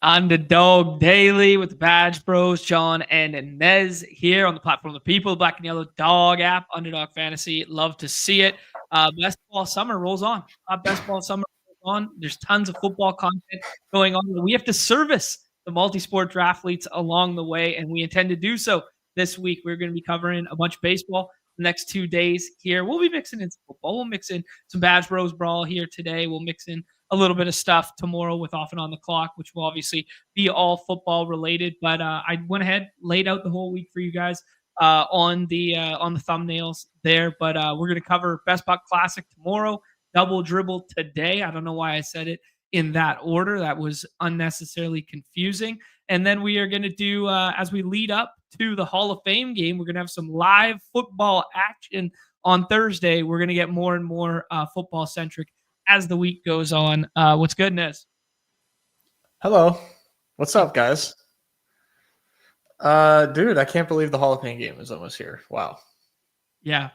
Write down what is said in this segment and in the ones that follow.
Underdog Daily with the Badge Bros, Jon and Nez here on the platform of the people, Black and Yellow Dog app, Underdog Fantasy. Love to see it. Best ball summer rolls on. Best ball summer rolls on. There's tons of football content going on. We have to service the multi-sport draft leads along the way, and we intend to do so this week. We're going to be covering a bunch of baseball the next 2 days here. We'll be mixing in some football. We'll mix in some Badge Bros Brawl here today. We'll mix in a little bit of stuff tomorrow with Off and On the Clock, which will obviously be all football related. But I went ahead, laid out the whole week for you guys on the thumbnails there. But we're going to cover Best Buck Classic tomorrow, Double Dribble today. I don't know why I said it in that order. That was unnecessarily confusing. And then we are going to do, as we lead up to the Hall of Fame game, we're going to have some live football action on Thursday. We're going to get more and more football centric as the week goes on. What's good, Nez? Hello. What's up, guys? Dude, I can't believe the Hall of Fame game is almost here. Wow. Yeah,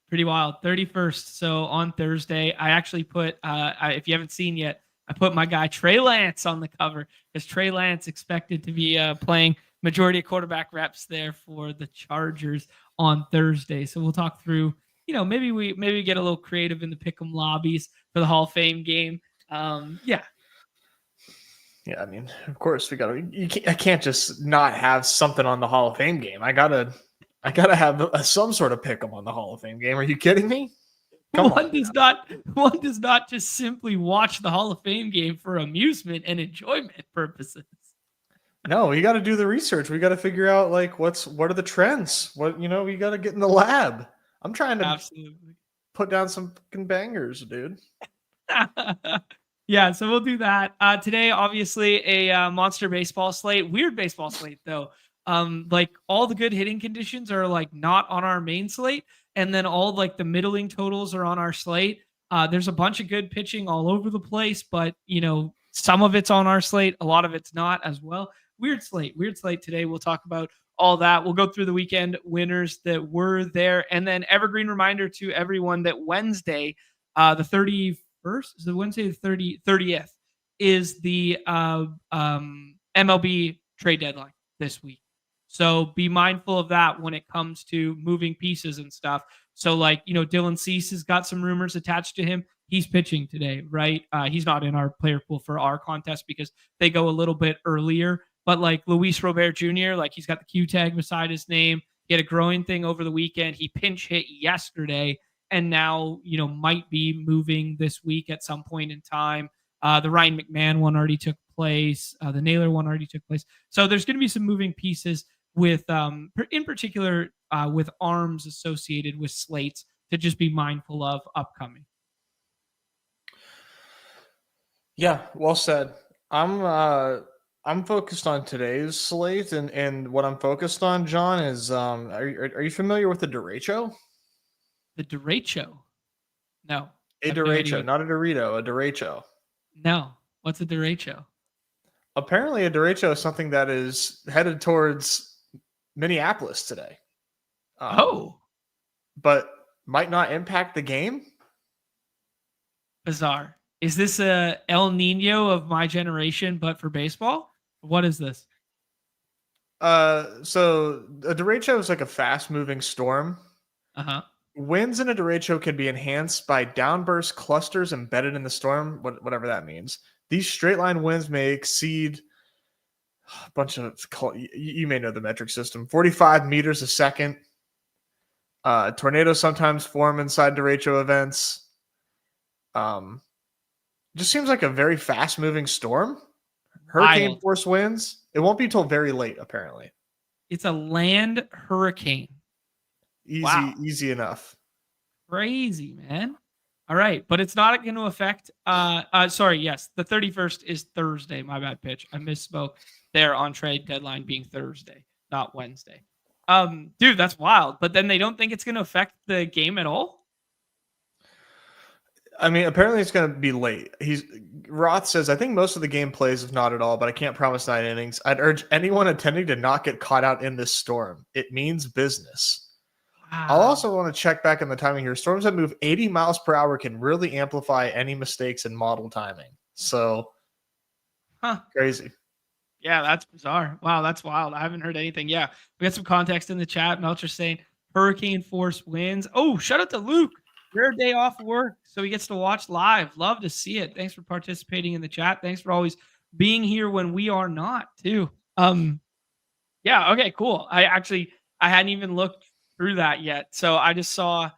pretty wild. 31st. So on Thursday, I actually put, if you haven't seen yet, I put my guy Trey Lance on the cover because Trey Lance expected to be playing majority of quarterback reps there for the Chargers on Thursday. So we'll talk through, maybe we get a little creative in the pick'em lobbies for the Hall of Fame game. Yeah. I mean, of course we gotta. I can't just not have something on the Hall of Fame game. I gotta have some sort of pick'em on the Hall of Fame game. Are you kidding me? One does not just simply watch the Hall of Fame game for amusement and enjoyment purposes. No, you got to do the research. We got to figure out what are the trends. We got to get in the lab. I'm trying to put down some fucking bangers, dude. Yeah, so we'll do that. Today, obviously, a monster baseball slate. Weird baseball slate, though. All the good hitting conditions are not on our main slate. And then all the middling totals are on our slate. There's a bunch of good pitching all over the place, but some of it's on our slate. A lot of it's not as well. Weird slate today. We'll talk about all that. We'll go through the weekend winners that were there. And then evergreen reminder to everyone that Wednesday, the 31st, is the Wednesday the 30th, is the MLB trade deadline this week. So be mindful of that when it comes to moving pieces and stuff. So Dylan Cease has got some rumors attached to him. He's pitching today, right? He's not in our player pool for our contest because they go a little bit earlier. But Luis Robert Jr., he's got the Q tag beside his name. He had a growing thing over the weekend. He pinch hit yesterday and now, might be moving this week at some point in time. The Ryan McMahon one already took place. The Naylor one already took place. So there's going to be some moving pieces with, in particular, with arms associated with slates to just be mindful of upcoming. Yeah, well said. I'm focused on today's slate, and what I'm focused on, John, is are you familiar with the derecho? The derecho? No. A derecho, not a Dorito, a derecho. No. What's a derecho? Apparently, a derecho is something that is headed towards Minneapolis today. But might not impact the game. Bizarre. Is this a El Nino of my generation, but for baseball? What is this? So a derecho is like a fast-moving storm. Winds in a derecho can be enhanced by downburst clusters embedded in the storm, whatever that means. These straight-line winds may exceed a bunch of, you may know the metric system, 45 meters a second. Tornadoes sometimes form inside derecho events. Just seems like a very fast-moving storm. Hurricane force winds. It won't be till very late, apparently. It's a land hurricane. Easy enough. Crazy, man. All right, but it's not going to affect. Sorry, yes, the 31st is Thursday. My bad, pitch. I misspoke there on trade deadline being Thursday, not Wednesday. Dude, that's wild. But then they don't think it's going to affect the game at all. I mean, apparently it's going to be late. Roth says, I think most of the game plays, if not at all, but I can't promise 9 innings. I'd urge anyone attending to not get caught out in this storm. It means business. Wow. I'll also want to check back on the timing here. Storms that move 80 miles per hour can really amplify any mistakes in model timing. So, crazy. Yeah, that's bizarre. Wow, that's wild. I haven't heard anything. Yeah, we got some context in the chat. Melcher saying hurricane force winds. Oh, shout out to Luke. Rare day off work, so he gets to watch live. Love to see it. Thanks for participating in the chat. Thanks for always being here when we are not, too. Yeah, okay, cool. I hadn't even looked through that yet. So I just saw,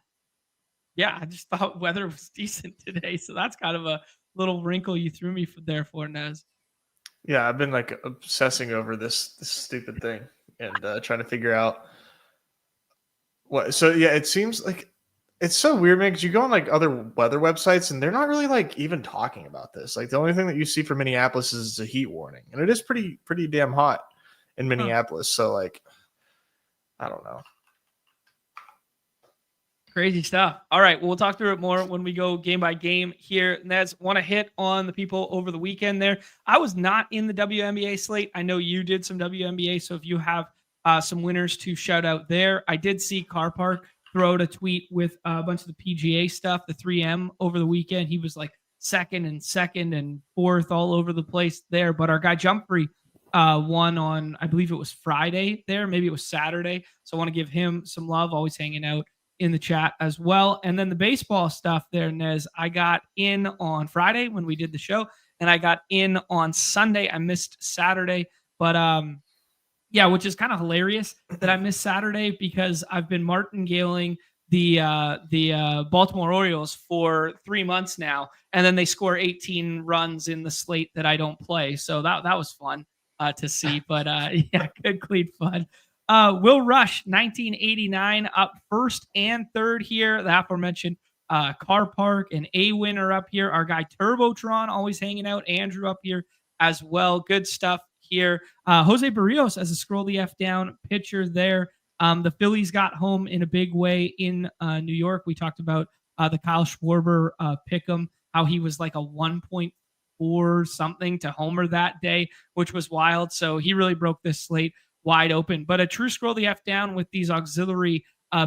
I just thought weather was decent today. So that's kind of a little wrinkle you threw me there for, Nez. Yeah, I've been like obsessing over this stupid thing and trying to figure out what. So yeah, it seems like it's so weird, man. Because you go on like other weather websites and they're not really like even talking about this. Like the only thing that you see for Minneapolis is a heat warning, and it is pretty damn hot in Minneapolis. So like, I don't know. Crazy stuff. All right. Well, we'll talk through it more when we go game by game here. Nez, want to hit on the people over the weekend there. I was not in the WNBA slate. I know you did some WNBA. So if you have some winners to shout out there, I did see Car Park throw out a tweet with a bunch of the PGA stuff, the 3M over the weekend. He was like second and fourth all over the place there. But our guy Jumfrey won on, I believe it was Friday there. Maybe it was Saturday. So I want to give him some love, always hanging out in the chat as well. And then the baseball stuff there, Nez, I got in on Friday when we did the show, and I got in on Sunday. I missed Saturday, but yeah, which is kind of hilarious that I missed Saturday because I've been martingaling the Baltimore Orioles for 3 months now, and then they score 18 runs in the slate that I don't play. So that was fun to see, but yeah, good clean fun. Will Rush, 1989, up first and third here. The aforementioned Car Park and A winner up here. Our guy Turbotron always hanging out. Andrew up here as well. Good stuff here. Jose Barrios as a scroll the F down pitcher there. The Phillies got home in a big way in New York. We talked about the Kyle Schwarber pick'em, how he was like a 1.4 something to homer that day, which was wild. So he really broke this slate wide open. But a true scroll the F down with these auxiliary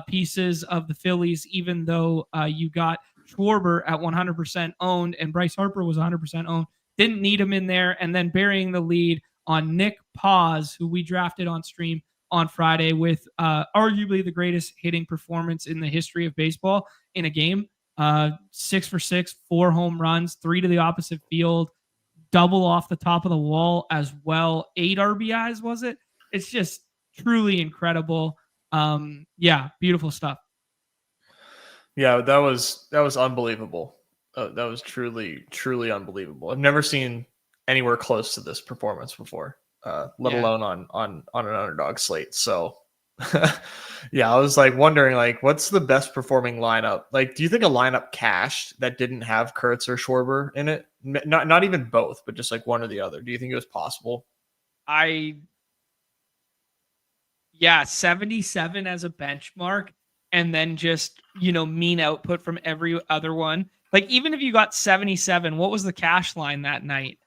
pieces of the Phillies, even though you got Schwarber at 100% owned and Bryce Harper was 100% owned. Didn't need him in there. And then burying the lead on Nick Paz, who we drafted on stream on Friday with arguably the greatest hitting performance in the history of baseball in a game. 6 for 6, 4 home runs, 3 to the opposite field, double off the top of the wall as well. 8 RBIs, was it? It's just truly incredible. Yeah, beautiful stuff. Yeah, that was unbelievable. That was truly unbelievable. I've never seen anywhere close to this performance before, let alone on an underdog slate. So yeah, I was like wondering, like, what's the best performing lineup? Like, do you think a lineup cashed that didn't have Kurtz or Schwarber in it? Not even both, but just like one or the other. Do you think it was possible? 77 as a benchmark, and then just, mean output from every other one. Like, even if you got 77, what was the cash line that night?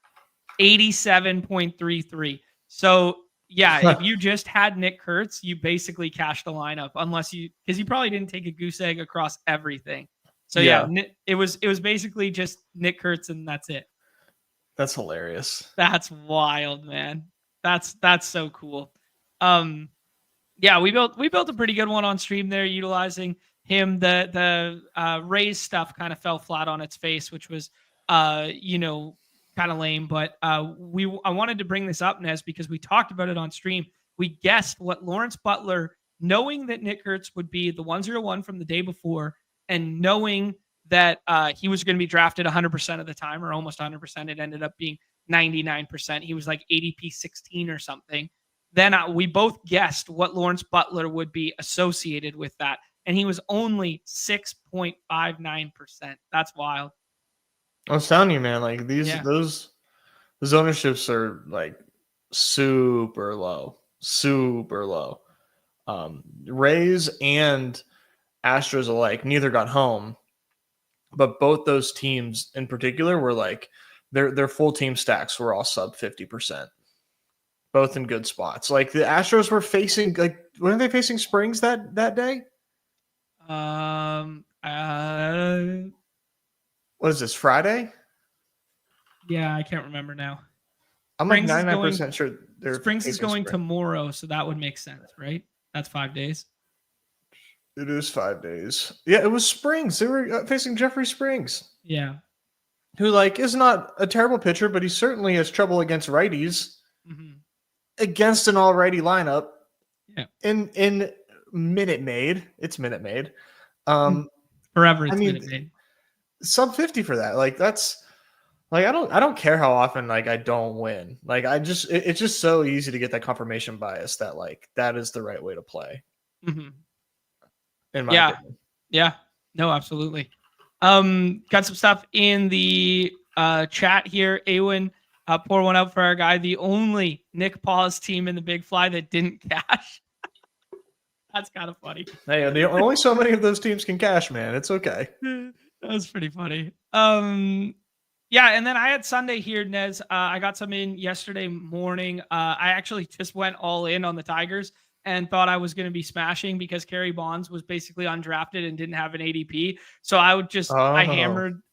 87.33. So, yeah, if you just had Nick Kurtz, you basically cashed the lineup, because you probably didn't take a goose egg across everything. So, yeah, it was basically just Nick Kurtz, and that's it. That's hilarious. That's wild, man. That's so cool. Yeah, we built a pretty good one on stream there, utilizing him. The Rays stuff kind of fell flat on its face, which was kind of lame. But I wanted to bring this up, Nez, because we talked about it on stream. We guessed what Lawrence Butler, knowing that Nick Kurtz would be the 101 from the day before, and knowing that he was going to be drafted 100% of the time, or almost 100%. It ended up being 99%. He was like ADP 16 or something. Then we both guessed what Lawrence Butler would be associated with that, and he was only 6.59%. That's wild. I was telling you, man, like those ownerships are like super low. Rays and Astros alike, neither got home, but both those teams in particular were like their full team stacks were all sub 50%. Both in good spots. Like the Astros were facing, like, weren't they facing Springs that day? What is this, Friday? Yeah, I can't remember now. I'm like 99% sure they're Springs is going tomorrow, so that would make sense, right? That's 5 days. It is 5 days. Yeah, it was Springs. They were facing Jeffrey Springs. Yeah. Who like is not a terrible pitcher, but he certainly has trouble against righties. Against an all-righty lineup. Yeah. In Minute Maid. It's Minute Maid. Forever it's Minute Maid. Sub 50 for that. Like that's like I don't care how often like I don't win. Like it's just so easy to get that confirmation bias that like that is the right way to play. In my opinion. Yeah. No, absolutely. Got some stuff in the chat here. Awen, pour one out for our guy. The only Nick Paws team in the Big Fly that didn't cash. That's kind of funny. Hey, only so many of those teams can cash, man. It's okay. That was pretty funny. Yeah, and then I had Sunday here, Nez. I got some in yesterday morning. I actually just went all in on the Tigers and thought I was going to be smashing because Kerry Bonds was basically undrafted and didn't have an ADP. So I would just I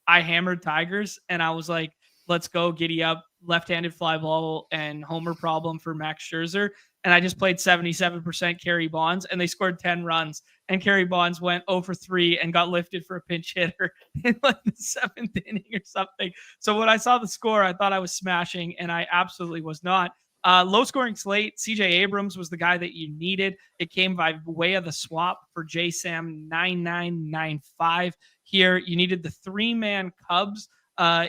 hammered Tigers, and I was like, let's go, giddy up, left-handed fly ball and homer problem for Max Scherzer. And I just played 77% Kerry Bonds, and they scored 10 runs. And Kerry Bonds went 0 for 3 and got lifted for a pinch hitter in like the 7th inning or something. So when I saw the score, I thought I was smashing, and I absolutely was not. Low scoring slate. CJ Abrams was the guy that you needed. It came by way of the swap for JSAM 9995 here. You needed the 3-man Cubs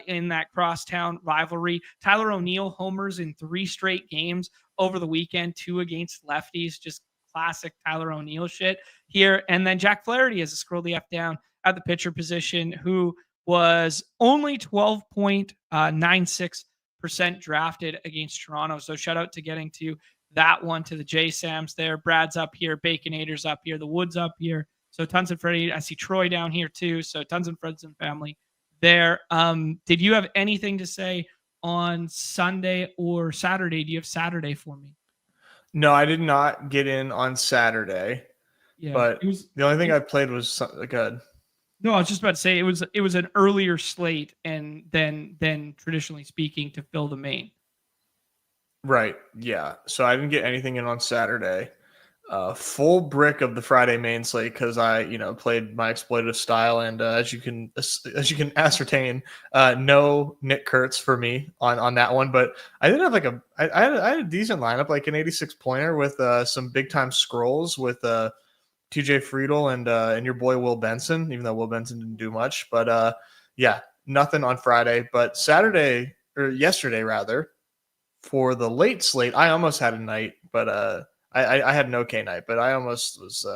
in that crosstown rivalry. Tyler O'Neill homers in 3 straight games over the weekend, 2 against lefties. Just classic Tyler O'Neill shit here. And then Jack Flaherty, as a scroll the F down at the pitcher position, who was only 12.96% drafted against Toronto. So shout out to getting to that one, to the J Sams there. Brad's up here, Baconator's up here, the Woods up here. So tons of Freddie. I see Troy down here too. So tons of friends and family there. Did you have anything to say on Sunday or Saturday? Do you have Saturday for me? No, I did not get in on Saturday. Yeah, but the only thing I played was good. No, I was just about to say it was an earlier slate and than traditionally speaking to fill the main. Right. Yeah. So I didn't get anything in on Saturday. Full brick of the Friday main slate because I, played my exploitative style, and as you can ascertain, no Nick Kurtz for me on that one. But I did have I had a decent lineup, like an 86 pointer with some big time scrolls with TJ Friedel and your boy Will Benson, even though Will Benson didn't do much. But yeah, nothing on Friday. But yesterday rather, for the late slate, I almost had a night, but I had an okay night, but I almost was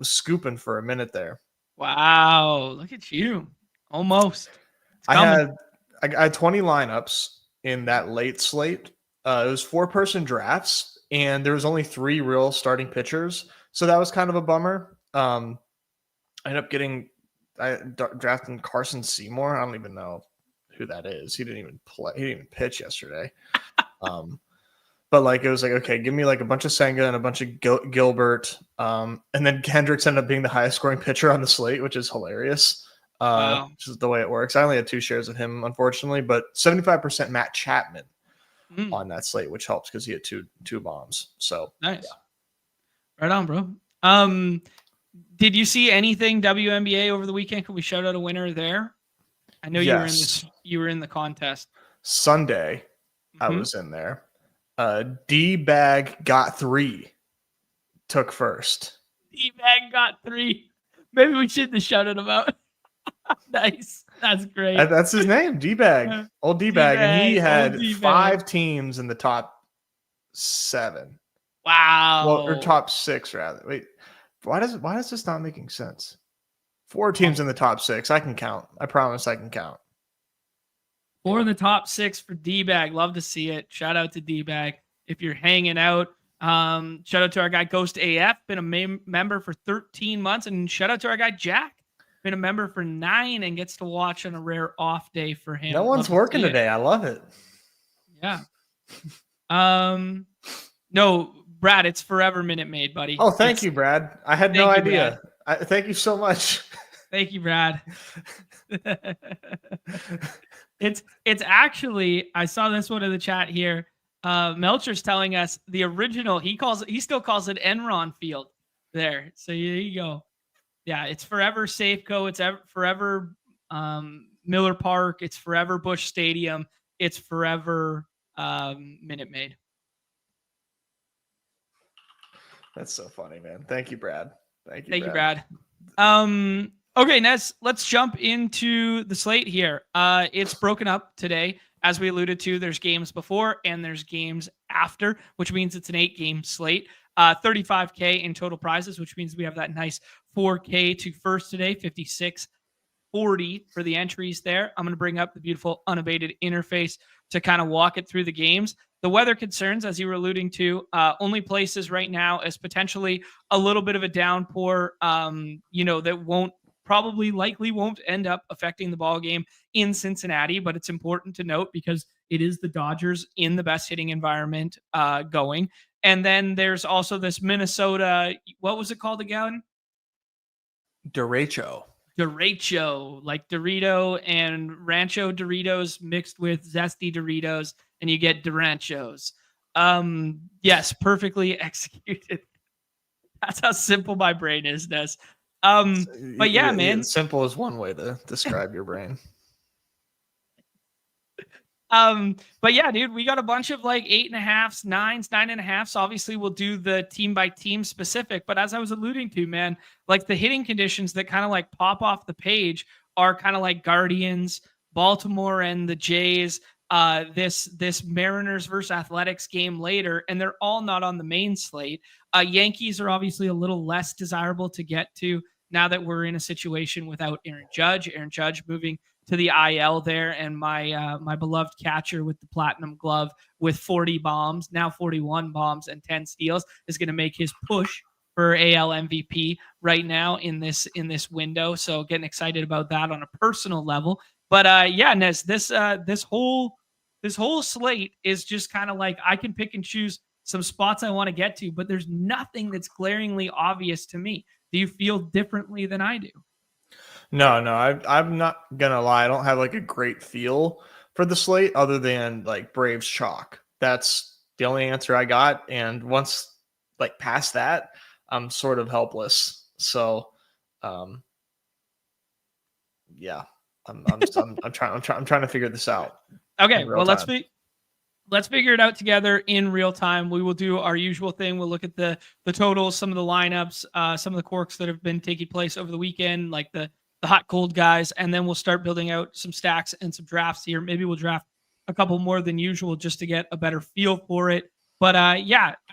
scooping for a minute there. Wow, look at you. Almost. I had 20 lineups in that late slate. It was 4-person drafts, and there was only 3 real starting pitchers. So that was kind of a bummer. I ended up drafting Carson Seymour. I don't even know who that is. He didn't even play. He didn't even pitch yesterday. But it was like, okay, give me like a bunch of Senga and a bunch of Gilbert. And then Hendricks ended up being the highest scoring pitcher on the slate, which is hilarious. Wow. Which is the way it works. I only had 2 shares of him, unfortunately, but 75% Matt Chapman on that slate, which helps because he had two bombs. So nice. Yeah. Right on, bro. Did you see anything WNBA over the weekend? Could we shout out a winner there? I know you were in the contest. Sunday, I was in there. D-Bag got 3. Took first. D-Bag got 3. Maybe we should have shouted him out. Nice. That's great. That's his name, D-Bag. Old D-Bag. And he had 5 teams in the top 7. Wow. Well, or top 6 rather. Wait, why is this not making sense? 4 teams in the top 6. I can count. I promise I can count. 4 in the top 6 for D-Bag. Love to see it. Shout out to D-Bag if you're hanging out. Shout out to our guy Ghost AF, been a member for 13 months, and shout out to our guy Jack, been a member for 9 and gets to watch on a rare off day for him. No one's working today. I love it. Yeah. No, Brad, it's forever Minute Maid, buddy. Oh, thank you, Brad. I had no idea. Thank you so much. Thank you, Brad. It's actually, I saw this one in the chat here. Melcher's telling us the original, he still calls it Enron Field there. So there you go. Yeah, it's forever Safeco. It's forever Miller Park. It's forever Busch Stadium. It's forever Minute Maid. That's so funny, man. Thank you, Brad. Thank you, Brad. Okay, Nez, let's jump into the slate here. It's broken up today. As we alluded to, there's games before and there's games after, which means it's an 8-game slate. 35K in total prizes, which means we have that nice 4K to first today, 56.40 for the entries there. I'm going to bring up the beautiful Unabated interface to kind of walk it through the games. The weather concerns, as you were alluding to, only places right now is potentially a little bit of a downpour, that likely won't end up affecting the ball game in Cincinnati, but it's important to note because it is the Dodgers in the best hitting environment going. And then there's also this Minnesota, what was it called again? Derecho, like Dorito and Rancho Doritos mixed with zesty Doritos, and you get Deranchos. Yes, perfectly executed. That's how simple my brain is, Nez. But yeah, man. Simple is one way to describe your brain. But yeah, dude, we got a bunch of like 8.5s, 9s, 9.5s. Obviously, we'll do the team by team specific. But as I was alluding to, man, like the hitting conditions that kind of like pop off the page are kind of like Guardians, Baltimore, and the Jays. This Mariners versus Athletics game later, and they're all not on the main slate. Yankees are obviously a little less desirable to get to now that we're in a situation without Aaron Judge. Aaron Judge moving to the IL there, and my beloved catcher with the platinum glove with 40 bombs, now 41 bombs and 10 steals, is going to make his push for AL MVP right now in this window. So getting excited about that on a personal level. But yeah, Nez, this whole slate is just kind of like I can pick and choose some spots I want to get to, but there's nothing that's glaringly obvious to me. Do you feel differently than I do? No, I'm not gonna lie. I don't have like a great feel for the slate other than like Braves chalk. That's the only answer I got. And once like past that, I'm sort of helpless. So, yeah, I'm trying to figure this out. Okay, well, let's figure it out together in real time. We will do our usual thing. We'll look at the totals, some of the lineups, some of the quirks that have been taking place over the weekend, like the hot cold guys, and then we'll start building out some stacks and some drafts here. Maybe we'll draft a couple more than usual just to get a better feel for it. But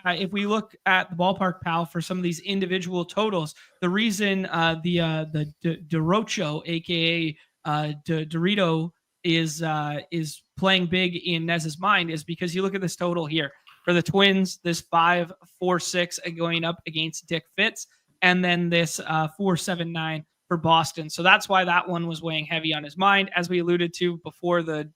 if we look at the ballpark pal for some of these individual totals, the reason the Derocho, aka Dorito, is playing big in Nez's mind is because you look at this total here for the Twins, this 5.46 going up against Dick Fitz, and then this 4.79 for Boston. So that's why that one was weighing heavy on his mind. As we alluded to before, the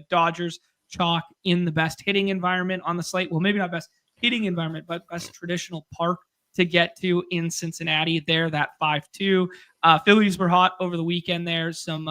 Dodgers chalk in the best hitting environment on the slate. Well, maybe not best hitting environment, but best traditional park to get to in Cincinnati there, that 5-2. Phillies were hot over the weekend there. Some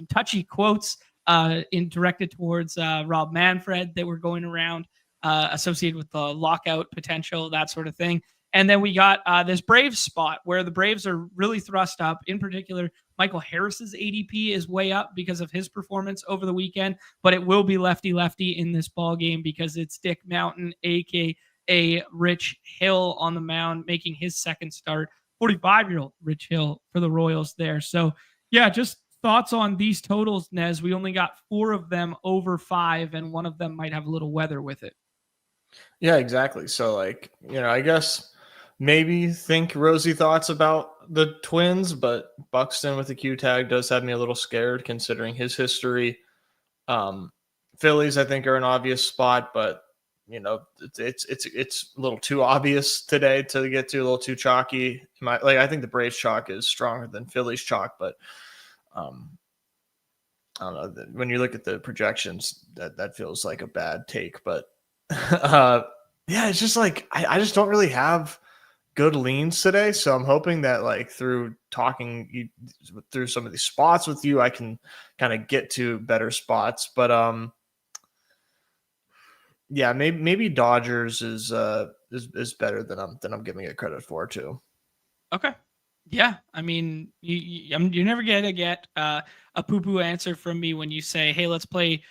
touchy quotes directed towards Rob Manfred that were going around associated with the lockout potential, that sort of thing. And then we got this Braves spot where the Braves are really thrust up. In particular, Michael Harris's ADP is way up because of his performance over the weekend, but it will be lefty-lefty in this ball game because it's Dick Mountain, a.k.a. Rich Hill on the mound, making his second start. 45-year-old Rich Hill for the Royals there. So, yeah, just thoughts on these totals, Nez. We only got 4 of them over 5, and one of them might have a little weather with it. Yeah, exactly. So, like, I guess maybe think rosy thoughts about the Twins, but Buxton with the Q tag does have me a little scared considering his history. Phillies, I think, are an obvious spot, but it's a little too obvious today to get to, a little too chalky. I think the Braves chalk is stronger than Phillies chalk, but I don't know. When you look at the projections, that feels like a bad take, but yeah, it's just like I just don't really have good leans today. So I'm hoping that like through talking through some of these spots with you, I can kind of get to better spots. But yeah, maybe Dodgers is better than I'm giving it credit for too. Okay. Yeah, I mean, you're never gonna get a poo-poo answer from me when you say, "Hey, let's play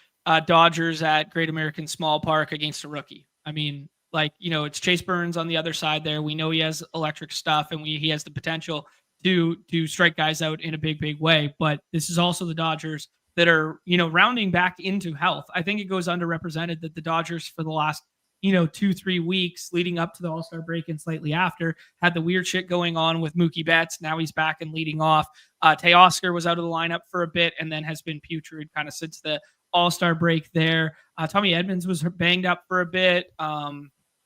Dodgers at Great American Small Park against a rookie." I mean, like, it's Chase Burns on the other side there. We know he has electric stuff, and he has the potential to strike guys out in a big way. But this is also the Dodgers that are rounding back into health. I think it goes underrepresented that the Dodgers for the last 2-3 weeks leading up to the All-Star break and slightly after had the weird shit going on with Mookie Betts. Now he's back and leading off. Teoscar was out of the lineup for a bit and then has been putrid kind of since the All-Star break there. Tommy Edmonds was banged up for a bit.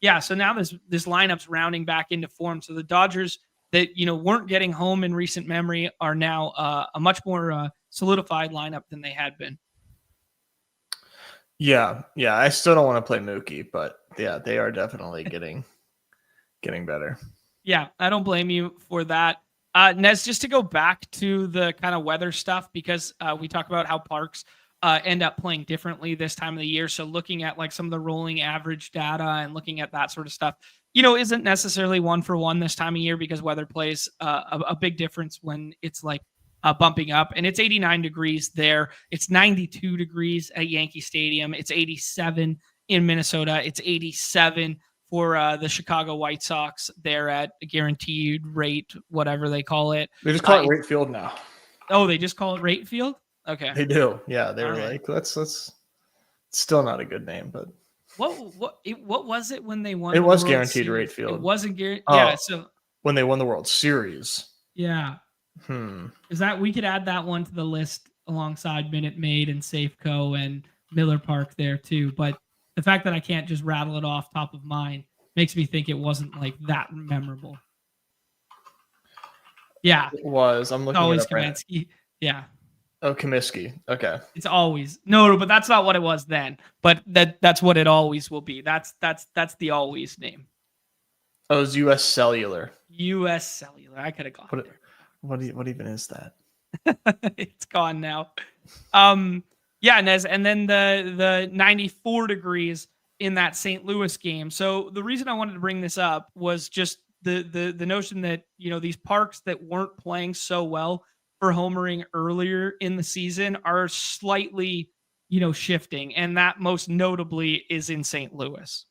Yeah, so now this lineup's rounding back into form. So the Dodgers that weren't getting home in recent memory are now a much more solidified lineup than they had been. Yeah. I still don't want to play Mookie, but yeah, they are definitely getting better. Yeah, I don't blame you for that. Nez, just to go back to the kind of weather stuff, because we talk about how parks end up playing differently this time of the year. So looking at like some of the rolling average data and looking at that sort of stuff, isn't necessarily one for one this time of year because weather plays a big difference when it's like bumping up. And it's 89 degrees there. It's 92 degrees at Yankee Stadium. It's 87 in Minnesota. It's 87 for the Chicago White Sox there at a guaranteed rate, whatever they call it. They just call it Rate Field now. Oh, they just call it Rate Field? Okay. They do. Yeah, they were like, let's still not a good name, but what was it when they won? It was guaranteed Rate Field. It wasn't guaranteed. Oh, yeah, so when they won the World Series. Yeah. Is that we could add that one to the list alongside Minute Maid and Safeco and Miller Park there too, but the fact that I can't just rattle it off top of mind makes me think it wasn't like that memorable. Yeah. It was. I'm looking always it up Kaminsky. Right. Yeah. Oh, Comiskey. Okay. It's always no, but that's not what it was then. But that's what it always will be. That's the always name. Oh, it was US Cellular. US Cellular. I could have gone there. What even is that? It's gone now. Yeah, Nez, and then the 94 degrees in that St. Louis game. So the reason I wanted to bring this up was just the notion that these parks that weren't playing so well for homering earlier in the season are slightly shifting, and that most notably is in St. Louis.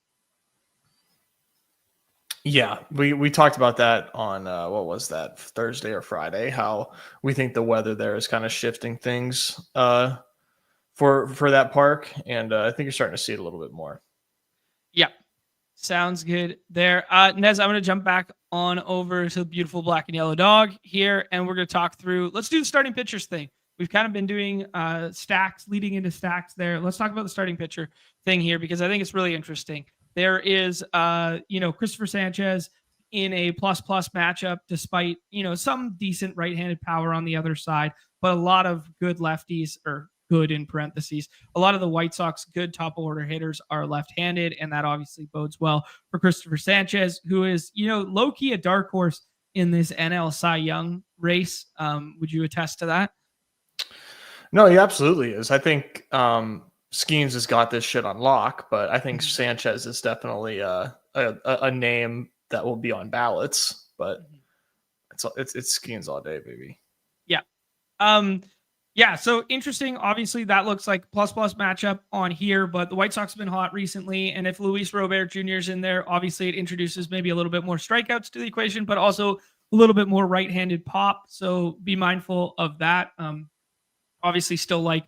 Yeah, we talked about that on what was that, Thursday or Friday, how we think the weather there is kind of shifting things for that park, and I think you're starting to see it a little bit more. Yeah, sounds good there. Nez, I'm going to jump back on over to the beautiful black and yellow dog here, and we're going to talk through. Let's do the starting pitchers thing. We've kind of been doing stacks leading into stacks there. Let's talk about the starting pitcher thing here because I think it's really interesting. There is, Christopher Sanchez in a plus matchup, despite, some decent right-handed power on the other side, but a lot of good lefties, or good in parentheses. A lot of the White Sox good top order hitters are left-handed, and that obviously bodes well for Christopher Sanchez, who is, low-key a dark horse in this NL Cy Young race. Would you attest to that? No, he absolutely is. I think Skeens has got this shit on lock, but I think Sanchez is definitely a name that will be on ballots. But it's Skeens all day, baby. Yeah, yeah. So interesting. Obviously, that looks like plus matchup on here, but the White Sox have been hot recently, and if Luis Robert Jr. is in there, obviously it introduces maybe a little bit more strikeouts to the equation, but also a little bit more right-handed pop. So be mindful of that. Obviously, still like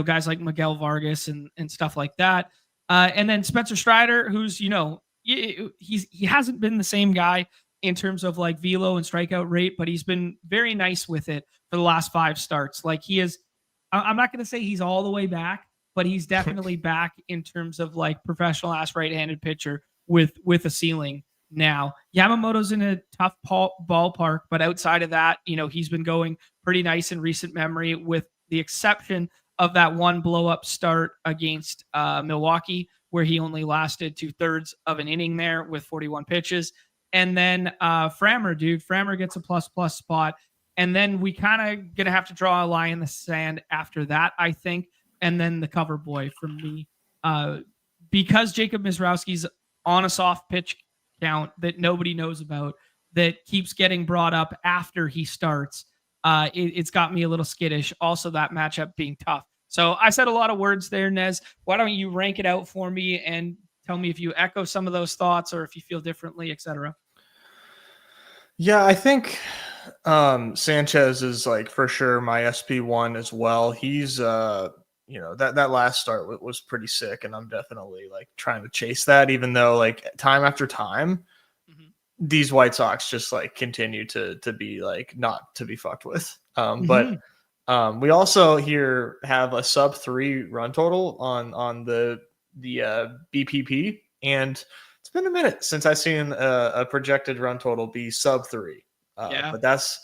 guys like Miguel Vargas and stuff like that. And then Spencer Strider, who's, he hasn't been the same guy in terms of like velo and strikeout rate, but he's been very nice with it for the last 5 starts. Like he is, I'm not going to say he's all the way back, but he's definitely back in terms of like professional ass right-handed pitcher with a ceiling now. Yamamoto's in a tough ballpark, but outside of that, he's been going pretty nice in recent memory with the exception of that one blow-up start against Milwaukee, where he only lasted 2/3 of an inning there with 41 pitches. And then Frammer, dude. Frammer gets a plus spot. And then we kind of going to have to draw a line in the sand after that, I think. And then the cover boy from me. Because Jacob Mizrowski's on a soft pitch count that nobody knows about, that keeps getting brought up after he starts, it's got me a little skittish. Also, that matchup being tough. So I said a lot of words there, Nez. Why don't you rank it out for me and tell me if you echo some of those thoughts or if you feel differently, etc. Yeah, I think Sanchez is like for sure my SP1 as well. He's that last start was pretty sick, and I'm definitely like trying to chase that, even though like time after time these White Sox just like continue to be like not to be fucked with. But we also here have a sub 3 run total on the BPP, and it's been a minute since I've seen a projected run total be sub 3. But that's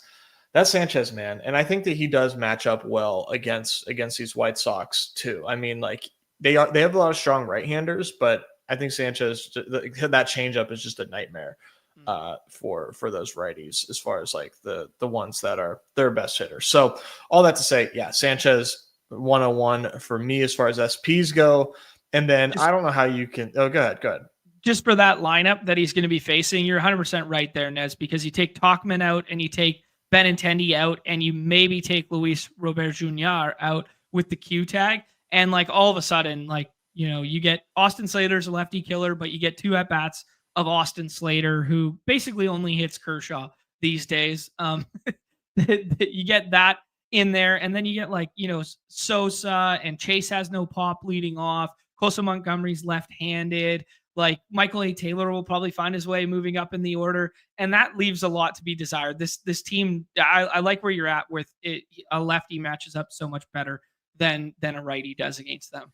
Sanchez, man, and I think that he does match up well against these White Sox too. I mean, like they have a lot of strong right-handers, but I think Sanchez, that changeup is just a nightmare for those righties as far as like the ones that are their best hitters. So all that to say, yeah, Sanchez 101 for me as far as SPs go. And then I don't know how you can. Oh, go ahead. Just for that lineup that he's going to be facing, you're 100% right there, Nez, because you take Tauchman out and you take Benintendi out and you maybe take Luis Robert Jr. out with the Q tag. And like all of a sudden, like, you get Austin Slater's a lefty killer, but you get 2 at-bats of Austin Slater, who basically only hits Kershaw these days. You get that in there. And then you get like, Sosa, and Chase has no pop leading off. Kosa Montgomery's left-handed. Like Michael A. Taylor will probably find his way moving up in the order, and that leaves a lot to be desired. This team, I like where you're at with it. A lefty matches up so much better than a righty does against them.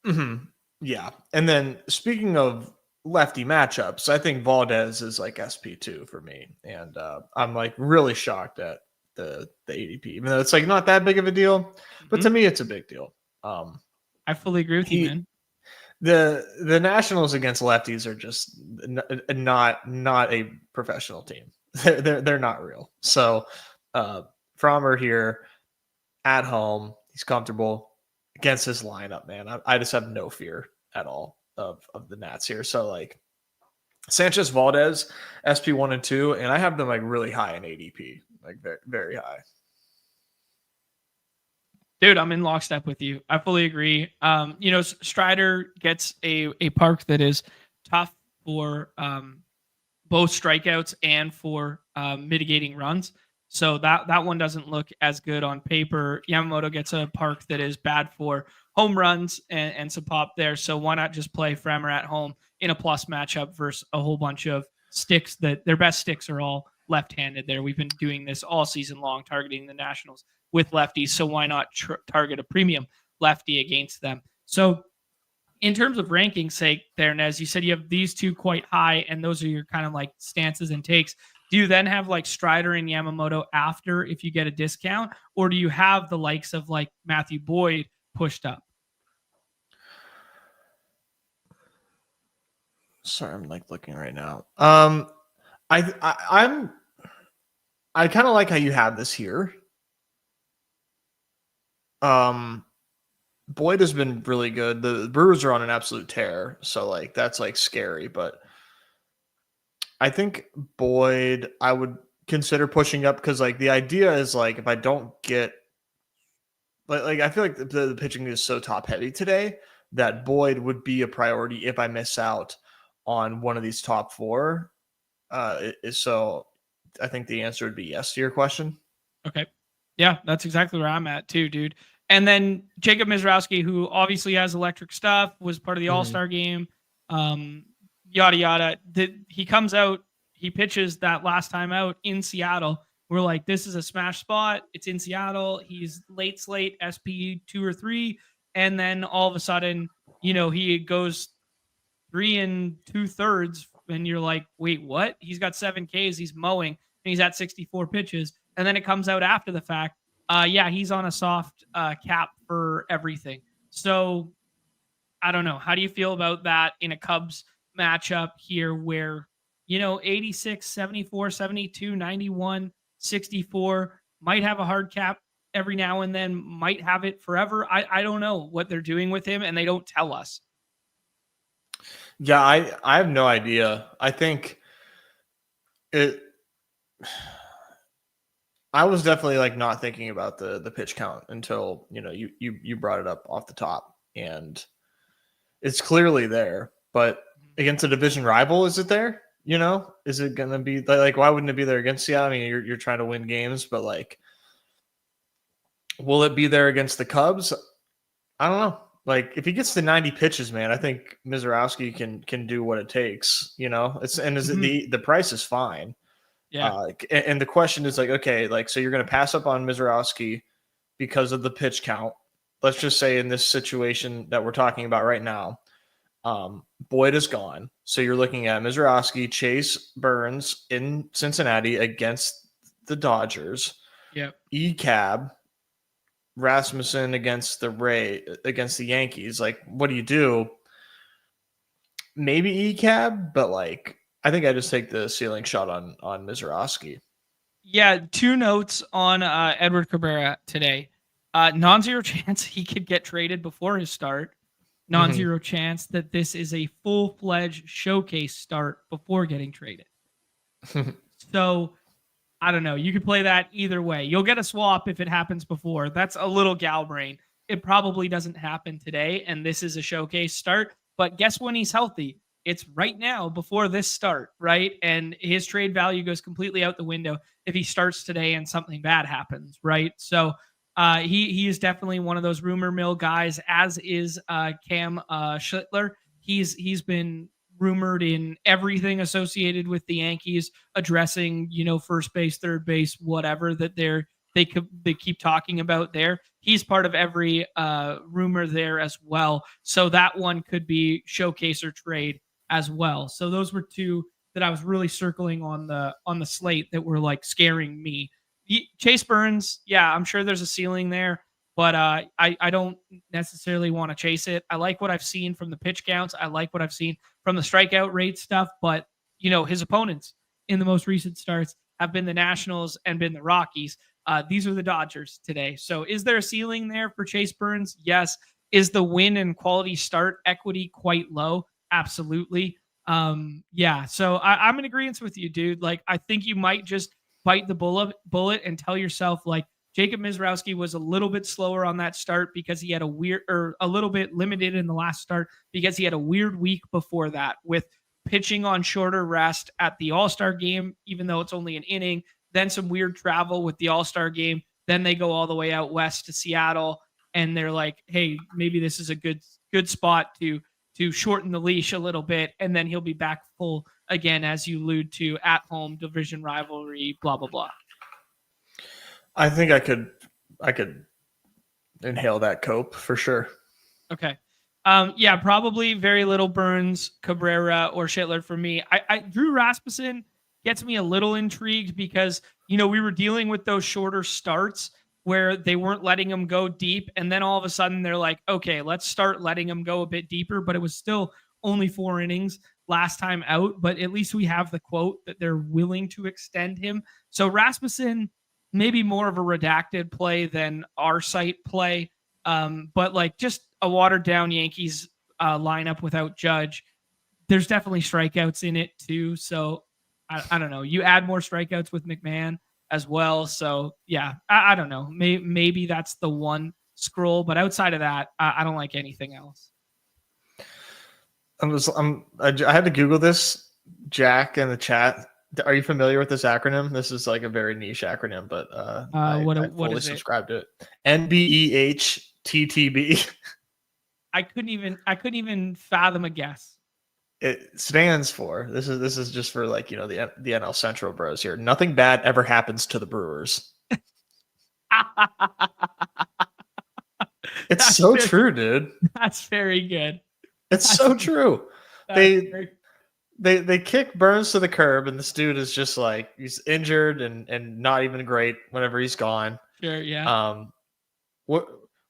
Mm-hmm. Yeah, and then speaking of lefty matchups, I think Valdez is like SP2 for me, and I'm like really shocked at the ADP, even though it's like not that big of a deal, but to me it's a big deal. I fully agree with you, man. The Nationals against lefties are just not a professional team. They're not real. So Frommer here at home, he's comfortable against this lineup, man. I just have no fear at all of the Nats here. So like Sanchez, Valdez, SP1 and 2, and I have them like really high in ADP, like very, very high. Dude, I'm in lockstep with you. I fully agree. Strider gets a park that is tough for both strikeouts and for mitigating runs. So that one doesn't look as good on paper. Yamamoto gets a park that is bad for home runs and some pop there. So why not just play Frammer at home in a plus matchup versus a whole bunch of sticks that their best sticks are all left-handed there. We've been doing this all season long, targeting the Nationals with lefties. So why not target a premium lefty against them? So in terms of ranking sake there, Nez, you said you have these two quite high, and those are your kind of like stances and takes. Do you then have like Strider and Yamamoto after if you get a discount, or do you have the likes of like Matthew Boyd pushed up? Sorry, I'm like looking right now. I kind of like how you have this here. Boyd has been really good. The Brewers are on an absolute tear, so like that's like scary. But I think Boyd, I would consider pushing up because like the idea is like if I don't get like I feel like the pitching is so top heavy today that Boyd would be a priority if I miss out on one of these top 4. So I think the answer would be yes to your question. Okay. Yeah, that's exactly where I'm at too, dude. And then Jacob Mizrowski, who obviously has electric stuff, was part of the All-Star game, yada, yada. He comes out, he pitches that last time out in Seattle. We're like, this is a smash spot. It's in Seattle. He's late slate, SP 2 or 3. And then all of a sudden, he goes 3 2/3. And you're like, wait, what? He's got 7 Ks. He's mowing, and he's at 64 pitches. And then it comes out after the fact. He's on a soft cap for everything. So I don't know. How do you feel about that in a Cubs matchup here where, 86, 74, 72, 91, 64, might have a hard cap every now and then, might have it forever. I don't know what they're doing with him, and they don't tell us. Yeah, I have no idea. I think I was definitely like not thinking about the pitch count until you brought it up off the top, and it's clearly there. But against a division rival, is it there? Is it gonna be like why wouldn't it be there against Seattle? I mean, you're trying to win games, but like, will it be there against the Cubs? I don't know. Like, if he gets to 90 pitches, man, I think Mizorowski can do what it takes. The price is fine. Yeah. And the question is like, okay, like, so you're going to pass up on Mizorowski because of the pitch count. Let's just say in this situation that we're talking about right now, Boyd is gone. So you're looking at Mizorowski, Chase, Burns in Cincinnati against the Dodgers. Yeah. ECAB, Rasmussen against the Yankees. Like, what do you do? Maybe ECAB, but like, I think I just take the ceiling shot on Mizorowski. Yeah, 2 notes on Edward Cabrera today. Non-zero chance he could get traded before his start. Non-zero chance that this is a full-fledged showcase start before getting traded. So, I don't know. You could play that either way. You'll get a swap if it happens before. That's a little gal brain. It probably doesn't happen today, and this is a showcase start. But guess when he's healthy? It's right now before this start, right? And his trade value goes completely out the window if he starts today and something bad happens, right? So he is definitely one of those rumor mill guys, as is Cam Schlittler. He's been rumored in everything associated with the Yankees, addressing first base, third base, whatever that they keep talking about there. He's part of every rumor there as well. So that one could be showcase or trade as well. So those were 2 that I was really circling on the slate that were like scaring me. Chase Burns, yeah, I'm sure there's a ceiling there, but I don't necessarily want to chase it. I like what I've seen from the pitch counts. I like what I've seen from the strikeout rate stuff, but his opponents in the most recent starts have been the Nationals and been the Rockies. These are the Dodgers today. So is there a ceiling there for Chase Burns? Yes. Is the win and quality start equity quite low? Absolutely. Yeah. So I'm in agreement with you, dude. Like, I think you might just bite the bullet and tell yourself, like, Jacob Mizorowski was a little bit slower on that start because he had a little bit limited in the last start because he had a weird week before that with pitching on shorter rest at the All-Star game, even though it's only an inning, then some weird travel with the All-Star game. Then they go all the way out west to Seattle, and they're like, hey, maybe this is a good spot to shorten the leash a little bit, and then he'll be back full again, as you allude to, at home, division rivalry, blah, blah, blah. I think I could inhale that cope for sure. Okay. Yeah, probably very little Burns, Cabrera, or Schlittler for me. I Drew Rasmussen gets me a little intrigued because, we were dealing with those shorter starts where they weren't letting him go deep. And then all of a sudden they're like, okay, let's start letting him go a bit deeper. But it was still only 4 innings last time out. But at least we have the quote that they're willing to extend him. So Rasmussen, maybe more of a redacted play than our site play. But like just a watered down Yankees lineup without Judge. There's definitely strikeouts in it too. So I don't know. You add more strikeouts with McMahon as well. So yeah, I don't know. Maybe that's the one scroll, but outside of that, I don't like anything else. I had to Google this. Jack in the chat. Are you familiar with this acronym? This is like a very niche acronym, but I fully subscribe to it. NBEHTTB. I couldn't even fathom a guess. It stands for this is just for like the NL Central bros here. Nothing bad ever happens to the Brewers. It's so true, dude. That's very good. It's so true. They kick Burns to the curb, and this dude is just like he's injured and not even great whenever he's gone. Sure, yeah.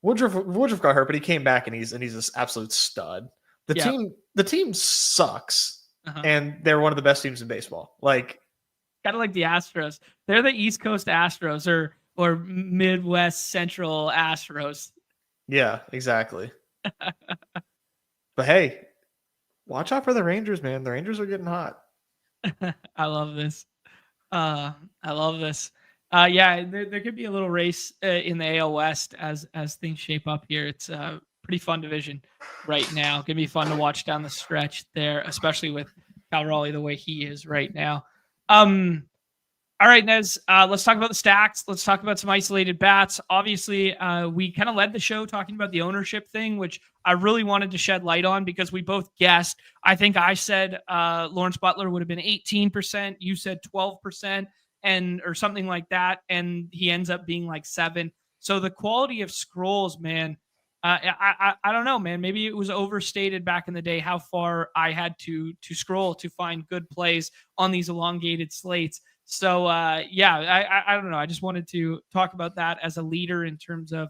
Woodruff got hurt, but he came back and he's this absolute stud. The team sucks. and they're one of the best teams in baseball. Like, kind of like the Astros. They're the East Coast Astros or Midwest Central Astros. Yeah, exactly. But hey, watch out for the Rangers, man. The Rangers are getting hot. I love this. I love this. Yeah, there could be a little race in the AL West as things shape up here. It's a pretty fun division right now. Gonna be fun to watch down the stretch there, especially with Cal Raleigh the way he is right now. All right, Nez, let's talk about the stacks. Let's talk about some isolated bats. Obviously, we kind of led the show talking about the ownership thing, which I really wanted to shed light on because we both guessed. I think I said Lawrence Butler would have been 18%. You said 12% or something like that. And he ends up being like 7. So the quality of scrolls, man, I don't know, man. Maybe it was overstated back in the day how far I had to scroll to find good plays on these elongated slates. So yeah, I don't know. I just wanted to talk about that as a leader in terms of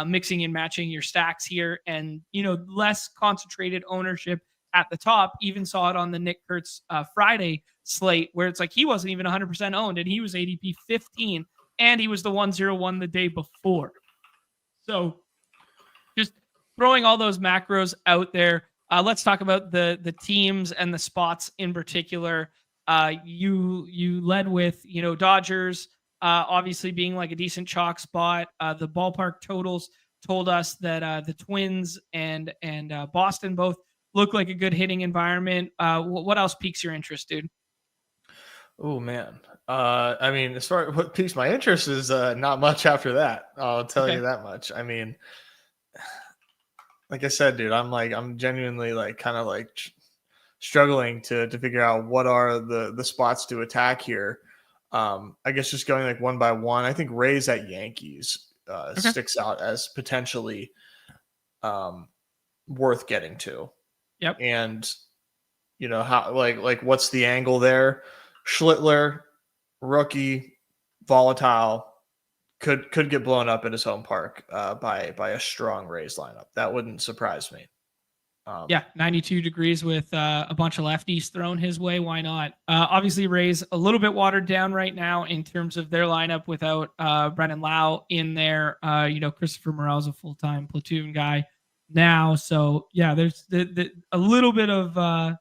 mixing and matching your stacks here, and less concentrated ownership at the top. Even saw it on the Nick Kurtz Friday slate where it's like he wasn't even 100% owned, and he was ADP 15, and he was the 101 the day before. So just throwing all those macros out there. Let's talk about the teams and the spots in particular. You led with Dodgers obviously being like a decent chalk spot. The ballpark totals told us that the Twins and Boston both look like a good hitting environment. What else piques your interest, dude? Oh man, I mean, as far as what piques my interest is not much after that. I'll tell you that much. I mean, like I said, dude, I'm genuinely like kind of like struggling to figure out what are the spots to attack here. I guess just going like one by one. I think Rays at Yankees sticks out as potentially worth getting to. Yep. And how like what's the angle there? Schlittler, rookie, volatile, could get blown up at his home park by a strong Rays lineup. That wouldn't surprise me. Yeah, 92 degrees with a bunch of lefties thrown his way. Why not? Obviously, Rays a little bit watered down right now in terms of their lineup without Brennan Lau in there. Christopher Morel's a full-time platoon guy now. So, yeah, there's a little bit of a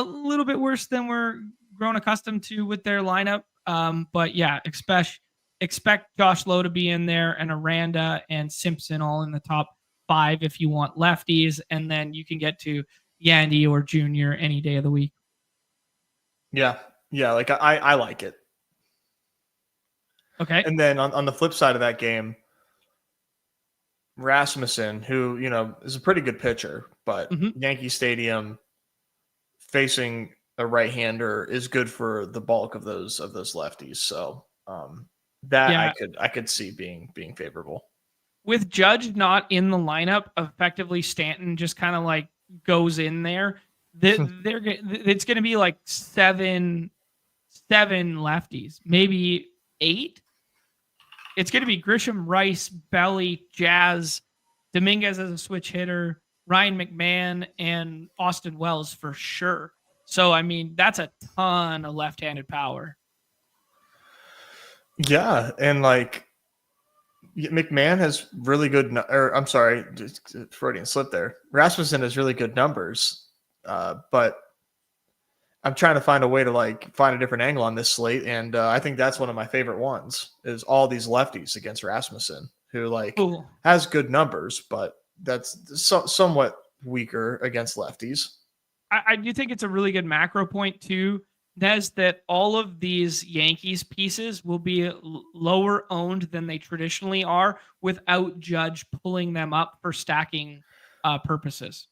little bit worse than we're grown accustomed to with their lineup. But, yeah, expect Josh Lowe to be in there and Aranda and Simpson all in the top 5 if you want lefties, and then you can get to Yandy or Junior any day of the week. Yeah, like I like it. Okay. And then on the flip side of that game, Rasmussen, who is a pretty good pitcher, but Yankee Stadium facing a right-hander is good for the bulk of those lefties. So that I could see being favorable. With Judge not in the lineup, effectively Stanton just kind of like goes in there. It's going to be like seven lefties, maybe 8. It's going to be Grisham, Rice, Belly, Jazz, Dominguez as a switch hitter, Ryan McMahon, and Austin Wells for sure. So, I mean, that's a ton of left-handed power. Yeah, and like McMahon has really good, or I'm sorry, Freudian slip there. Rasmussen has really good numbers, but I'm trying to find a way to like find a different angle on this slate, and I think that's one of my favorite ones is all these lefties against Rasmussen, who like has good numbers, but that's somewhat weaker against lefties. I do think it's a really good macro point too, Nez, that all of these Yankees pieces will be lower owned than they traditionally are without Judge pulling them up for stacking purposes.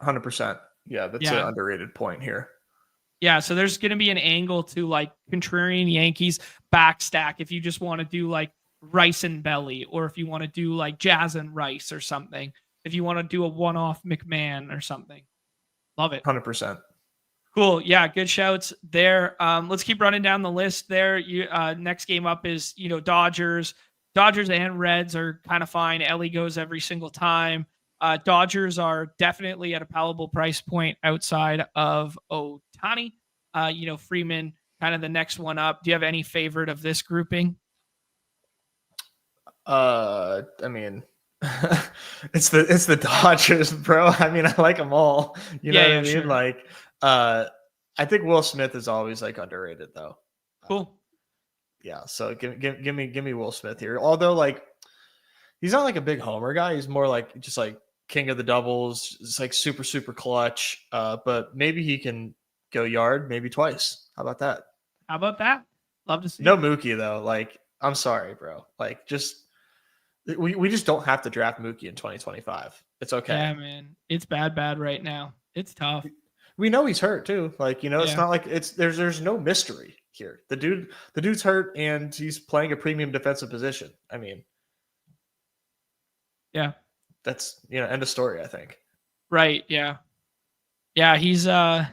100%. Yeah, that's an underrated point here. Yeah, so there's going to be an angle to like contrarian Yankees back stack if you just want to do like Rice and Belly, or if you want to do like Jazz and Rice or something. If you want to do a one-off McMahon or something. Love it. 100%. Cool. Yeah, good shouts there. Let's keep running down the list there. Next game up is, Dodgers. Dodgers and Reds are kind of fine. Ellie goes every single time. Dodgers are definitely at a palatable price point outside of Ohtani. Freeman, kind of the next one up. Do you have any favorite of this grouping? I mean, it's the Dodgers, bro. I mean, I like them all. You know what I mean? Sure. Like, I think Will Smith is always like underrated though. Cool. Yeah. So give me Will Smith here. Although like, he's not like a big homer guy. He's more like just like king of the doubles. It's like super, super clutch. But maybe he can go yard maybe twice. How about that? Love to see. No Mookie though. Like, I'm sorry, bro. Like, just we just don't have to draft Mookie in 2025. It's okay. Yeah, man. It's bad right now. It's tough. We know he's hurt too. Like, it's not like there's no mystery here. The dude's hurt and he's playing a premium defensive position. I mean, yeah. That's, end of story, I think. Right, yeah. Yeah, he's I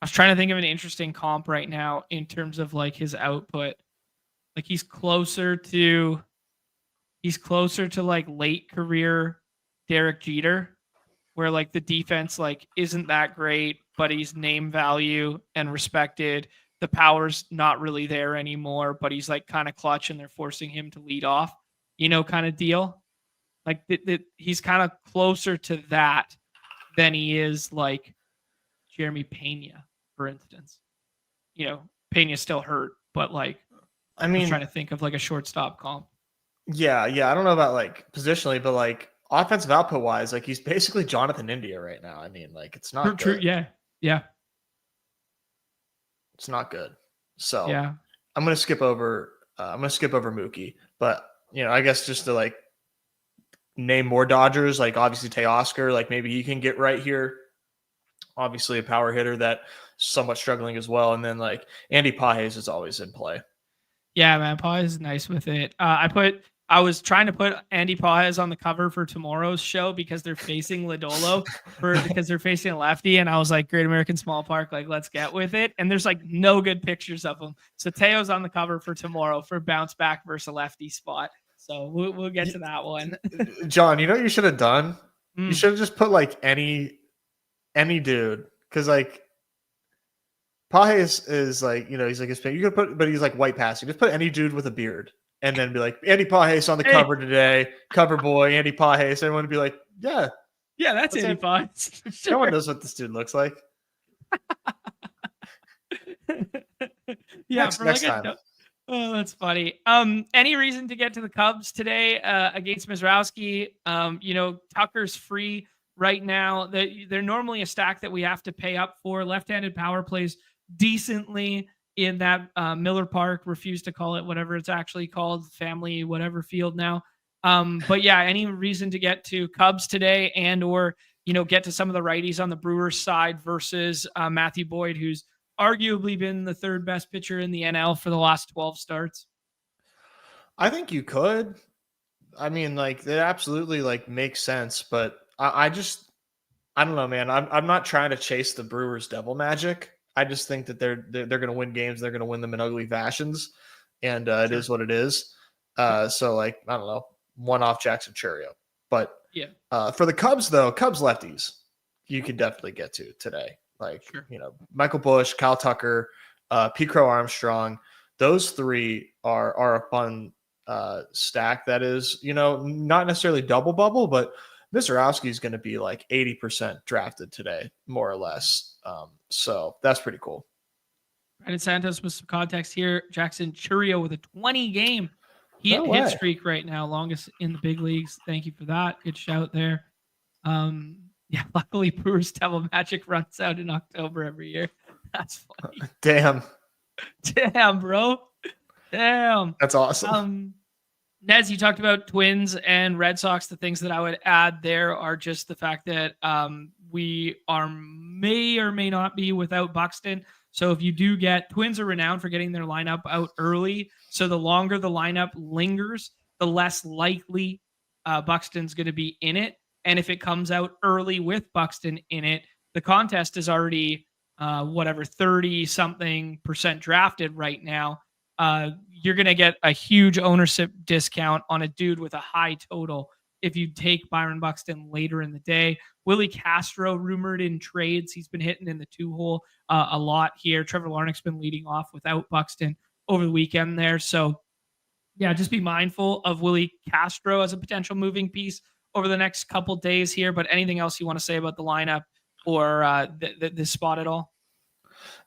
was trying to think of an interesting comp right now in terms of like his output. Like he's closer to like late career Derek Jeter, where like the defense like isn't that great, but he's name value and respected. The power's not really there anymore, but he's like kind of clutch and they're forcing him to lead off, kind of deal. Like he's kind of closer to that than he is like Jeremy Pena, for instance. Pena's still hurt, but like, I mean, I'm trying to think of like a shortstop comp. Yeah. I don't know about like positionally, but like offensive output wise, like he's basically Jonathan India right now. I mean, like it's not true. Yeah. It's not good. So yeah, I'm gonna skip over Mookie, but I guess just to like name more Dodgers, like obviously Teoscar, like maybe he can get right here. Obviously a power hitter that's somewhat struggling as well, and then like Andy Pages is always in play. Yeah, man, Pages is nice with it. I was trying to put Andy Pages on the cover for tomorrow's show because they're facing Lodolo because they're facing a lefty. And I was like, Great American Small Park, like, let's get with it. And there's like no good pictures of him. So Teo's on the cover for tomorrow for bounce back versus a lefty spot. So we'll get to that one. John, you know what you should have done? You should have just put like any dude. Cause like Pages is like, he's like his you could put, but he's like white passing. Just put any dude with a beard. And then be like, Andy Pages on the cover today. Cover boy, Andy Pages. Everyone would be like, yeah, that's Andy Pages. Sure. No one knows what this dude looks like. Yeah, next time. Oh, that's funny. Any reason to get to the Cubs today against Mizrowski? Tucker's free right now. They're normally a stack that we have to pay up for. Left-handed power plays decently in that Miller Park, refused to call it whatever it's actually called, family whatever field now. But yeah, any reason to get to Cubs today and or get to some of the righties on the Brewers side versus Matthew Boyd, who's arguably been the third best pitcher in the NL for the last 12 starts? I think you could. I mean, like, it absolutely like makes sense, but I don't know, man. I'm not trying to chase the Brewers devil magic. I just think that they're going to win games. They're going to win them in ugly fashions, and it is what it is. So like, I don't know, one off Jackson Churio, but yeah. For the Cubs though, Cubs lefties, you could definitely get to today. Like, Michael Busch, Kyle Tucker, P. Crow Armstrong, those three are a fun stack. That is, not necessarily double bubble, but Mizrowski is going to be like 80% drafted today, more or less. So that's pretty cool. Brandon Santos with some context here. Jackson Churio with a 20-game hit streak right now, longest in the big leagues. Thank you for that. Good shout there. Yeah, luckily Brewers Devil Magic runs out in October every year. That's funny. Damn, bro. Damn. That's awesome. Nez, you talked about Twins and Red Sox. The things that I would add there are just the fact that we may or may not be without Buxton. So if you do get, Twins are renowned for getting their lineup out early. So the longer the lineup lingers, the less likely Buxton's going to be in it. And if it comes out early with Buxton in it, the contest is already 30-something% drafted right now. You're going to get a huge ownership discount on a dude with a high total if you take Byron Buxton later in the day. Willie Castro rumored in trades. He's been hitting in the 2-hole a lot here. Trevor Larnach's been leading off without Buxton over the weekend there. So, yeah, just be mindful of Willie Castro as a potential moving piece over the next couple days here. But anything else you want to say about the lineup or this spot at all?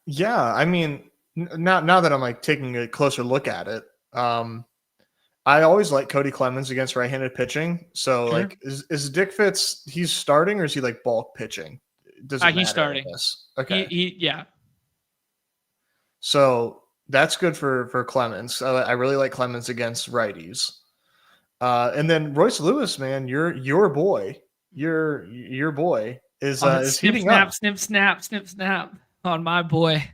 Yeah, I mean, now that I'm like taking a closer look at it, I always like Cody Clemens against right-handed pitching. So Sure. like, is Dick Fitz, he's starting or is he like bulk pitching? Does it matter? He's starting. Okay. Yeah. So that's good for Clemens. I really like Clemens against righties. And then Royce Lewis, man, your boy is heating up. Snip, snap on my boy.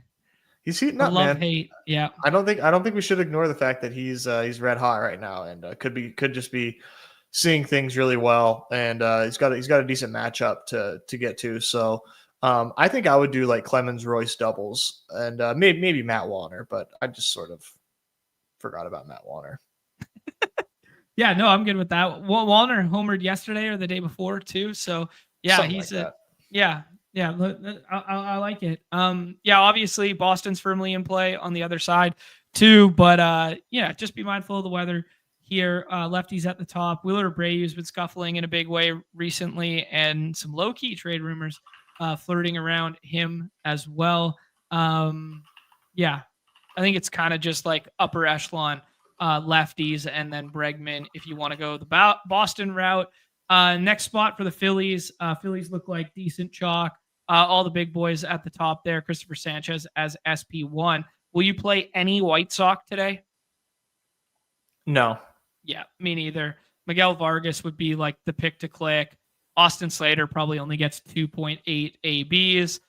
He's heating up, love, man. hate. Yeah. I don't think we should ignore the fact that he's red hot right now, and could just be seeing things really well, and he's got a decent matchup to get to. So I think I would do like Clemens Royce doubles, and maybe Matt Warner, but I just sort of forgot about Matt Warner. Yeah, no, I'm good with that. Warner homered yesterday or the day before too, so yeah, Something he's like yeah. I like it. Yeah, obviously Boston's firmly in play on the other side too, but yeah, just be mindful of the weather here. Lefties at the top. Wheeler Abreu's been scuffling in a big way recently, and some low key trade rumors flirting around him as well. Yeah, I think it's kind of just like upper echelon lefties, and then Bregman if you want to go the Boston route. Next spot for the Phillies. Phillies look like decent chalk. All the big boys at the top there. Christopher Sanchez as SP1. Will you play any White Sox today? No. Yeah, me neither. Miguel Vargas would be like the pick to click. Austin Slater probably only gets 2.8 ABs.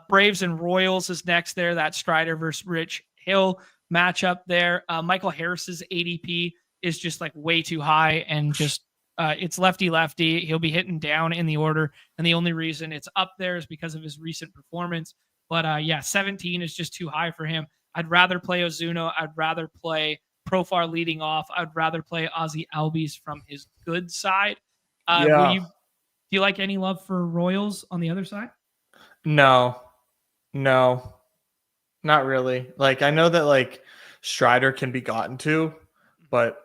Braves and Royals is next there. That Strider versus Rich Hill matchup there. Michael Harris's ADP is just like way too high, and just it's lefty. He'll be hitting down in the order, and the only reason it's up there is because of his recent performance. But yeah, 17 is just too high for him. I'd rather play Ozuna. I'd rather play Profar leading off. I'd rather play Ozzy Albies from his good side. Yeah. Do you like any love for Royals on the other side? No, not really. Like, I know that like Strider can be gotten to, but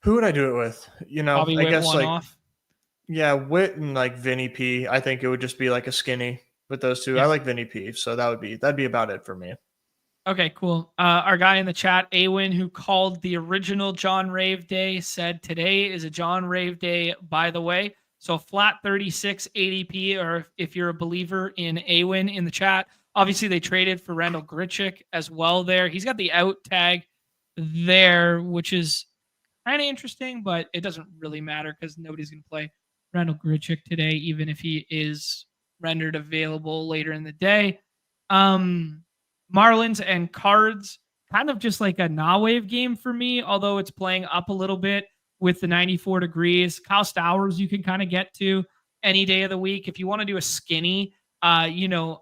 who would I do it with? You know, Bobby Witt, I guess like off. Yeah, Witt and like Vinny P. I think it would just be like a skinny with those two. Yeah. I like Vinny P. So that'd be about it for me. Okay, cool. Our guy in the chat, Awin, who called the original John Rave Day, said today is a John Rave Day, by the way. So flat 36 ADP, or if you're a believer in Awin in the chat. Obviously, they traded for Randall Grichuk as well there. He's got the out tag there, which is kind of interesting, but it doesn't really matter because nobody's going to play Randall Grichuk today, even if he is rendered available later in the day. Marlins and Cards, kind of just like a nah-wave game for me, although it's playing up a little bit with the 94 degrees. Kyle Stowers you can kind of get to any day of the week. If you want to do a skinny, Andre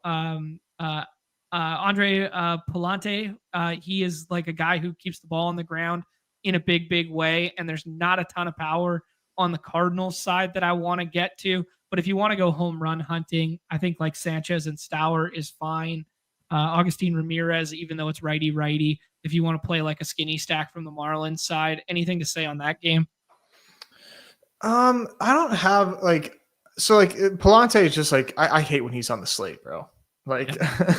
Palante, he is like a guy who keeps the ball on the ground in a big way, and there's not a ton of power on the Cardinals side that I want to get to. But if you want to go home run hunting, I think like Sanchez and Stour is fine. Augustine Ramirez, even though it's righty. If you want to play like a skinny stack from the Marlins side, anything to say on that game? I don't have like, so like Palante is just like, I hate when he's on the slate, bro. Like yeah.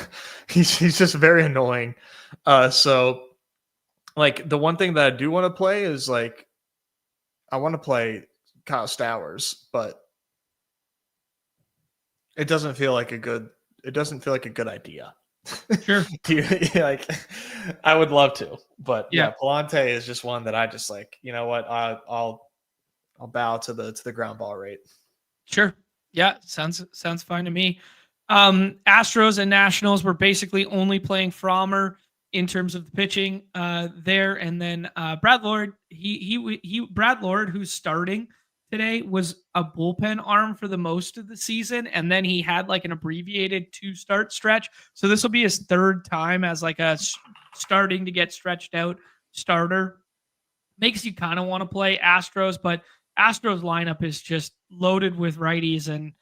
he's just very annoying. So like the one thing that I do want to play is like, I want to play Kyle Stowers, but it doesn't feel like a good idea. Sure. Like, I would love to, but yeah, Palante is just one that I just like, you know what? I'll bow to the ground ball rate. Sure. Yeah. Sounds fine to me. Astros and Nationals were basically only playing Frommer in terms of the pitching there. And then Brad Lord, Brad Lord, who's starting today, was a bullpen arm for the most of the season, and then he had like an abbreviated 2-start stretch. So this will be his third time as like a starting to get stretched out starter. makes you kind of want to play Astros, but Astros lineup is just loaded with righties, and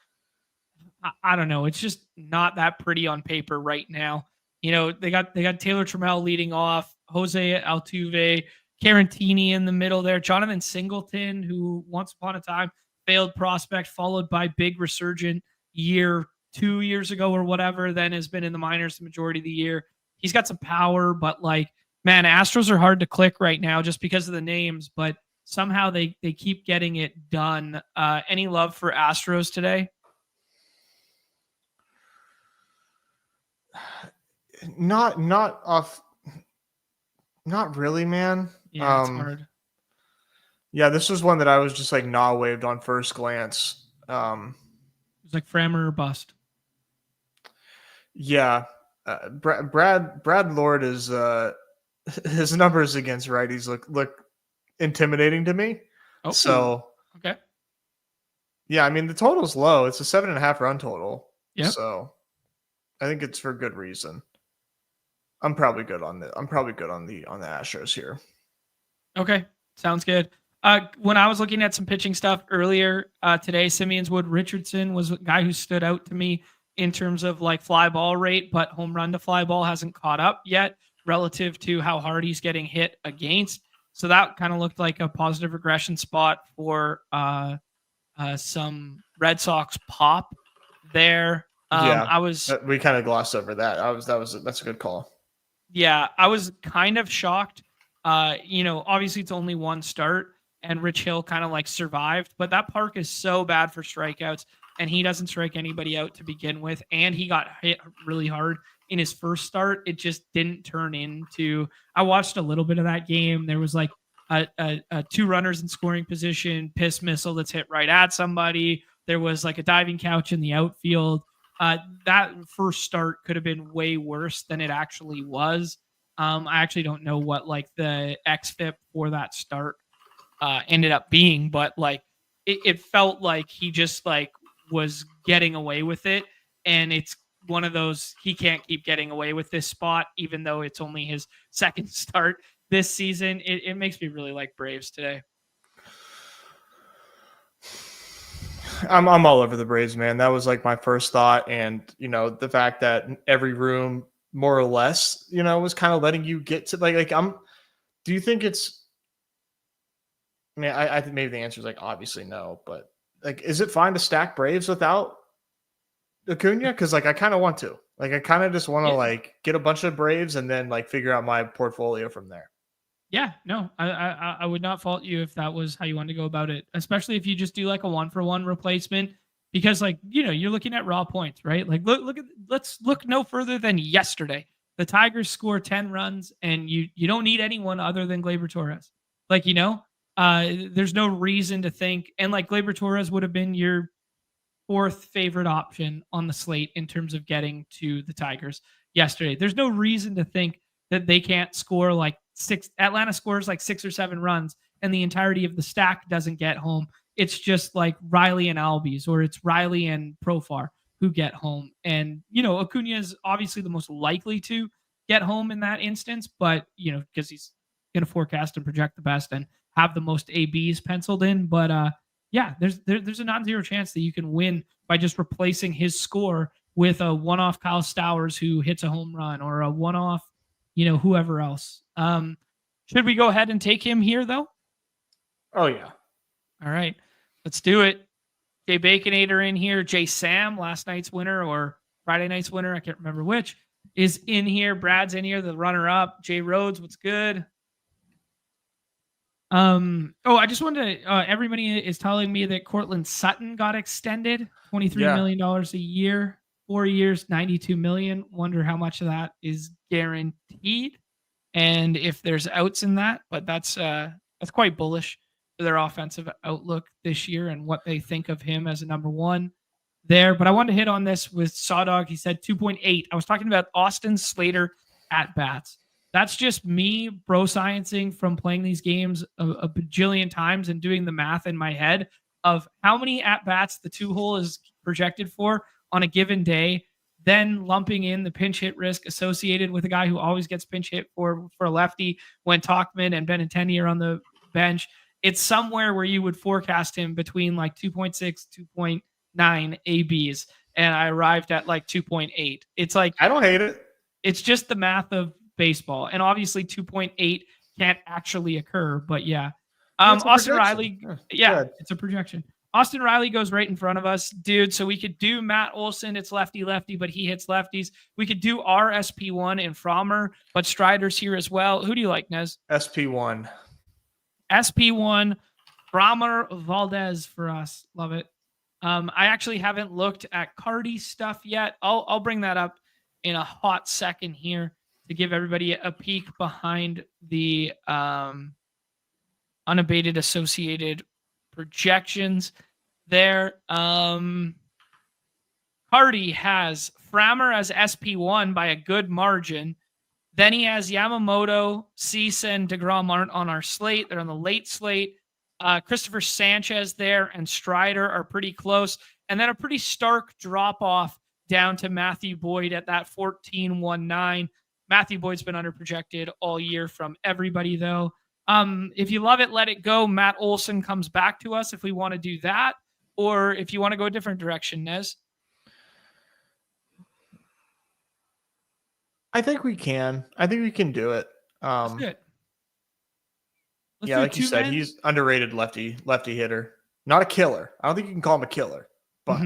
I don't know. It's just not that pretty on paper right now. They got Taylor Trammell leading off, Jose Altuve, Carantini in the middle there, Jonathan Singleton, who once upon a time failed prospect, followed by big resurgent year 2 years ago or whatever, then has been in the minors the majority of the year. He's got some power, but man, Astros are hard to click right now just because of the names, but somehow they keep getting it done. Any love for Astros today? Not really, man. Yeah, it's hard. Yeah, this was one that I was just nah waved on first glance. It was like Frammer or bust. Yeah, Brad Lord is his numbers against righties look intimidating to me. Oh, so okay. Yeah, I mean the total's low. It's a 7.5 run total. Yeah. So I think it's for good reason. I'm probably good on the Astros here. Okay, sounds good. When I was looking at some pitching stuff earlier today, Simeons Wood Richardson was a guy who stood out to me in terms of fly ball rate, but home run to fly ball hasn't caught up yet relative to how hard he's getting hit against. So that kind of looked like a positive regression spot for some Red Sox pop there. We kind of glossed over that. That's a good call. Yeah, I was kind of shocked. Obviously it's only one start and Rich Hill kind of survived, but that park is so bad for strikeouts and he doesn't strike anybody out to begin with. And he got hit really hard in his first start. It just didn't turn into, I watched a little bit of that game. There was a 2 runners in scoring position, piss missile that's hit right at somebody. There was a diving couch in the outfield. That first start could have been way worse than it actually was. I actually don't know what the xFIP for that start ended up being, but it felt like he just was getting away with it, and it's one of those he can't keep getting away with this spot, even though it's only his second start this season. It makes me really like Braves today. I'm all over the Braves, man. That was my first thought, and the fact that every room more or less was kind of letting you get to do you think it's, I mean, I think maybe the answer is obviously no, but is it fine to stack Braves without Acuna? Because I kind of want to, I kind of just want to get a bunch of Braves and then figure out my portfolio from there. Yeah, no, I would not fault you if that was how you wanted to go about it, especially if you just do a 1-for-1 replacement, because you're looking at raw points, right? Let's look no further than yesterday. The Tigers score 10 runs and you don't need anyone other than Gleyber Torres. There's no reason to think, and Gleyber Torres would have been your 4th favorite option on the slate in terms of getting to the Tigers yesterday. There's no reason to think that they can't score 6. Atlanta scores 6 or 7 runs and the entirety of the stack doesn't get home. It's just Riley and Albies, or it's Riley and Profar who get home. And, Acuna is obviously the most likely to get home in that instance, but, because he's going to forecast and project the best and have the most ABs penciled in. But, yeah, there's a non-zero chance that you can win by just replacing his score with a one-off Kyle Stowers who hits a home run, or a one-off, whoever else. Should we go ahead and take him here, though? Oh, yeah. All right. Let's do it. Jay Baconator in here. Jay Sam, last night's winner or Friday night's winner, I can't remember which, is in here. Brad's in here, the runner-up. Jay Rhodes, what's good? I just wanted to, everybody is telling me that Cortland Sutton got extended, $23 million a year, 4 years, $92 million. Wonder how much of that is guaranteed and if there's outs in that, but that's quite bullish for their offensive outlook this year and what they think of him as a number 1 there. But I wanted to hit on this with Sawdog. He said 2.8. I was talking about Austin Slater at bats. That's just me bro sciencing from playing these games a bajillion times and doing the math in my head of how many at-bats the 2-hole is projected for on a given day, then lumping in the pinch hit risk associated with a guy who always gets pinch hit for a lefty when Tauchman and Benintendi are on the bench, it's somewhere where you would forecast him between like 2.6, 2.9 ABs. And I arrived at like 2.8. It's like, I don't hate it. It's just the math of baseball. And obviously 2.8 can't actually occur, but yeah. Austin Riley, it's a projection. Austin Riley goes right in front of us, dude. So we could do Matt Olson. It's lefty, but he hits lefties. We could do our SP1 and Frommer, but Strider's here as well. Who do you like, Nez? SP1. SP1, Frommer Valdez for us. Love it. I actually haven't looked at Cardi stuff yet. I'll bring that up in a hot second here to give everybody a peek behind the unabated associated projections there. Cardi has Frommer as SP1 by a good margin. Then he has Yamamoto, Cease, and DeGrom aren't on our slate. They're on the late slate. Christopher Sanchez there and Strider are pretty close. And then a pretty stark drop-off down to Matthew Boyd at that 14.19. Matthew Boyd's been underprojected all year from everybody, though. If you love it, let it go. Matt Olson comes back to us if we want to do that. Or if you want to go a different direction, Nez. I think we can. I think we can do it. Let's do it. Yeah, like you said, he's underrated lefty hitter. Not a killer. I don't think you can call him a killer, but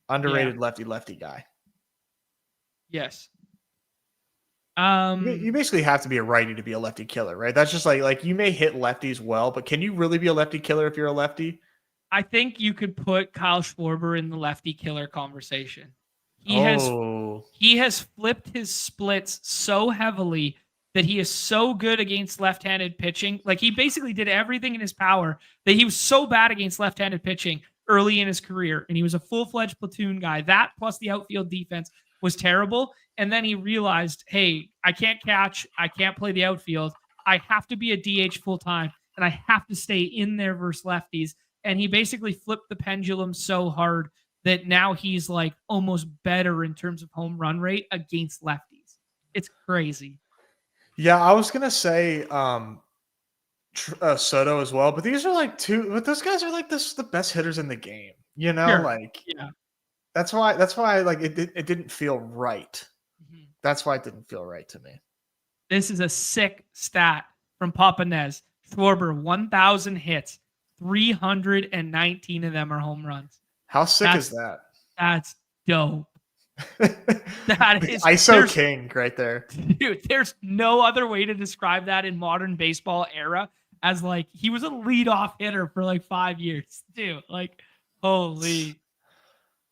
underrated lefty guy. Yes. You basically have to be a righty to be a lefty killer, right? That's just like you may hit lefties well, but can you really be a lefty killer if you're a lefty? I think you could put Kyle Schwarber in the lefty killer conversation. He has flipped his splits so heavily that he is so good against left-handed pitching. Like, he basically did everything in his power that he was so bad against left-handed pitching early in his career. And he was a full-fledged platoon guy. That plus the outfield defense was terrible. And then he realized, hey, I can't catch. I can't play the outfield. I have to be a DH full-time, and I have to stay in there versus lefties. And he basically flipped the pendulum so hard that now he's like almost better in terms of home run rate against lefties. It's crazy. Yeah, I was gonna say Soto as well, but these are like but those guys are like the best hitters in the game. You know, yeah. That's why like it didn't feel right. Mm-hmm. That's why it didn't feel right to me. This is a sick stat from Papa Nez. Schwarber, 1,000 hits, 319 of them are home runs. How sick is that? That's dope. That is ISO king right there. Dude, there's no other way to describe that in modern baseball era as like he was a leadoff hitter for like 5 years. Dude, like holy.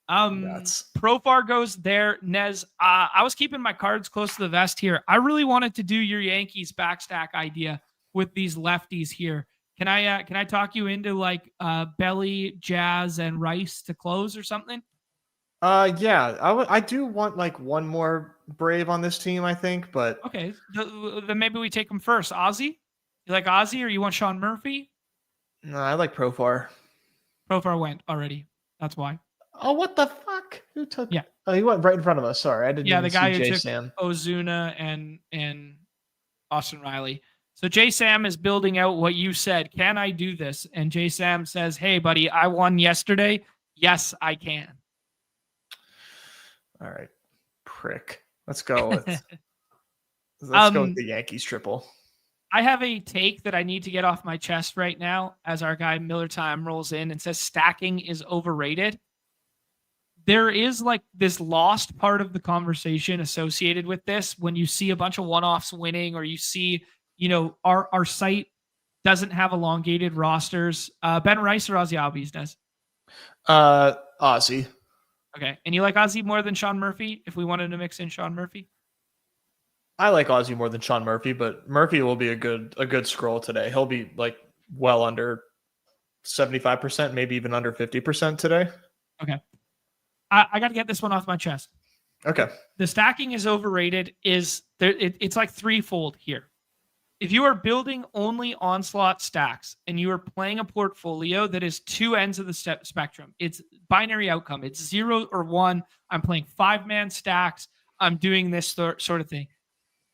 Profar goes there. Nez, I was keeping my cards close to the vest here. I really wanted to do your Yankees backstack idea with these lefties here. Can I talk you into like Belly, Jazz, and Rice to close or something? Yeah, I do want like one more Brave on this team, I think, but okay, then maybe we take him first. Ozzy, you like Ozzy, or you want Sean Murphy? No, I like Profar. Profar went already. That's why. Oh, what the fuck? Who took? Yeah. Oh, he went right in front of us. Sorry, I didn't. Yeah, the guy who took Sam. Ozuna and Austin Riley. So J Sam is building out what you said. Can I do this? And J Sam says, "Hey, buddy, I won yesterday. Yes, I can." All right, prick. Let's go with go with the Yankees triple. I have a take that I need to get off my chest right now as our guy Miller Time rolls in and says stacking is overrated. There is like this lost part of the conversation associated with this when you see a bunch of one-offs winning, or you see, you know, our site doesn't have elongated rosters. Ben Rice or Ozzy Albies does? Ozzy. Okay. And you like Ozzy more than Sean Murphy if we wanted to mix in Sean Murphy? I like Ozzy more than Sean Murphy, but Murphy will be a good scroll today. He'll be like well under 75%, maybe even under 50% today. Okay. I got to get this one off my chest. Okay. The stacking is overrated it's like threefold here. If you are building only onslaught stacks and you are playing a portfolio that is two ends of the spectrum, it's binary outcome. It's 0 or 1. I'm playing 5-man stacks. I'm doing this sort of thing.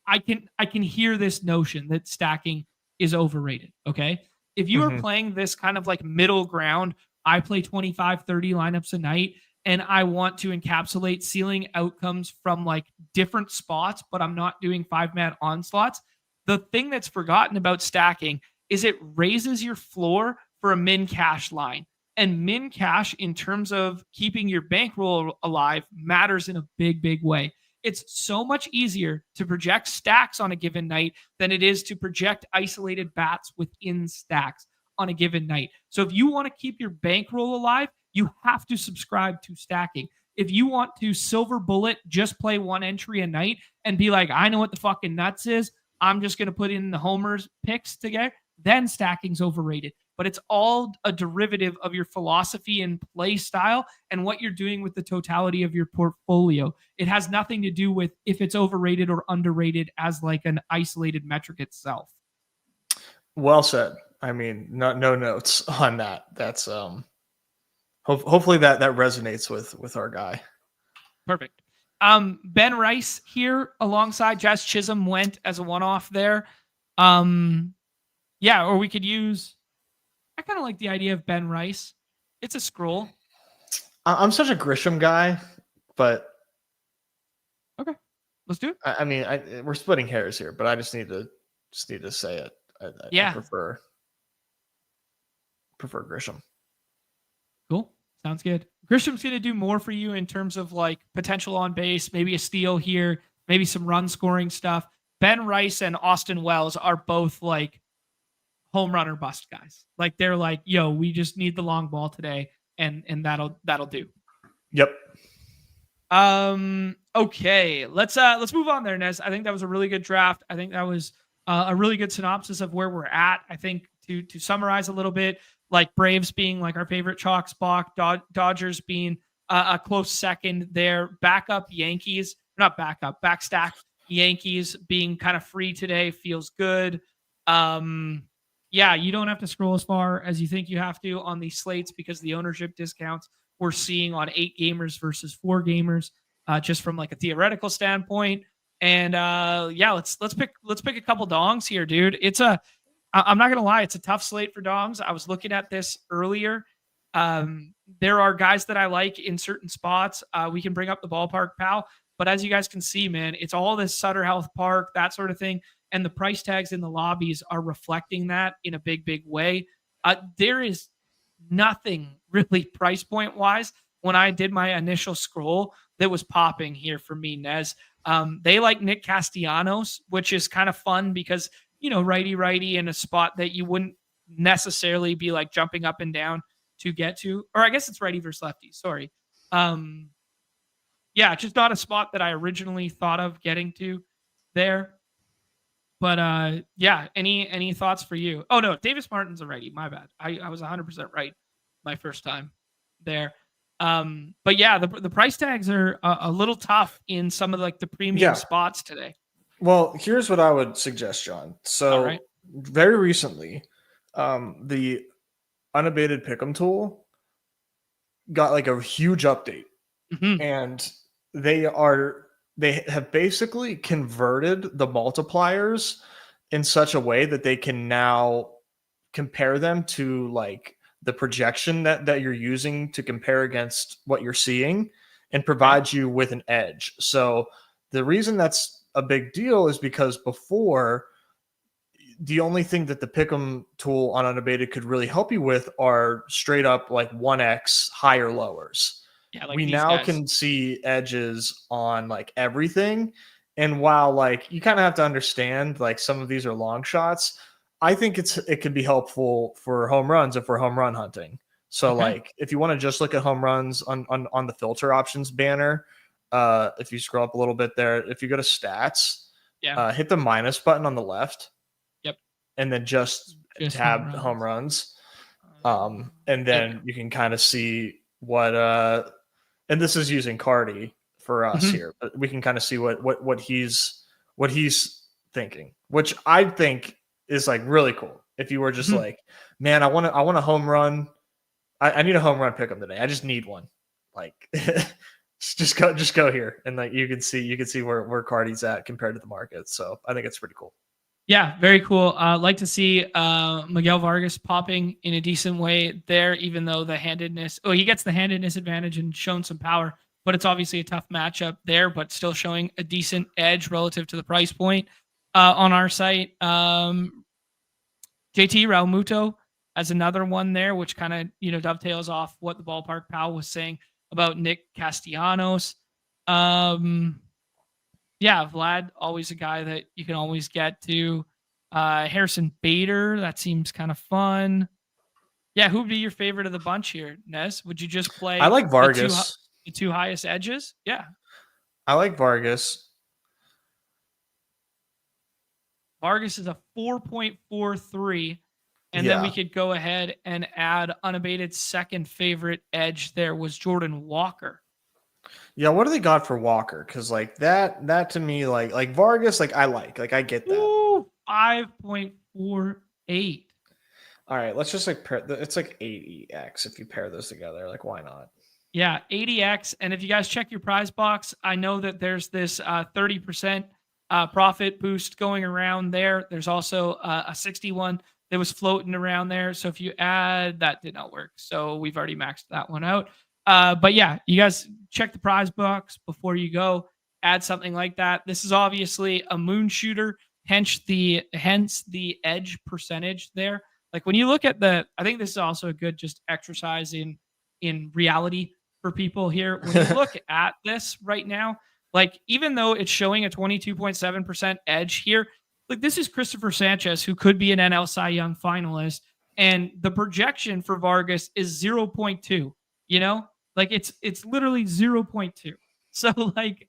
I can hear this notion that stacking is overrated. Okay. If you are playing this kind of like middle ground, I play 25, 30 lineups a night and I want to encapsulate ceiling outcomes from like different spots, but I'm not doing 5-man onslaughts. The thing that's forgotten about stacking is it raises your floor for a min cash line. And min cash, in terms of keeping your bankroll alive, matters in a big, big way. It's so much easier to project stacks on a given night than it is to project isolated bats within stacks on a given night. So if you want to keep your bankroll alive, you have to subscribe to stacking. If you want to silver bullet, just play one entry a night and be like, I know what the fucking nuts is, I'm just going to put in the homers picks together, then stacking's overrated. But it's all a derivative of your philosophy and play style and what you're doing with the totality of your portfolio. It has nothing to do with if it's overrated or underrated as like an isolated metric itself. Well said. I mean, no notes on that. That's hopefully that resonates with our guy. Perfect. Ben Rice here alongside Jazz Chisholm went as a one-off there. Yeah, or we could use, I kind of like the idea of Ben Rice. It's a scroll. I'm such a Grisham guy, but okay, let's do it. I mean, we're splitting hairs here, but I just need to say it. I prefer Grisham. Cool. Sounds good. Grisham's going to do more for you in terms of like potential on base, maybe a steal here, maybe some run scoring stuff. Ben Rice and Austin Wells are both like home run or bust guys. Like they're like, yo, we just need the long ball today, and that'll do. Yep. Okay. Let's move on there, Nez. I think that was a really good draft. I think that was a really good synopsis of where we're at. I think to summarize a little bit, like Braves being like our favorite chalk spot, Dodgers being a close second there, Yankees, not backup, backstack Yankees being kind of free today feels good. Yeah, you don't have to scroll as far as you think you have to on these slates because the ownership discounts we're seeing on 8 gamers versus 4 gamers, just from like a theoretical standpoint. And yeah, let's pick a couple dongs here, dude. I'm not gonna lie, it's a tough slate for dongs. I was looking at this earlier. There are guys that I like in certain spots. We can bring up the ballpark, pal. But as you guys can see, man, it's all this Sutter Health Park, that sort of thing. And the price tags in the lobbies are reflecting that in a big, big way. There is nothing really price point wise when I did my initial scroll that was popping here for me, Nez. They like Nick Castellanos, which is kind of fun because, you know, righty in a spot that you wouldn't necessarily be like jumping up and down to get to. Or I guess it's righty versus lefty. Sorry. Yeah, just not a spot that I originally thought of getting to there. But yeah, any thoughts for you? Oh no, Davis Martin's a righty. My bad. I was 100% right my first time there. But yeah, the price tags are a little tough in some of like the premium spots today. Well, here's what I would suggest, John. So very recently, the Unabated Pick'em tool got like a huge update, and they have basically converted the multipliers in such a way that they can now compare them to like the projection that you're using to compare against what you're seeing and provide you with an edge. So the reason that's a big deal is because before, the only thing that the Pick'em tool on Unabated could really help you with are straight up like 1x higher lowers. Yeah, like we now guys can see edges on like everything. And while like you kind of have to understand like some of these are long shots, I think it can be helpful for home runs if we're home run hunting. So like if you want to just look at home runs on the filter options banner, if you scroll up a little bit there, if you go to stats, hit the minus button on the left. Yep. And then just tab home runs. And then you can kind of see what and this is using Cardi for us here, but we can kind of see what he's thinking, which I think is like really cool. If you were just like, man, I want a home run. I need a home run pick 'em today. I just need one. Like just go here. And like you can see where Cardi's at compared to the market. So I think it's pretty cool. Yeah, very cool. Like to see Miguel Vargas popping in a decent way there, even though the handedness. Oh, he gets the handedness advantage and shown some power, but it's obviously a tough matchup there. But still showing a decent edge relative to the price point on our site. JT Realmuto as another one there, which kind of dovetails off what the Ballpark Pal was saying about Nick Castellanos. Yeah, Vlad, always a guy that you can always get to. Harrison Bader, that seems kind of fun. Yeah, who would be your favorite of the bunch here, Nez? Would you just play I like Vargas. The two highest edges? Yeah. I like Vargas. Vargas is a 4.43. And then we could go ahead and add Unabated's second favorite edge there was Jordan Walker. Yeah, what do they got for Walker? Because like that to me, like Vargas, like I get that. Ooh, 5.48. All right, let's just like it's like 80x if you pair those together. Like, why not? Yeah, 80x. And if you guys check your prize box, I know that there's this 30% profit boost going around there. There's also a 61 that was floating around there. So if you add, that did not work. So we've already maxed that one out. But yeah, you guys check the prize box before you go. Add something like that. This is obviously a moon shooter, hence the edge percentage there. Like when you look at I think this is also a good just exercise in reality for people here. When you look at this right now, like even though it's showing a 22.7% edge here, like this is Christopher Sanchez, who could be an NL Cy Young finalist, and the projection for Vargas is 0.2. You know, like it's literally 0.2. So like,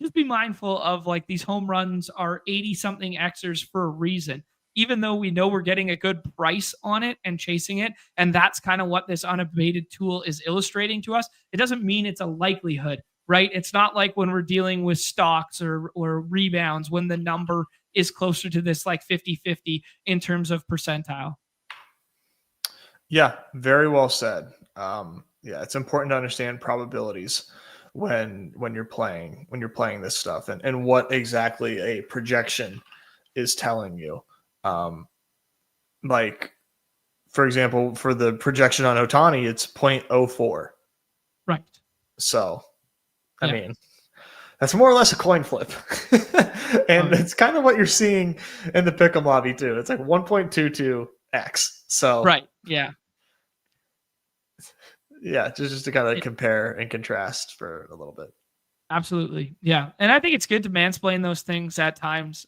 just be mindful of like these home runs are 80 something Xers for a reason. Even though we know we're getting a good price on it and chasing it, and that's kind of what this unabated tool is illustrating to us, it doesn't mean it's a likelihood, right? It's not like when we're dealing with stocks or rebounds when the number is closer to this like 50-50 in terms of percentile. Yeah, very well said. Yeah, it's important to understand probabilities when you're playing this stuff and what exactly a projection is telling you. Like for example, for the projection on Ohtani, it's 0.04. Right. So, I mean, that's more or less a coin flip. And it's kind of what you're seeing in the pick'em lobby too. It's like 1.22x. So, right. Yeah. Yeah, just to kind of compare and contrast for a little bit. Absolutely. Yeah. And I think it's good to mansplain those things at times,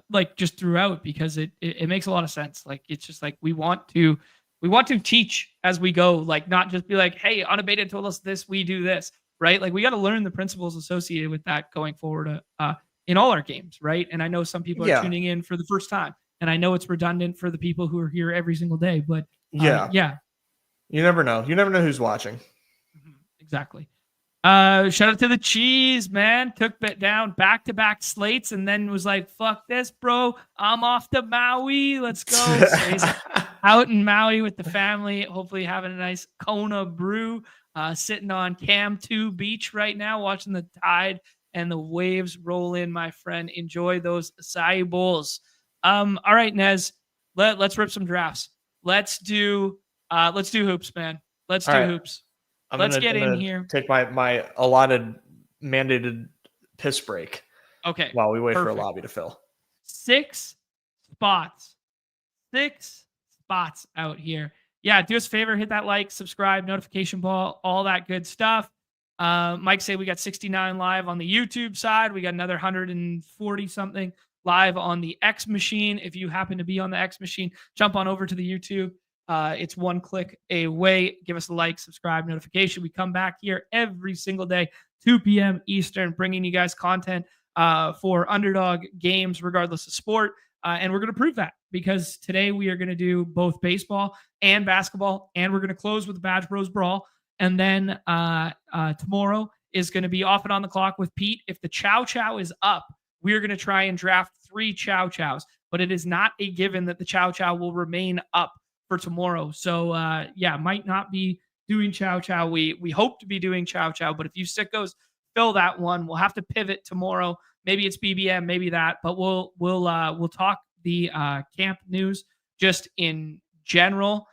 like just throughout, because it makes a lot of sense. Like, it's just like, we want to teach as we go, like not just be like, hey, Unabated told us this, we do this, right? Like we got to learn the principles associated with that going forward, in all our games. Right. And I know some people are tuning in for the first time, and I know it's redundant for the people who are here every single day, but yeah. You never know. You never know who's watching. Exactly. Shout out to the Cheese, man. Took down back-to-back slates and then was like, fuck this, bro. I'm off to Maui. Let's go. So he's out in Maui with the family, hopefully having a nice Kona brew, sitting on Cam 2 Beach right now, watching the tide and the waves roll in, my friend. Enjoy those acai bowls. All right, Nez, let's rip some drafts. Let's do hoops, man. Let's do hoops. Let's get in here. Take my allotted mandated piss break. Okay. While we wait for a lobby to fill. 6 spots. 6 spots out here. Yeah, do us a favor, hit that like, subscribe, notification bell, all that good stuff. Mike say we got 69 live on the YouTube side. We got another 140 something live on the X machine. If you happen to be on the X machine, jump on over to the YouTube. It's one click away. Give us a like, subscribe, notification. We come back here every single day, 2 p.m. Eastern, bringing you guys content for underdog games, regardless of sport. And we're going to prove that, because today we are going to do both baseball and basketball, and we're going to close with the Badge Bros Brawl. And then tomorrow is going to be off and on the clock with Pete. If the Chow Chow is up, we are going to try and draft 3 Chow Chows, but it is not a given that the Chow Chow will remain up for tomorrow. So might not be doing Chow Chow. We hope to be doing Chow Chow, but if you sickos fill that one, we'll have to pivot tomorrow. Maybe it's BBM, maybe that, but we'll talk the camp news just in general.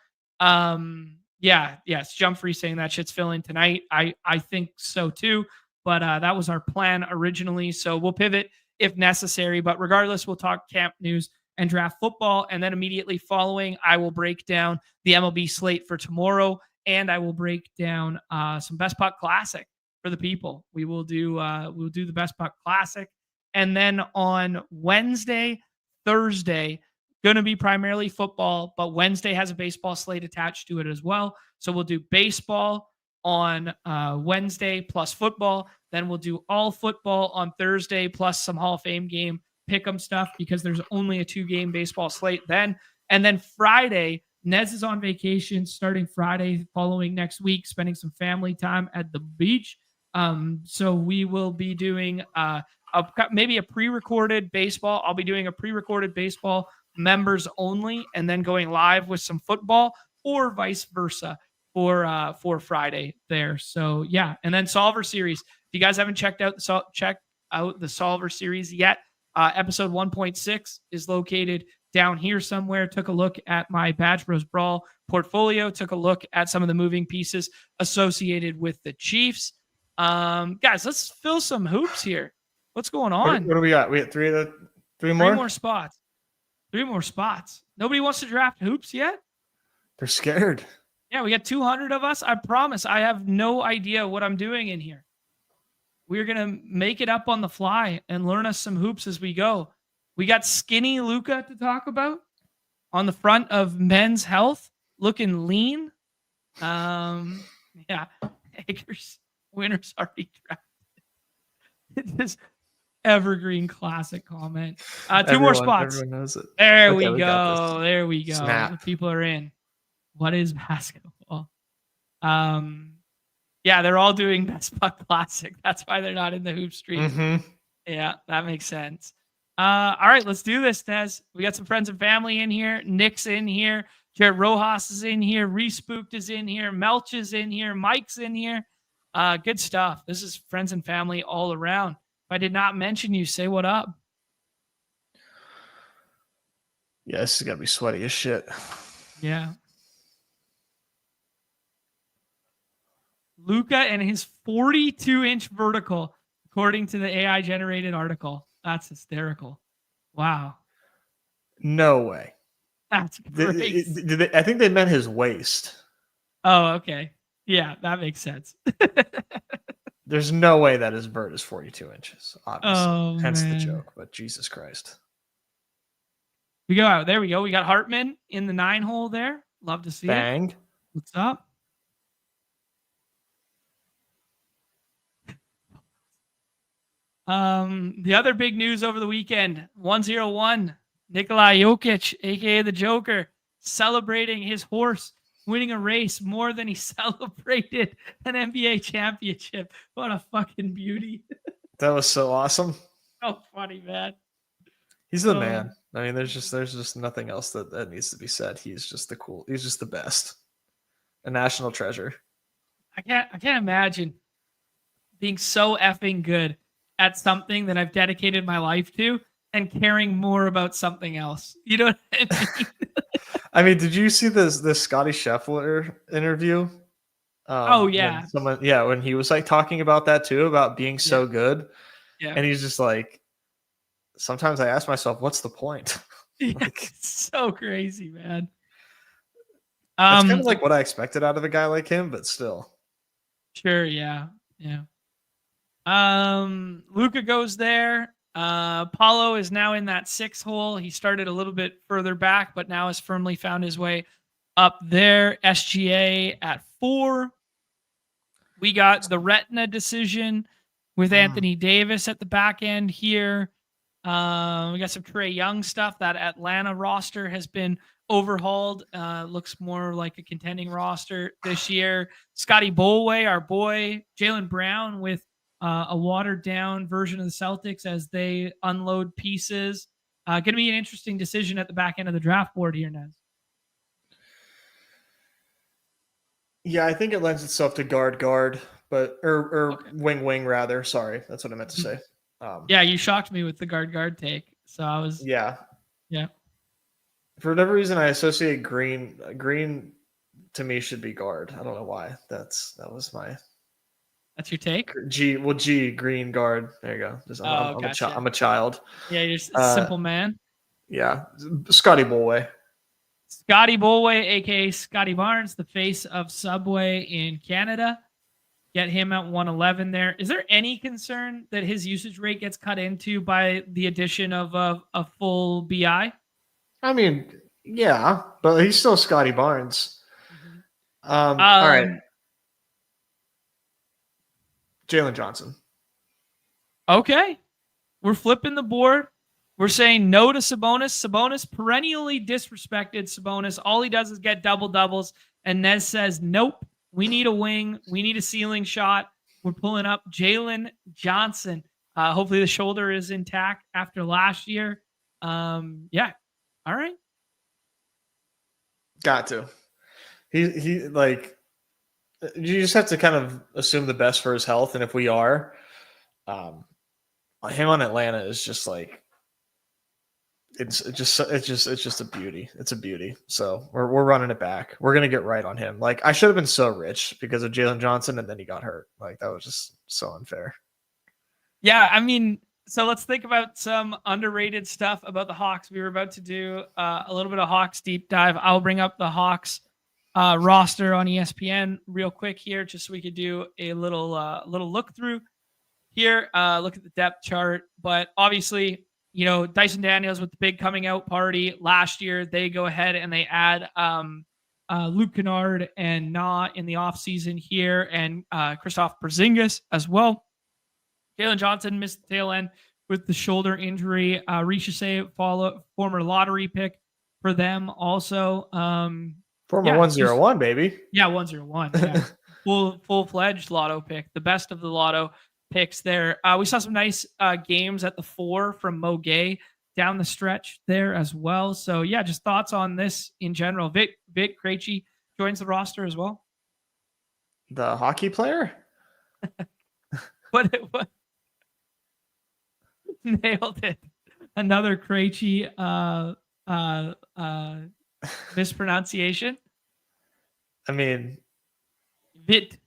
Yes, Jump Free saying that shit's filling tonight. I think so too, but that was our plan originally. So we'll pivot if necessary. But regardless, we'll talk camp news and draft football. And then immediately following, I will break down the MLB slate for tomorrow. And I will break down some Best Puck Classic for the people. We'll do the Best Puck Classic. And then on Wednesday, Thursday, going to be primarily football, but Wednesday has a baseball slate attached to it as well. So we'll do baseball on Wednesday plus football. Then we'll do all football on Thursday plus some Hall of Fame game pick'em stuff because there's only a 2-game baseball slate then. And then Friday, Nez is on vacation starting Friday following next week, spending some family time at the beach. So we will be doing maybe a pre-recorded baseball. I'll be doing a pre-recorded baseball members only, and then going live with some football, or vice versa for Friday there. So yeah, and then Solver series. If you guys haven't checked out the Solver series yet, episode 1.6 is located down here somewhere. Took a look at my Badge Bros Brawl portfolio. Took a look at some of the moving pieces associated with the Chiefs. Guys, let's fill some hoops here. What's going on? What do we got? We got three more? Three more spots. 3 more spots. Nobody wants to draft hoops yet? They're scared. Yeah, we got 200 of us. I promise I have no idea what I'm doing in here. We're going to make it up on the fly and learn us some hoops as we go. We got skinny Luka to talk about on the front of Men's Health, looking lean. Yeah, Akers winners already drafted. This evergreen classic comment. 2 more spots. Everyone knows it. There we go. There we go. Snap. The people are in. What is basketball? Yeah, they're all doing Best Puck Classic. That's why they're not in the hoop stream. Mm-hmm. Yeah, that makes sense. All right, let's do this, Nez. We got some friends and family in here. Nick's in here. Jared Rojas is in here. Respooked is in here. Melch is in here. Mike's in here. Good stuff. This is friends and family all around. If I did not mention you, say what up. Yeah, this is going to be sweaty as shit. Yeah. Luka and his 42-inch vertical, according to the AI-generated article. That's hysterical. Wow. No way. That's crazy. I think they meant his waist. Oh, okay. Yeah, that makes sense. There's no way that his vert is 42 inches, obviously. Oh, hence man. the joke, but Jesus Christ. We go out. There we go. We got Hartman in the 9 hole there. Love to see Bang. it. What's up? The other big news over the weekend, 101, Nikola Jokic, aka the Joker, celebrating his horse winning a race more than he celebrated an NBA championship. What a fucking beauty. That was so awesome. So funny, man. He's the man. I mean, there's just nothing else that needs to be said. He's just the best. A national treasure. I can't imagine being so effing good at something that I've dedicated my life to and caring more about something else. You know what I mean? I mean, did you see this Scotty Scheffler interview? Oh yeah. When he was like talking about that too, about being so good. Yeah. And he's just like, sometimes I ask myself, what's the point? Like, it's so crazy, man. That's kind of like what I expected out of a guy like him, but still. Sure, yeah. Yeah. Luka goes there. Paulo is now in that 6 hole. He started a little bit further back, but now has firmly found his way up there. SGA at 4. We got the retina decision with Anthony Davis at the back end here. We got some Trae Young stuff. That Atlanta roster has been overhauled. Looks more like a contending roster this year. Scotty Bolway, our boy, Jaylen Brown with a watered down version of the Celtics as they unload pieces. Going to be an interesting decision at the back end of the draft board here, Nez. Yeah, I think it lends itself to guard, but or okay. wing rather. Sorry, that's what I meant to say. Yeah, you shocked me with the guard take. So I was. Yeah. For whatever reason, I associate green. Green to me should be guard. I don't know why. That was my. That's your take? G, green guard. There you go. Gotcha. I'm a child. Yeah, you're a simple man. Yeah. Scotty Bullway. Scotty Bullway, aka Scotty Barnes, the face of Subway in Canada. Get him at 111 there. Is there any concern that his usage rate gets cut into by the addition of a full BI? I mean, yeah, but he's still Scotty Barnes. All right. Jalen Johnson. Okay. We're flipping the board. We're saying no to Sabonis. Sabonis perennially disrespected Sabonis. All he does is get double-doubles. And Nez says, nope, we need a wing. We need a ceiling shot. We're pulling up Jalen Johnson. Hopefully the shoulder is intact after last year. Yeah. All right. Got to. He like, you just have to kind of assume the best for his health. And if we are, him on Atlanta is just like, it's just a beauty. It's a beauty. So we're running it back. We're going to get right on him. Like, I should have been so rich because of Jalen Johnson, and then he got hurt. Like, that was just so unfair. Yeah. I mean, so let's think about some underrated stuff about the Hawks. We were about to do a little bit of Hawks deep dive. I'll bring up the Hawks roster on ESPN real quick here, just so we could do a little look through here. Look at the depth chart, but obviously, you know, Dyson Daniels with the big coming out party last year, they go ahead and they add Luke Kennard and Na in the offseason here, and Kristaps Porzingis as well. Jalen Johnson missed the tail end with the shoulder injury. Richese, former lottery pick for them also. Former 101, baby. Yeah, 101. Yeah. Full-fledged lotto pick, the best of the lotto picks there. We saw some nice games at the 4 from Mo Gay down the stretch there as well. So yeah, just thoughts on this in general. Vit Krejci joins the roster as well. The hockey player? What? Nailed it. Another Krejci mispronunciation. I mean, Vit.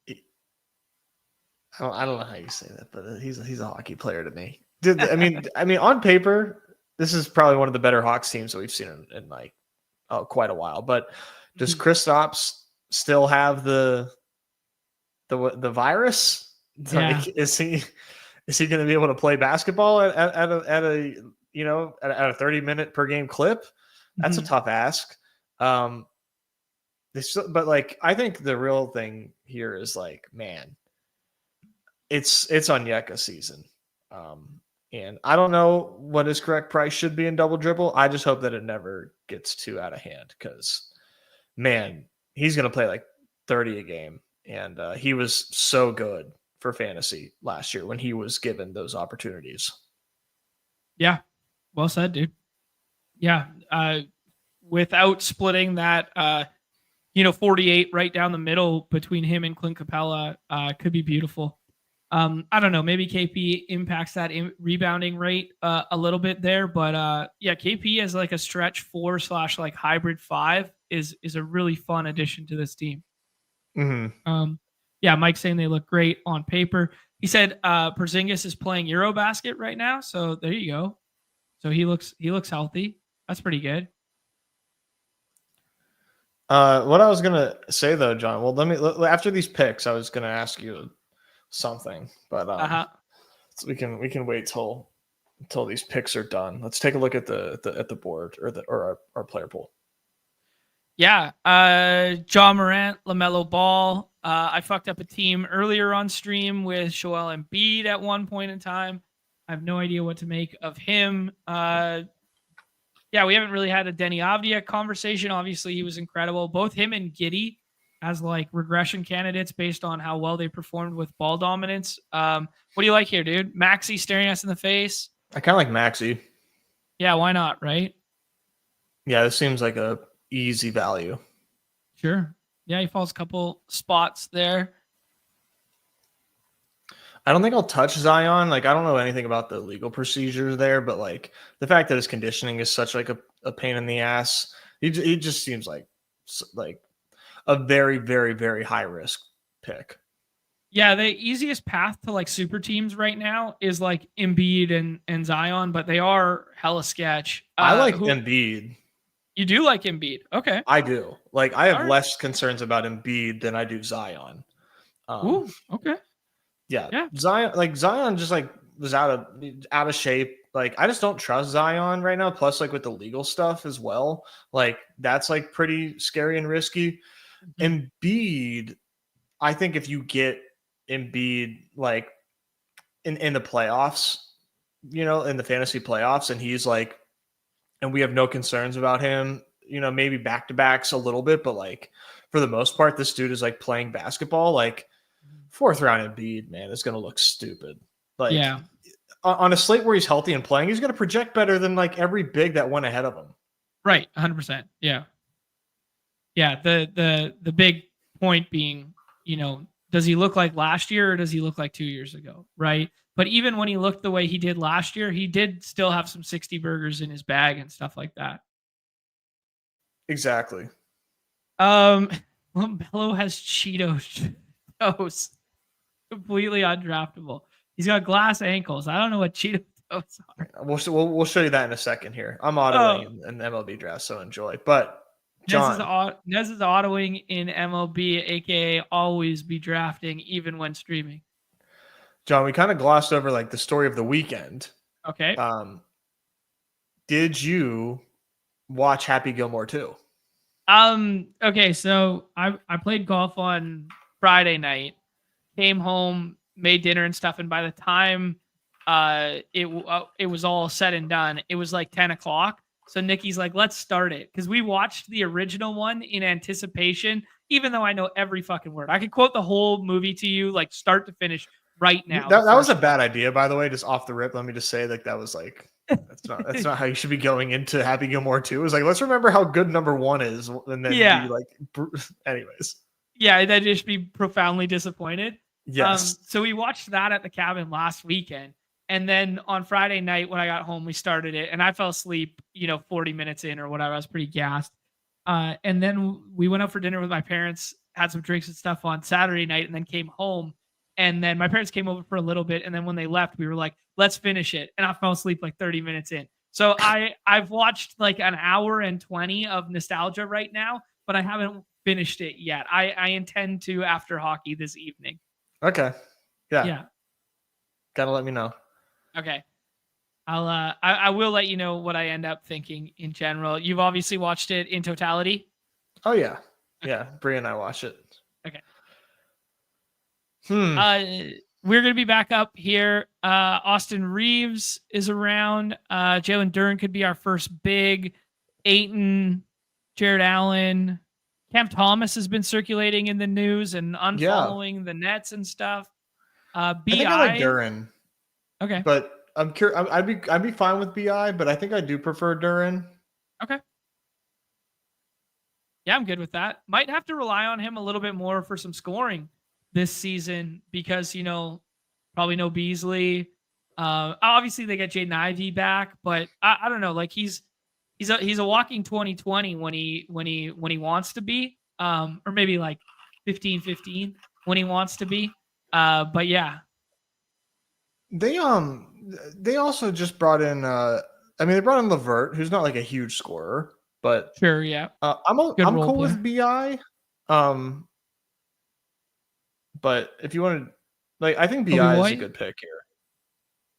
I don't know how you say that, but he's a hockey player to me. I mean, on paper, this is probably one of the better Hawks teams that we've seen in like quite a while. But does Kristaps still have the virus? Yeah. Like, is he going to be able to play basketball at a 30-minute per game clip? That's a tough ask. But like, I think the real thing here is like, man, it's Onyeka season. And I don't know what his correct price should be in double dribble. I just hope that it never gets too out of hand, because, man, he's going to play like 30 a game. And he was so good for fantasy last year when he was given those opportunities. Yeah. Well said, dude. Yeah. Without splitting that, 48 right down the middle between him and Clint Capella could be beautiful. I don't know. Maybe KP impacts that rebounding rate a little bit there, but yeah, KP as like a stretch 4/ like hybrid 5 is a really fun addition to this team. Mm-hmm. Yeah, Mike's saying they look great on paper. He said Porzingis is playing Eurobasket right now, so there you go. So he looks healthy. That's pretty good. What I was gonna say though, John. Well, after these picks, I was gonna ask you something, but so we can wait till these picks are done. Let's take a look at the board or our player pool. Yeah, John Morant, LaMelo Ball. I fucked up a team earlier on stream with Joel Embiid at one point in time. I have no idea what to make of him. Yeah, we haven't really had a Denny Avdia conversation. Obviously, he was incredible. Both him and Giddey as like regression candidates based on how well they performed with ball dominance. What do you like here, dude? Maxey staring us in the face. I kind of like Maxey. Yeah, why not, right? Yeah, this seems like a easy value. Sure. Yeah, he falls a couple spots there. I don't think I'll touch Zion. Like, I don't know anything about the legal procedures there, but like the fact that his conditioning is such like a pain in the ass, He just seems like a very, very, very high risk pick. Yeah, the easiest path to like super teams right now is like Embiid and Zion, but they are hella sketch. I like Embiid. You do like Embiid? Okay, I do. Like I have less concerns about Embiid than I do Zion. Ooh, okay. Yeah. Zion just like was out of shape. Like I just don't trust Zion right now. Plus, like with the legal stuff as well, like that's like pretty scary and risky. Embiid, I think if you get Embiid like in the playoffs, in the fantasy playoffs, and he's like, and we have no concerns about him, maybe back-to-backs a little bit, but like for the most part, this dude is like playing basketball. Like 4th round Embiid, man, is going to look stupid. Like on a slate where he's healthy and playing, he's going to project better than like every big that went ahead of him. Right. 100%. Yeah. Yeah. The big point being, does he look like last year or does he look like 2 years ago? Right. But even when he looked the way he did last year, he did still have some 60 burgers in his bag and stuff like that. Exactly. Bello has Cheetos toes. Completely undraftable. He's got glass ankles. I don't know what Cheetos toes are. We'll show you that in a second here. I'm autoing in MLB draft, so enjoy. But John, Nez is autoing in MLB, aka always be drafting even when streaming. John, we kind of glossed over like the story of the weekend. Okay. Did you watch Happy Gilmore 2? Okay, so I played golf on Friday night, came home, made dinner and stuff, and by the time it was all said and done, it was like 10 o'clock. So Nikki's like, let's start it. Because we watched the original one in anticipation, even though I know every fucking word. I could quote the whole movie to you, like start to finish right now. That was a bad idea, by the way, just off the rip. Let me just say that was like, that's not how you should be going into Happy Gilmore 2. It was like, let's remember how good number 1 is. And then be like, anyways. Yeah, they'd just be profoundly disappointed. Yes. So we watched that at the cabin last weekend. And then on Friday night when I got home, we started it and I fell asleep, 40 minutes in or whatever. I was pretty gassed. And then we went out for dinner with my parents, had some drinks and stuff on Saturday night, and then came home. And then my parents came over for a little bit. And then when they left, we were like, let's finish it. And I fell asleep like 30 minutes in. So I've watched like an hour and 20 of nostalgia right now, but I haven't finished it yet. I intend to after hockey this evening. Okay. Yeah. Yeah. Gotta let me know. Okay. I will let you know what I end up thinking in general. You've obviously watched it in totality. Oh yeah. Yeah. Brie and I watched it. Okay. We're going to be back up here. Austin Reeves is around. Jalen Duren could be our first big. Ayton, Jared Allen, Cam Thomas has been circulating in the news and unfollowing the Nets and stuff. I think I like Duren. Okay. But I'm curious. I'd be fine with BI, but I think I do prefer Duren. Okay. Yeah, I'm good with that. Might have to rely on him a little bit more for some scoring this season because, probably no Beasley. Obviously they get Jaden Ivey back, but I don't know. Like he's a walking 2020 when he wants to be, or maybe like 15-15 when he wants to be. But yeah. They also just brought in they brought in LeVert, who's not like a huge scorer, but sure, yeah. I'm cool with BI. But if you want to, I think BI is a good pick here.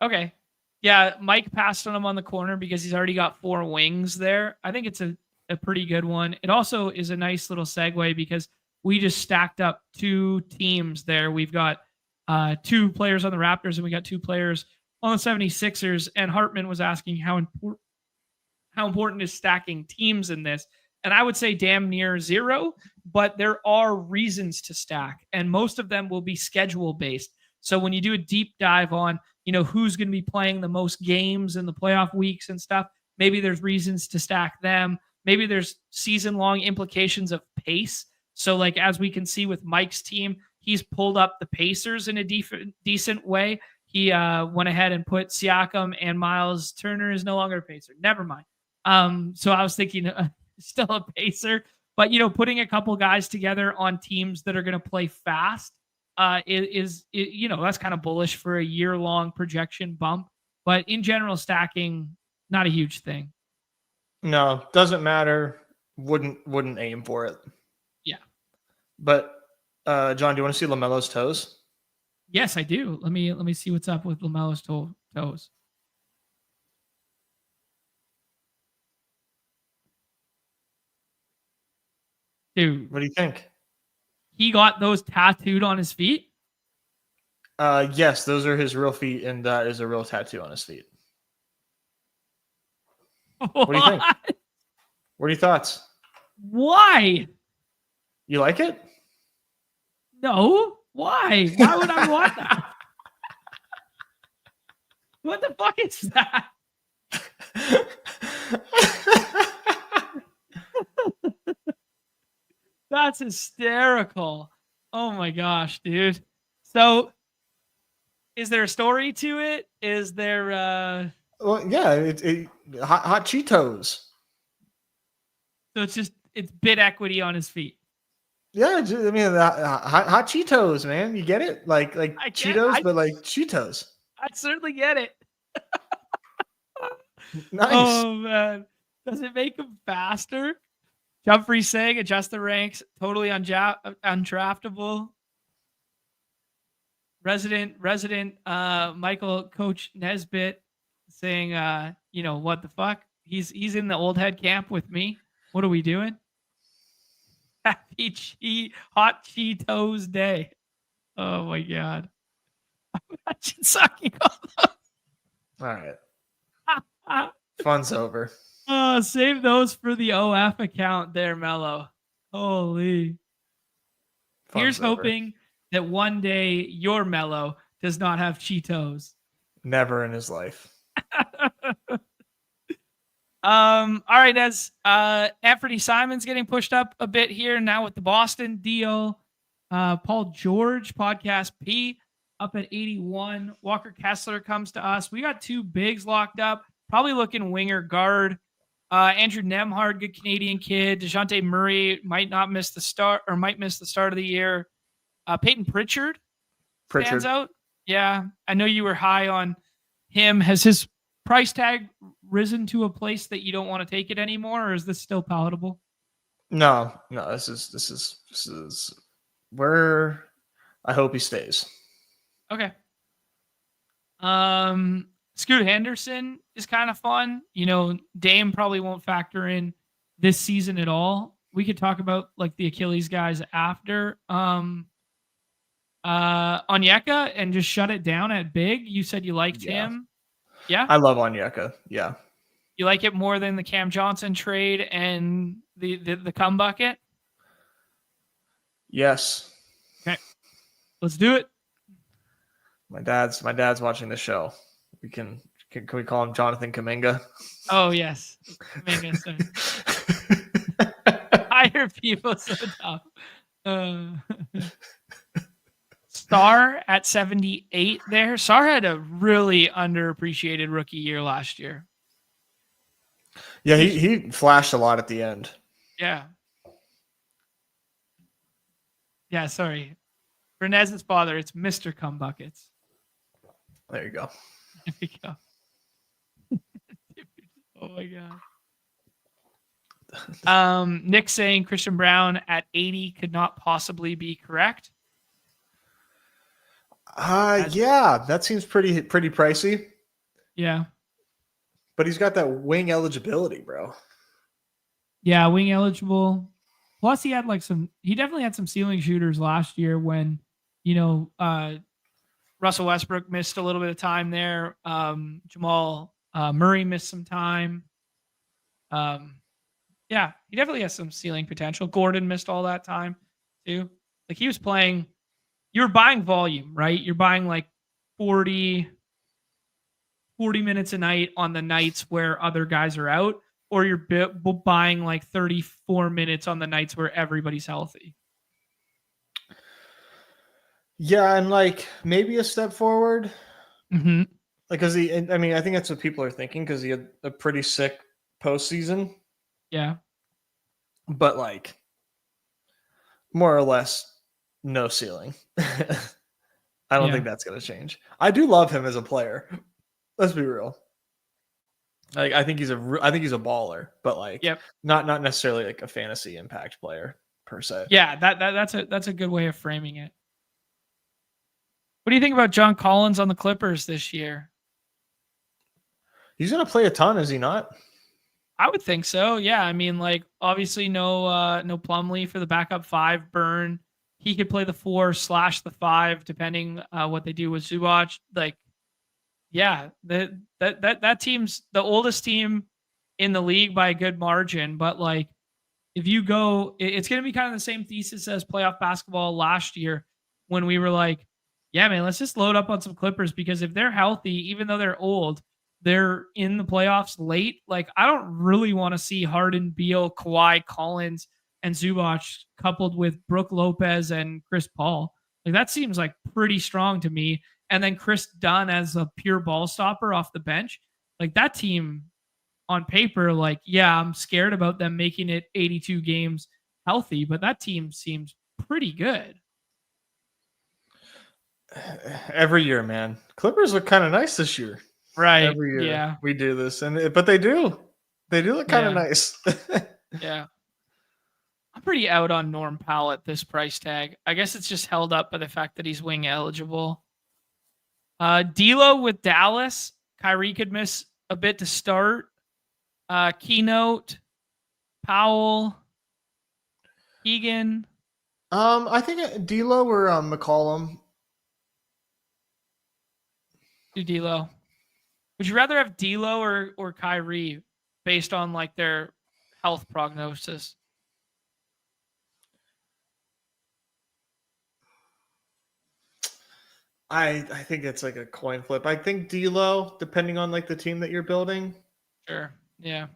Okay. Yeah, Mike passed on him on the corner because he's already got 4 wings there. I think it's a pretty good one. It also is a nice little segue because we just stacked up 2 teams there. We've got 2 players on the Raptors and we got 2 players on the 76ers. And Hartman was asking how important is stacking teams in this. And I would say damn near 0, but there are reasons to stack. And most of them will be schedule based. So when you do a deep dive on, who's going to be playing the most games in the playoff weeks and stuff, maybe there's reasons to stack them. Maybe there's season long implications of pace. So like, as we can see with Mike's team, he's pulled up the Pacers in a decent way. He went ahead and put Siakam and Miles Turner is no longer a Pacer. Never mind. So I was thinking still a pacer. But, putting a couple guys together on teams that are going to play fast is that's kind of bullish for a year-long projection bump. But in general, stacking, not a huge thing. No, doesn't matter. Wouldn't aim for it. Yeah. But John, do you want to see LaMelo's toes? Yes, I do. Let me see what's up with LaMelo's toes. Dude, what do you think? He got those tattooed on his feet? Yes, those are his real feet, and that is a real tattoo on his feet. What do you think? What are your thoughts? Why? You like it? No. Why? Why would I want that? What the fuck is that? That's hysterical. Oh my gosh, dude. So is there a story to it? Is there well, yeah, hot Cheetos. So it's bid equity on his feet. Yeah, I mean, hot Cheetos, man. You get it? Like Cheetos, but like Cheetos. I certainly get it. Nice. Oh man, does it make him faster? Jumfrey saying adjust the ranks, totally undraftable. Resident Michael Coach Nesbitt saying what the fuck? He's in the old head camp with me. What are we doing? Happy hot Cheetos day. Oh my god. Imagine sucking on those. All right. Fun's over. Oh, save those for the OF account there, Mello. Holy. Here's hoping that one day your Mello does not have Cheetos. Never in his life. All right, Nez. Anthony Simon's getting pushed up a bit here now with the Boston deal. Paul George, Podcast P, up at 81. Walker Kessler comes to us. We got two bigs locked up. Probably looking winger guard. Andrew Nemhard, good Canadian kid. DeJounte Murray might miss the start of the year. Peyton Pritchard stands out. Yeah, I know you were high on him. Has his price tag risen to a place that you don't want to take it anymore, or is this still palatable? No. This is where I hope he stays. Okay. Scoot Henderson is kind of fun. Dame probably won't factor in this season at all. We could talk about like the Achilles guys after. Onyeka and just shut it down at big. You said you liked him. Yeah. I love Onyeka. Yeah. You like it more than the Cam Johnson trade and the cum bucket? Yes. Okay. Let's do it. My dad's watching the show. Can we call him Jonathan Kuminga? Oh yes. Kuminga, I hear people so tough. Star at 78 there. Star had a really underappreciated rookie year last year. Yeah, he flashed a lot at the end. Yeah. Yeah, sorry. For Nez's father, it's Mr. Cum Buckets. There you go. There we go. Oh my god. Nick saying Christian Brown at 80 could not possibly be correct. Yeah, that seems pretty pricey. Yeah. But he's got that wing eligibility, bro. Yeah, wing eligible. Plus he definitely had some ceiling shooters last year when, Russell Westbrook missed a little bit of time there. Jamal Murray missed some time. Yeah, he definitely has some ceiling potential. Gordon missed all that time too. Like he was playing, you were buying volume, right? You're buying like 40 minutes a night on the nights where other guys are out, or you're buying like 34 minutes on the nights where everybody's healthy. Yeah, and like maybe a step forward. Mm-hmm. Like, I think that's what people are thinking because he had a pretty sick postseason. Yeah. but like more or less no ceiling. I don't think that's going to change. I do love him as a player. Let's be real. Like I think he's a baller, but like not necessarily like a fantasy impact player per se. Yeah, that's a good way of framing it. What do you think about John Collins on the Clippers this year? He's going to play a ton, is he not? I would think so. Yeah, I mean, like obviously no Plumlee for the backup 5 burn. He could play the 4/the 5 depending what they do with Zubac. Like, yeah, that team's the oldest team in the league by a good margin. But like, if you go, it's going to be kind of the same thesis as playoff basketball last year when we were like, yeah, man, let's just load up on some Clippers because if they're healthy, even though they're old, they're in the playoffs late. Like, I don't really want to see Harden, Beal, Kawhi, Collins, and Zubac coupled with Brook Lopez and Chris Paul. Like, that seems like pretty strong to me. And then Chris Dunn as a pure ball stopper off the bench. Like, that team on paper, like, yeah, I'm scared about them making it 82 games healthy, but that team seems pretty good. Every year, man. Clippers look kind of nice this year. Right. Every year yeah. we do this. But they do. They do look kind of nice. Yeah. I'm pretty out on Norm Powell at this price tag. I guess it's just held up by the fact that he's wing eligible. D'Lo with Dallas. Kyrie could miss a bit to start. Keynote, Powell, Keegan. I think D'Lo or McCollum. Do D'Lo. Would you rather have D'Lo or Kyrie based on like their health prognosis? I think it's like a coin flip. I think D'Lo, depending on like the team that you're building. Sure. Yeah.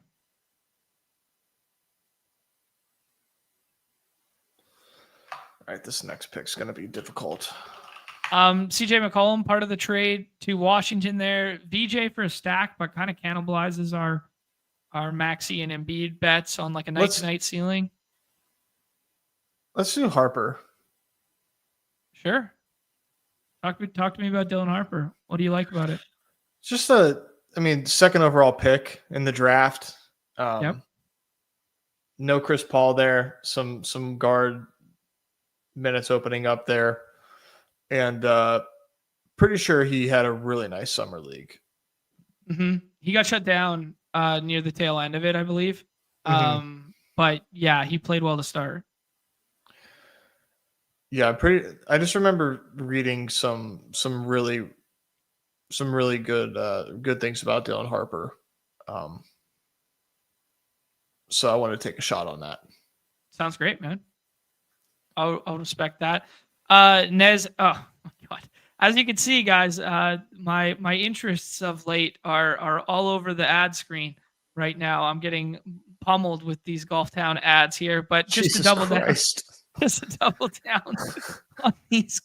All right, this next pick's going to be difficult. CJ McCollum, part of the trade to Washington there. VJ for a stack, but kind of cannibalizes our Maxey and Embiid bets on like a night-to-night ceiling. Let's do Harper. Sure. Talk to me about Dylan Harper. What do you like about it? Just second overall pick in the draft. No Chris Paul there. Some guard minutes opening up there. And pretty sure he had a really nice summer league. Mm-hmm. He got shut down near the tail end of it, I believe. Mm-hmm. But yeah, he played well to start. Yeah, I just remember reading some really good things about Dylan Harper. So I want to take a shot on that. Sounds great, man. I'll respect that. Nez, oh my God. As you can see, guys, my interests of late are all over the ad screen right now. I'm getting pummeled with these Golf Town ads here, but just to double down on these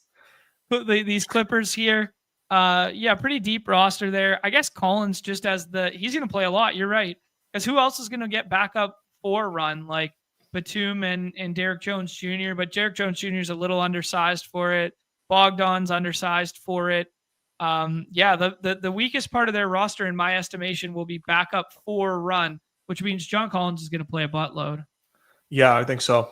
Clippers here. Yeah, pretty deep roster there. I guess Collins just as he's going to play a lot. You're right. Because who else is going to get backup 4 run? Like Batum and Derek Jones Jr., but Derek Jones Jr. is a little undersized for it. Bogdan's undersized for it. Yeah, the weakest part of their roster, in my estimation, will be backup 4 run, which means John Collins is going to play a buttload. Yeah, I think so.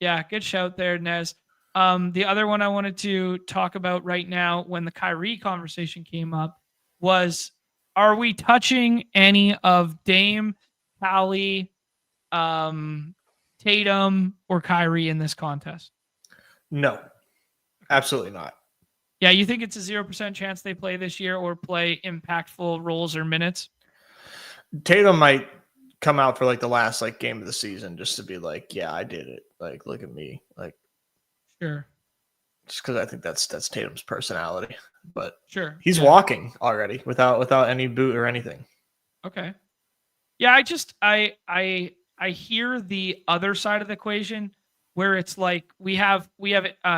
Yeah, good shout there, Nez. The other one I wanted to talk about right now when the Kyrie conversation came up was, are we touching any of Dame, Callie, Tatum, or Kyrie in this contest? No, absolutely not. Yeah, you think it's a 0% chance they play this year or play impactful roles or minutes? Tatum might come out for like the last like game of the season just to be like, yeah, I did it. Like, look at me. Like, sure. Just because I think that's Tatum's personality. But sure, he's walking already without any boot or anything. Okay. Yeah, I hear the other side of the equation where it's like we have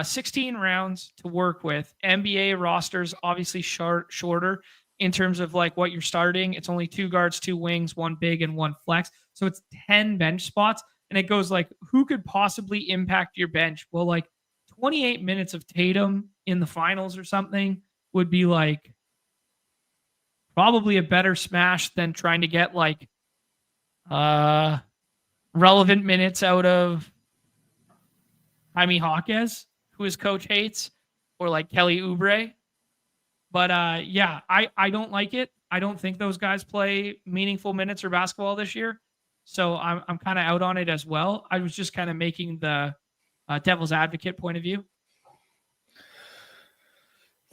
16 rounds to work with. NBA rosters obviously shorter in terms of like what you're starting. It's only 2 guards, 2 wings, 1 big, and 1 flex. So it's 10 bench spots. and it goes like, who could possibly impact your bench? Well, like 28 minutes of Tatum in the finals or something would be like probably a better smash than trying to get like relevant minutes out of Jaime Jaquez, who his coach hates, or like Kelly Oubre. But yeah, I don't like it. I don't think those guys play meaningful minutes or basketball this year. So I'm kind of out on it as well. I was just kind of making the devil's advocate point of view.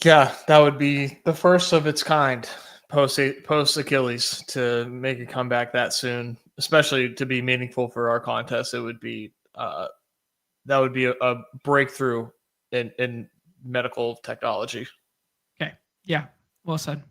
Yeah, that would be the first of its kind post Achilles to make a comeback that soon, especially to be meaningful for our contest. It would be that would be a breakthrough in medical technology. Okay, yeah, well said.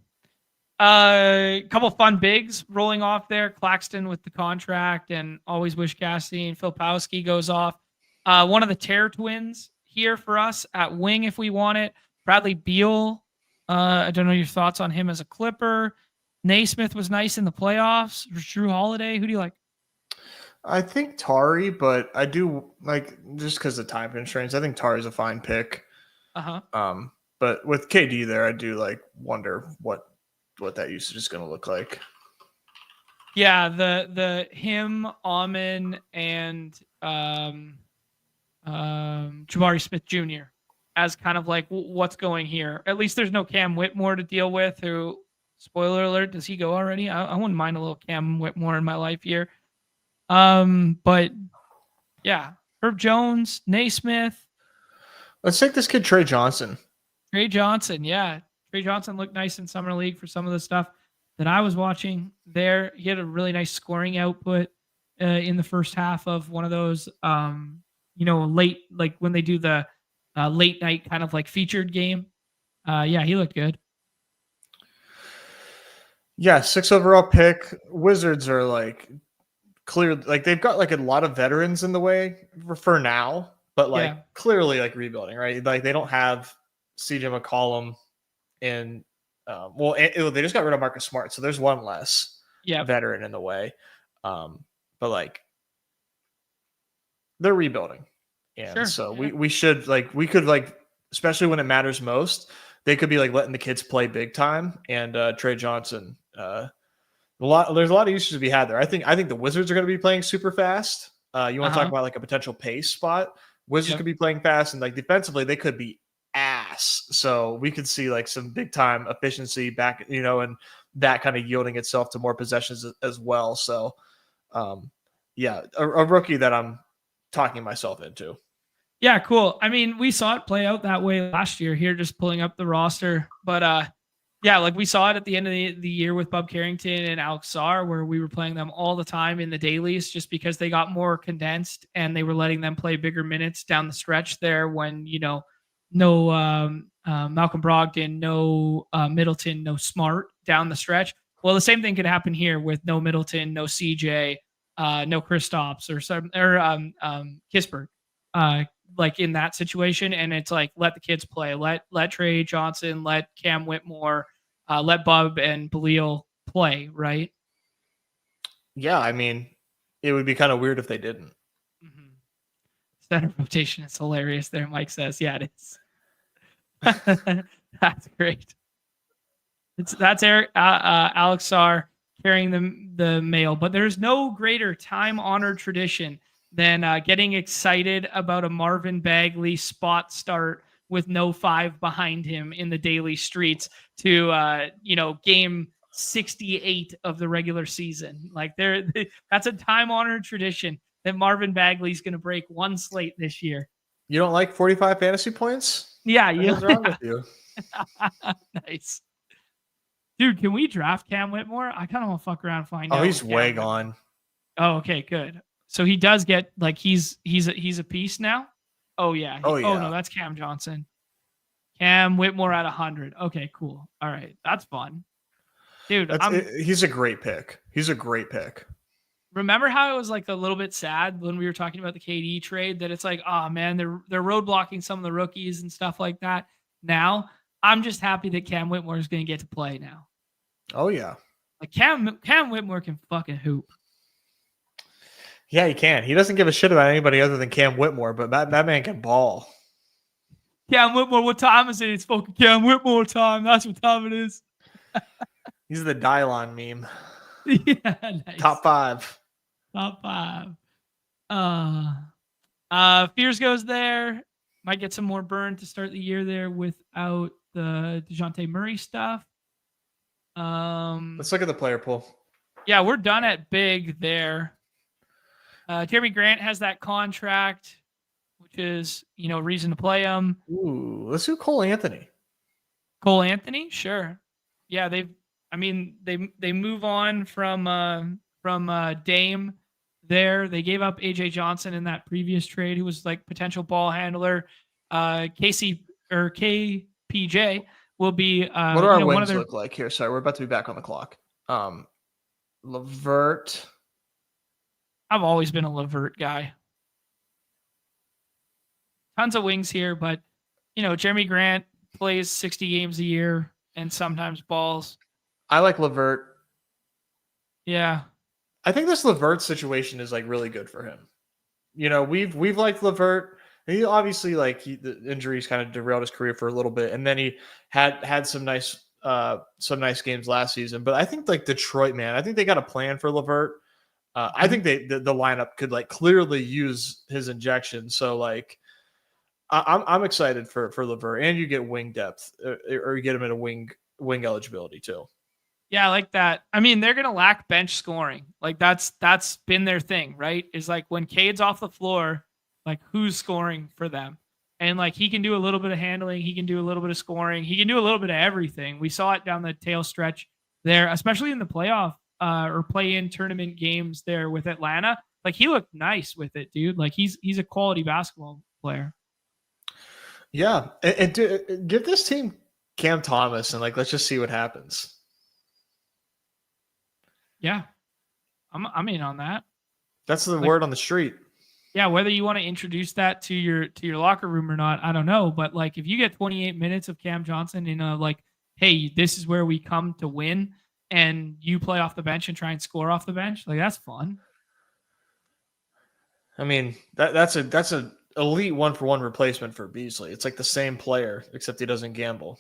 A couple fun bigs rolling off there. Claxton with the contract, and always wish Cassidy and Filipowski goes off. One of the Tear twins here for us at wing if we want it. Bradley Beal. I don't know your thoughts on him as a Clipper. Naismith was nice in the playoffs. Drew Holiday. Who do you like? I think Tari, but I do like, just because of time constraints, I think Tari's a fine pick. But with KD there, I do like wonder what that usage is going to look like. Yeah, the him, Amen, and Jabari Smith Jr. as kind of like what's going here. At least there's no Cam Whitmore to deal with, who, spoiler alert, does he go already? I wouldn't mind a little Cam Whitmore in my life here. But yeah, Herb Jones, Naismith. Let's take this kid Trey Johnson. Trey Johnson, yeah. Trey Johnson looked nice in Summer League for some of the stuff that I was watching there. He had a really nice scoring output in the first half of one of those, late, like when they do the late night kind of like featured game. Yeah, he looked good. Yeah, 6 overall pick. Wizards are like clear, like they've got like a lot of veterans in the way for now, but like clearly like rebuilding, right? Like they don't have CJ McCollum and they just got rid of Marcus Smart, so there's one less veteran in the way. But like they're rebuilding, and we should like, we could like, especially when it matters most, they could be like letting the kids play big time. And Trey Johnson, there's a lot of usage to be had there. I think the Wizards are going to be playing super fast. You want to talk about like a potential pace spot? Wizards could be playing fast, and like defensively they could be ass. So we could see like some big time efficiency back, and that kind of yielding itself to more possessions as well. So a rookie that I'm talking myself into. Yeah, cool. I mean, we saw it play out that way last year here, just pulling up the roster. But like we saw it at the end of the year with Bub Carrington and Alex Sarr, where we were playing them all the time in the dailies just because they got more condensed and they were letting them play bigger minutes down the stretch there when, no Malcolm Brogdon, no Middleton, no Smart down the stretch. Well, the same thing could happen here with no Middleton, no CJ, no Kristaps or Kispert, like in that situation. And it's like, let the kids play. Let Trey Johnson, let Cam Whitmore, let Bub and Beal play, right? Yeah, I mean, it would be kind of weird if they didn't. Center rotation is hilarious there, Mike says. Yeah, it is. That's great. That's Eric Alex Sarr carrying the mail. But there's no greater time-honored tradition than getting excited about a Marvin Bagley spot start with no 5 behind him in the daily streets to game 68 of the regular season. Like that's a time-honored tradition that Marvin Bagley's going to break one slate this year. You don't like 45 fantasy points? Yeah, what's wrong with you? Nice. Dude, can we draft Cam Whitmore? I kind of want to fuck around and find out. Oh, he's way gone. Oh, okay, good. So he does get like he's a piece now. Oh yeah. Oh no, that's Cam Johnson. Cam Whitmore at 100. Okay, cool. All right, that's fun, dude. He's a great pick. He's a great pick. Remember how it was like a little bit sad when we were talking about the KD trade that it's like, oh man, they're roadblocking some of the rookies and stuff like that. Now I'm just happy that Cam Whitmore is going to get to play now. Oh yeah, like Cam Whitmore can fucking hoop. Yeah, he can. He doesn't give a shit about anybody other than Cam Whitmore, but that man can ball. Cam Whitmore, what time is it? It's fucking Cam Whitmore time. That's what time it is. He's the Dylon meme. Yeah, nice. Top 5. Top 5. Fears goes there. Might get some more burn to start the year there without the DeJounte Murray stuff. Let's look at the player pool. Yeah, we're done at big there. Jeremy Grant has that contract, which is, reason to play him. Ooh, let's do Cole Anthony. Cole Anthony, sure. Yeah, they move on from Dame there. They gave up AJ Johnson in that previous trade, who was like potential ball handler. KPJ will be. What do our wins look like here? Sorry, we're about to be back on the clock. LeVert. I've always been a LeVert guy. Tons of wings here, but Jeremy Grant plays 60 games a year and sometimes balls. I like LeVert. Yeah. I think this LeVert situation is like really good for him. We've liked LeVert. He obviously the injuries kind of derailed his career for a little bit, and then he had some nice games last season. But I think like Detroit, man, I think they got a plan for LeVert. I think the lineup could like clearly use his injection. So like, I'm excited for LeVert, and you get wing depth, or you get him in a wing eligibility too. Yeah, I like that. I mean, they're gonna lack bench scoring. Like that's been their thing, right? Is like when Cade's off the floor, like who's scoring for them? And like he can do a little bit of handling, he can do a little bit of scoring, he can do a little bit of everything. We saw it down the tail stretch there, especially in the playoff or play-in tournament games there with Atlanta. Like he looked nice with it, dude. Like he's a quality basketball player. Yeah, and give this team Cam Thomas and like let's just see what happens. Yeah, I'm in on that. That's the word on the street. Yeah, whether you want to introduce that to your locker room or not, I don't know. But like, if you get 28 minutes of Cam Johnson in a like, hey, this is where we come to win, and you play off the bench and try and score off the bench, like that's fun. I mean, that's an elite 1-for-1 replacement for Beasley. It's like the same player except he doesn't gamble.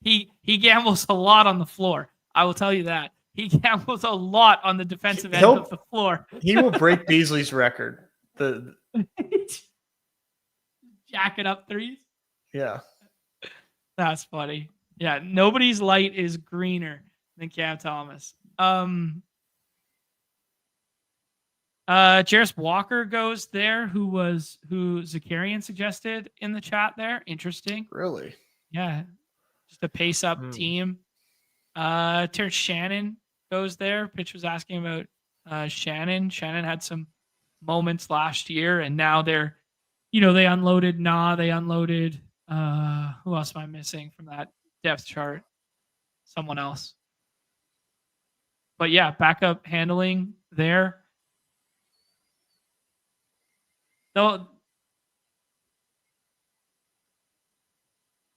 He gambles a lot on the floor. I will tell you that. He gambles a lot on the defensive end of the floor. He will break Beasley's record. Jacking up threes? Yeah. That's funny. Yeah, nobody's light is greener than Cam Thomas. Jarris Walker goes there, who Zakarian suggested in the chat there. Interesting. Really? Yeah. Just a pace up team. Terrence Shannon goes there. Pitch was asking about Shannon. Shannon had some moments last year, and now they're, they unloaded They unloaded who else am I missing from that depth chart? Someone else. But yeah, backup handling there. Though,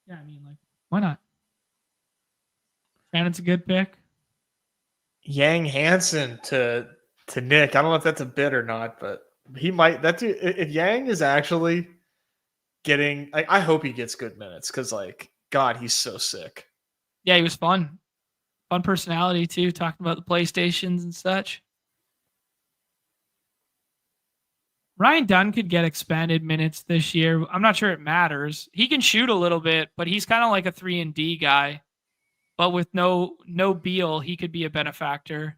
yeah, I mean, like, why not? Shannon's a good pick. Yang Hansen to Nick. I don't know if that's a bid or not, but he might. That dude, if Yang is actually getting, I hope he gets good minutes because, like, God, he's so sick. Yeah, he was fun. Fun personality too. Talking about the PlayStations and such. Ryan Dunn could get expanded minutes this year. I'm not sure it matters. He can shoot a little bit, but he's kind of like a 3-and-D guy. But with no Beal, he could be a benefactor.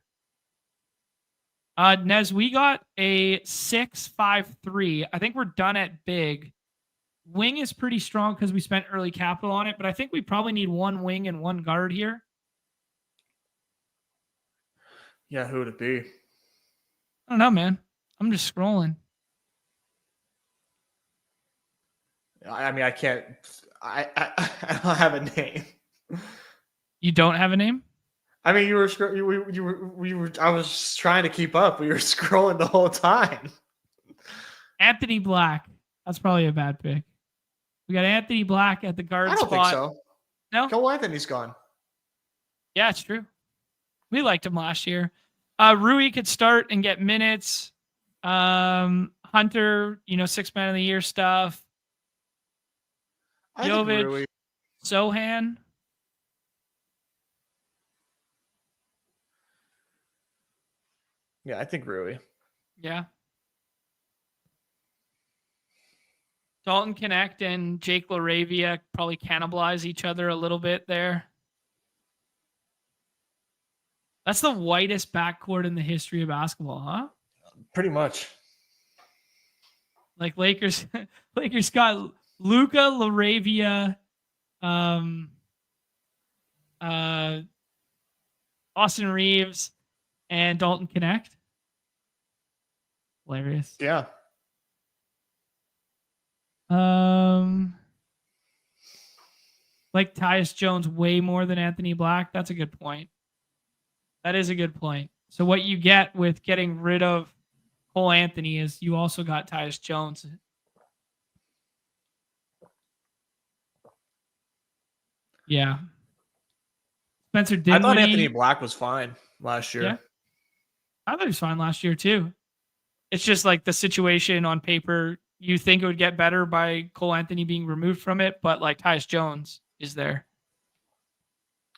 Nez, we got a 6-5-3. I think we're done at big. Wing is pretty strong because we spent early capital on it, but I think we probably need one wing and one guard here. Yeah, who would it be? I don't know, man. I'm just scrolling. I mean, I can't. I don't have a name. You don't have a name? I mean, you were. I was trying to keep up. We were scrolling the whole time. Anthony Black. That's probably a bad pick. We got Anthony Black at the guard spot. I don't think so. No? Cole Anthony's gone. Yeah, it's true. We liked him last year. Rui could start and get minutes. Hunter, 6 man of the year stuff. I think Rui. Sohan. Yeah, I think Rui. Yeah. Dalton Connect and Jake LaRavia probably cannibalize each other a little bit there. That's the whitest backcourt in the history of basketball, huh? Pretty much. Like Lakers got Luka, LaRavia, Austin Reeves, and Dalton Connect. Hilarious. Yeah. Like Tyus Jones way more than Anthony Black. That's a good point. That is a good point. So what you get with getting rid of Cole Anthony is you also got Tyus Jones. Yeah. Spencer Dinwiddie. I thought Anthony Black was fine last year. Yeah. I thought he was fine last year too. It's just like the situation on paper, you think it would get better by Cole Anthony being removed from it, but like Tyus Jones is there.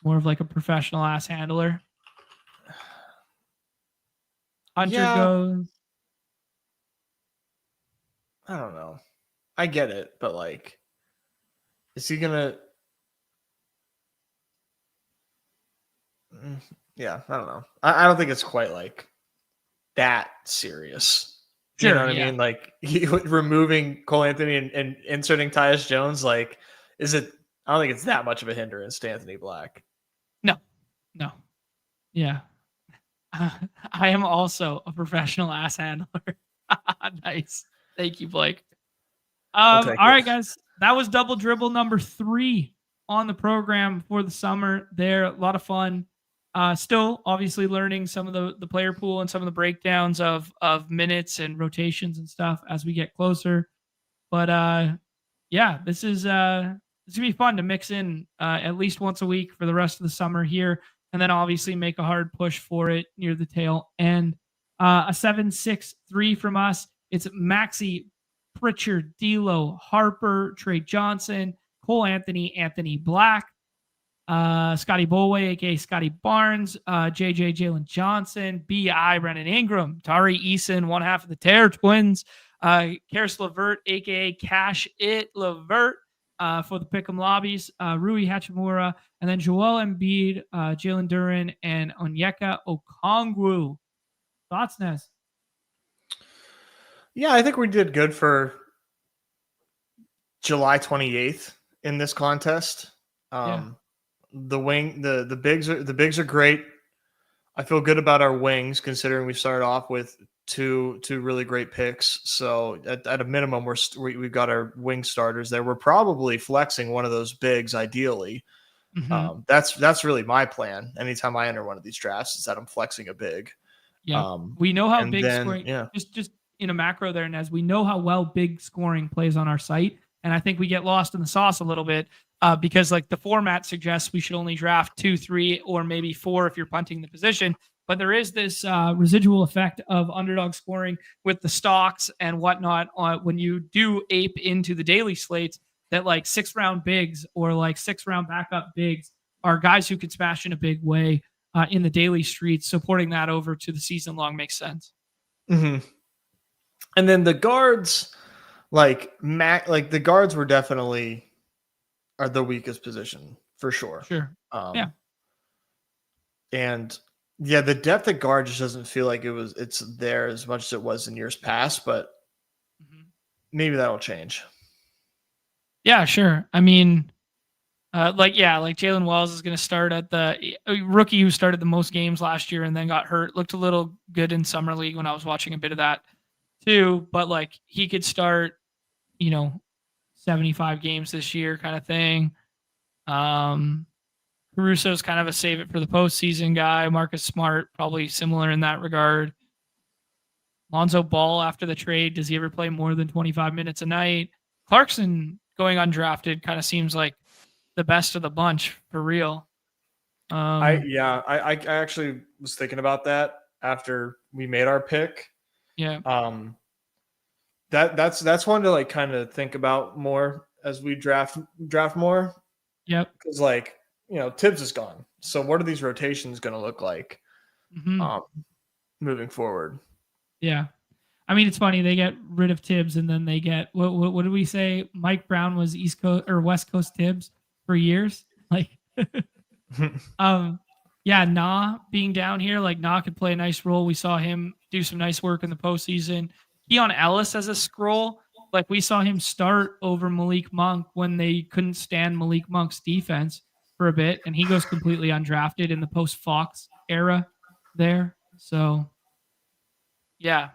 More of like a professional ass handler. Hunter goes. I don't know. I get it, but like, is he gonna? Yeah, I don't know. I don't think it's quite like that serious. Sure, you know what I mean? Like removing Cole Anthony and inserting Tyus Jones, like, is it? I don't think it's that much of a hindrance to Anthony Black. No. Yeah. I am also a professional ass handler. Nice. Thank you, Blake. All right, guys. That was Double Dribble number 3 on the program for the summer. There, a lot of fun. Still, obviously, learning some of the player pool and some of the breakdowns of minutes and rotations and stuff as we get closer. But yeah, this is gonna be fun to mix in at least once a week for the rest of the summer here. And then obviously make a hard push for it near the tail end. A 7-6-3 from us. It's Maxey, Pritchard, D'Lo, Harper, Trey Johnson, Cole Anthony, Anthony Black, Scotty Bolway, aka Scotty Barnes, JJ Jalen Johnson, B.I. Brennan Ingram, Tari Eason, one half of the Terror Twins, Karis LeVert, aka Cash It LeVert, for the Pick'em lobbies, Rui Hachimura, and then Joel Embiid, Jalen Duren, and Onyeka Okongwu. Thoughts, Nez? Yeah, I think we did good for July 28th in this contest. The bigs are great. I feel good about our wings considering we started off with two really great picks. So at a minimum, we've got our wing starters there. We're probably flexing one of those bigs ideally. Mm-hmm. That's really my plan. Anytime I enter one of these drafts, is that I'm flexing a big. Yeah, we know how big scoring. Yeah, just in a macro there, and as we know how well big scoring plays on our site, and I think we get lost in the sauce a little bit because like the format suggests we should only draft 2, 3, or maybe 4 if you're punting the position. But there is this residual effect of underdog scoring with the stocks and whatnot when you do ape into the daily slates that like 6-round bigs or like 6-round backup bigs are guys who can smash in a big way in the daily streets. Supporting that over to the season long makes sense. Mm-hmm. And then the guards, the guards were definitely are the weakest position for sure. Sure. Yeah. And yeah, the depth at guard just doesn't feel like it's there as much as it was in years past, but maybe that'll change. Yeah, sure. I mean, like Jalen Wells is going to start at the rookie who started the most games last year and then got hurt. Looked a little good in summer league when I was watching a bit of that too, but like he could start, 75 games this year kind of thing. Caruso's kind of a save it for the postseason guy. Marcus Smart, probably similar in that regard. Lonzo Ball after the trade, does he ever play more than 25 minutes a night? Clarkson going undrafted kind of seems like the best of the bunch for real. I actually was thinking about that after we made our pick. Yeah. That's one to like kind of think about more as we draft more. Yep. Because like, Tibbs is gone. So what are these rotations going to look like moving forward? Yeah. I mean, it's funny. They get rid of Tibbs and then they get what did we say? Mike Brown was East Coast or West Coast Tibbs for years. Like yeah, Nah being down here, like Nah could play a nice role. We saw him do some nice work in the postseason. Keon Ellis as a scroll, like we saw him start over Malik Monk when they couldn't stand Malik Monk's defense for a bit, and he goes completely undrafted in the post Fox era there. So yeah.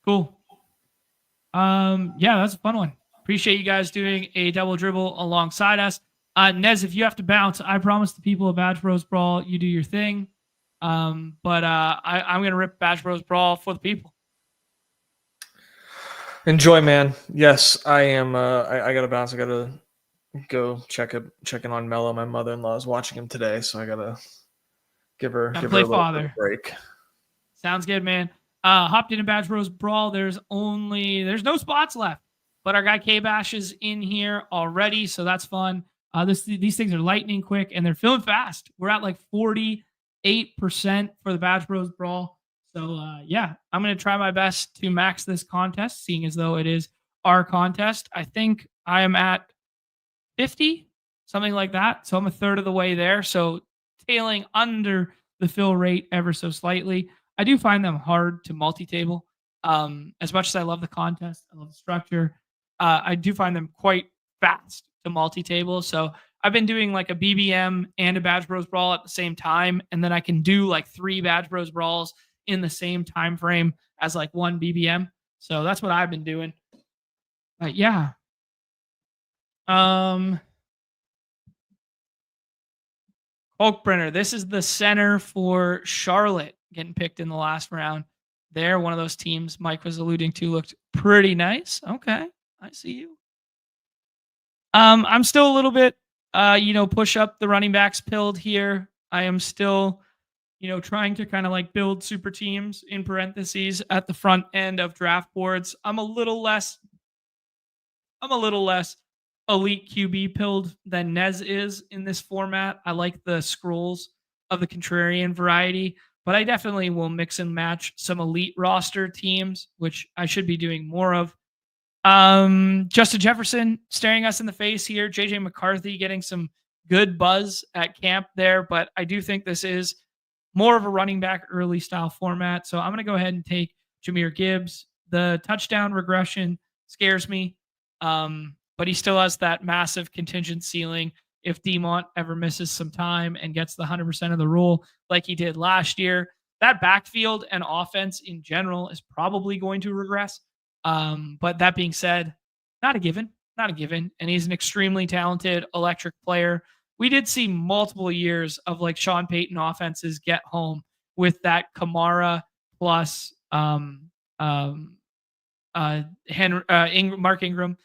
Cool. Yeah, that's a fun one. Appreciate you guys doing a double dribble alongside us. Nez, if you have to bounce, I promise the people of Badge Bros Brawl, you do your thing. But I'm gonna rip Badge Bros Brawl for the people. Enjoy, man. Yes, I am. I gotta bounce. I gotta go checking on Mello. My mother-in-law is watching him today, so I gotta give her a little break. Sounds good, man. Hopped into Badge Bros Brawl. There's no spots left, but our guy K-Bash is in here already, so that's fun. These things are lightning quick and they're filling fast. We're at like 48% for the Badge Bros Brawl. So yeah, I'm gonna try my best to max this contest, seeing as though it is our contest. I think I am at 50, something like that. So I'm a third of the way there. So tailing under the fill rate ever so slightly. I do find them hard to multi-table. As much as I love the contest, I love the structure, I do find them quite fast to multi-table. So I've been doing like a BBM and a Badge Bros Brawl at the same time, and then I can do like 3 Badge Bros Brawls in the same time frame as like 1 BBM. So that's what I've been doing. But yeah. Oakbrenner, this is the center for Charlotte getting picked in the last round. They're one of those teams Mike was alluding to looked pretty nice. Okay, I see you. I'm still a little bit, push up the running backs pilled here. I am still, trying to kind of like build super teams in parentheses at the front end of draft boards. I'm a little less elite QB pilled than Nez is in this format. I like the scrolls of the contrarian variety, but I definitely will mix and match some elite roster teams, which I should be doing more of. Justin Jefferson staring us in the face here. JJ McCarthy getting some good buzz at camp there, but I do think this is more of a running back early style format. So I'm going to go ahead and take Jahmyr Gibbs. The touchdown regression scares me. But he still has that massive contingent ceiling if Demont ever misses some time and gets the 100% of the role like he did last year. That backfield and offense in general is probably going to regress. But that being said, not a given. And he's an extremely talented electric player. We did see multiple years of like Sean Payton offenses get home with that Kamara plus Mark Ingram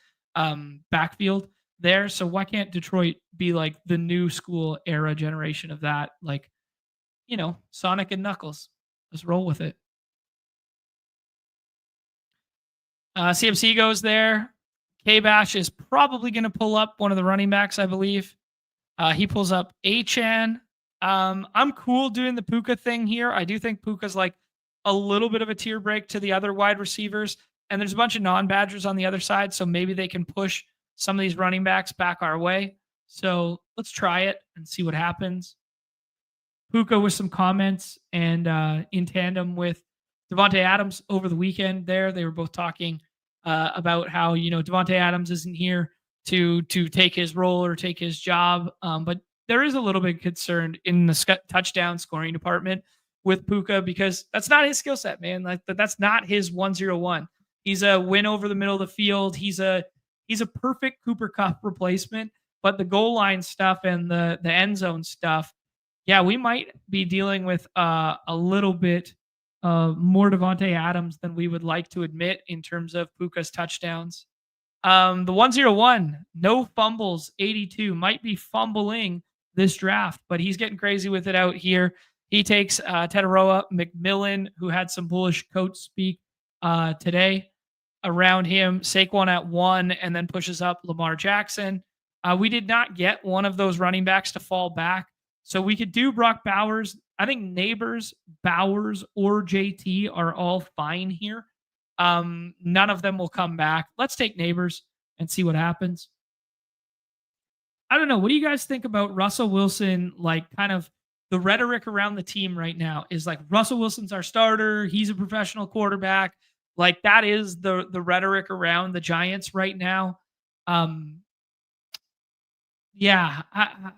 backfield there. So why can't Detroit be like the new school era generation of that? Like, Sonic and Knuckles. Let's roll with it. CMC goes there. K-Bash is probably going to pull up one of the running backs, I believe. He pulls up Achan. I'm cool doing the Puka thing here. I do think Puka's like a little bit of a tier break to the other wide receivers. And there's a bunch of non-Badgers on the other side, so maybe they can push some of these running backs back our way. So let's try it and see what happens. Puka with some comments and in tandem with Devontae Adams over the weekend there. They were both talking about how, Devontae Adams isn't here to take his role or take his job. But there is a little bit concerned in the touchdown scoring department with Puka because that's not his skill set, man. Like that's not his 101. He's a win over the middle of the field. He's a perfect Cooper Kupp replacement, but the goal line stuff and the end zone stuff, yeah, we might be dealing with a little bit more Devontae Adams than we would like to admit in terms of Puka's touchdowns. The 101, no fumbles, 82, might be fumbling this draft, but he's getting crazy with it out here. He takes Tetaroa McMillan, who had some bullish coach speak today around him. Saquon at 1, and then pushes up Lamar Jackson. We did not get one of those running backs to fall back. So we could do Brock Bowers. I think Neighbors, Bowers, or JT are all fine here. None of them will come back. Let's take Neighbors and see what happens. I don't know. What do you guys think about Russell Wilson? Like, kind of the rhetoric around the team right now is like Russell Wilson's our starter. He's a professional quarterback. Like, that is the rhetoric around the Giants right now. Yeah, I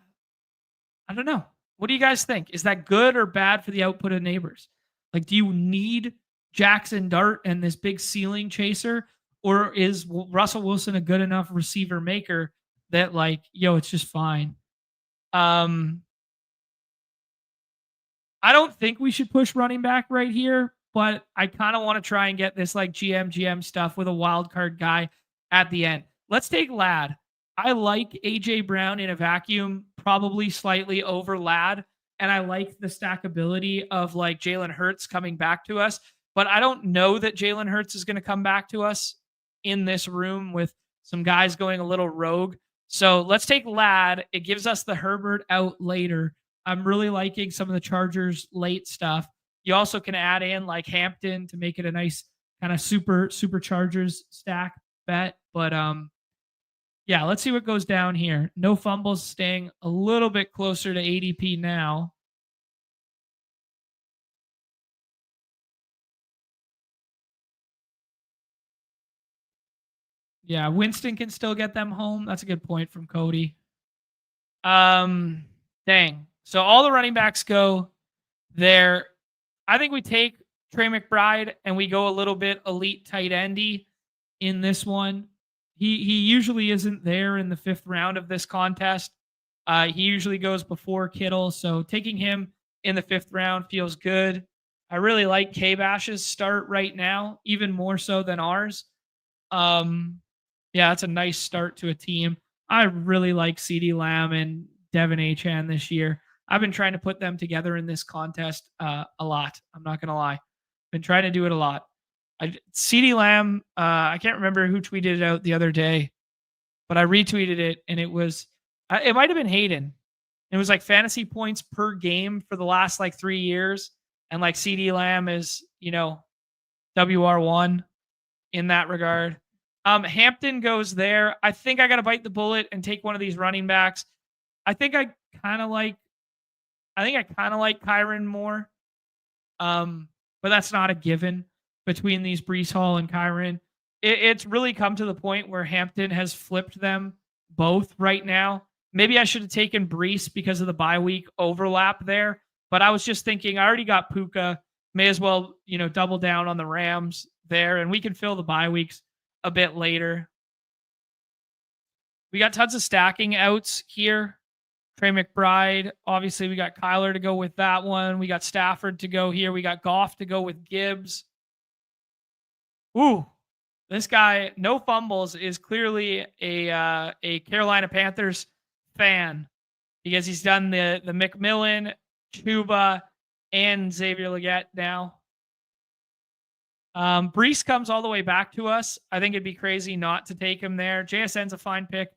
don't know. What do you guys think? Is that good or bad for the output of Neighbors? Like, do you need Jackson Dart and this big ceiling chaser, or is Russell Wilson a good enough receiver maker that, like, it's just fine? I don't think we should push running back right here, but I kind of want to try and get this like GM stuff with a wild card guy at the end. Let's take Ladd. I like AJ Brown in a vacuum, probably slightly over Ladd, and I like the stackability of like Jalen Hurts coming back to us, but I don't know that Jalen Hurts is going to come back to us in this room with some guys going a little rogue. So let's take Ladd. It gives us the Herbert out later. I'm really liking some of the Chargers late stuff. You also can add in like Hampton to make it a nice kind of super Chargers stack bet. But yeah, let's see what goes down here. No fumbles, staying a little bit closer to ADP now. Yeah, Winston can still get them home. That's a good point from Cody. Dang. So all the running backs go there. I think we take Trey McBride and we go a little bit elite tight endy in this one. He usually isn't there in the 5th round of this contest. He usually goes before Kittle, so taking him in the 5th round feels good. I really like K-Bash's start right now, even more so than ours. Yeah, that's a nice start to a team. I really like CeeDee Lamb and Devin Achane this year. I've been trying to put them together in this contest a lot. I'm not going to lie. Been trying to do it a lot. CeeDee Lamb, I can't remember who tweeted it out the other day, but I retweeted it, and it was, it might have been Hayden. It was like fantasy points per game for the last like 3 years. And like CeeDee Lamb is, WR1 in that regard. Hampton goes there. I think I got to bite the bullet and take one of these running backs. I think I kind of like Kyron more. But that's not a given between these Breece Hall and Kyron. It's really come to the point where Hampton has flipped them both right now. Maybe I should have taken Breece because of the bye week overlap there. But I was just thinking, I already got Puka. May as well, double down on the Rams there, and we can fill the bye weeks a bit later. We got tons of stacking outs here. Trey McBride. Obviously, we got Kyler to go with that one. We got Stafford to go here. We got Goff to go with Gibbs. Ooh, this guy, no fumbles, is clearly a Carolina Panthers fan because he's done the McMillan, Chuba, and Xavier Legette now. Breece comes all the way back to us. I think it'd be crazy not to take him there. JSN's a fine pick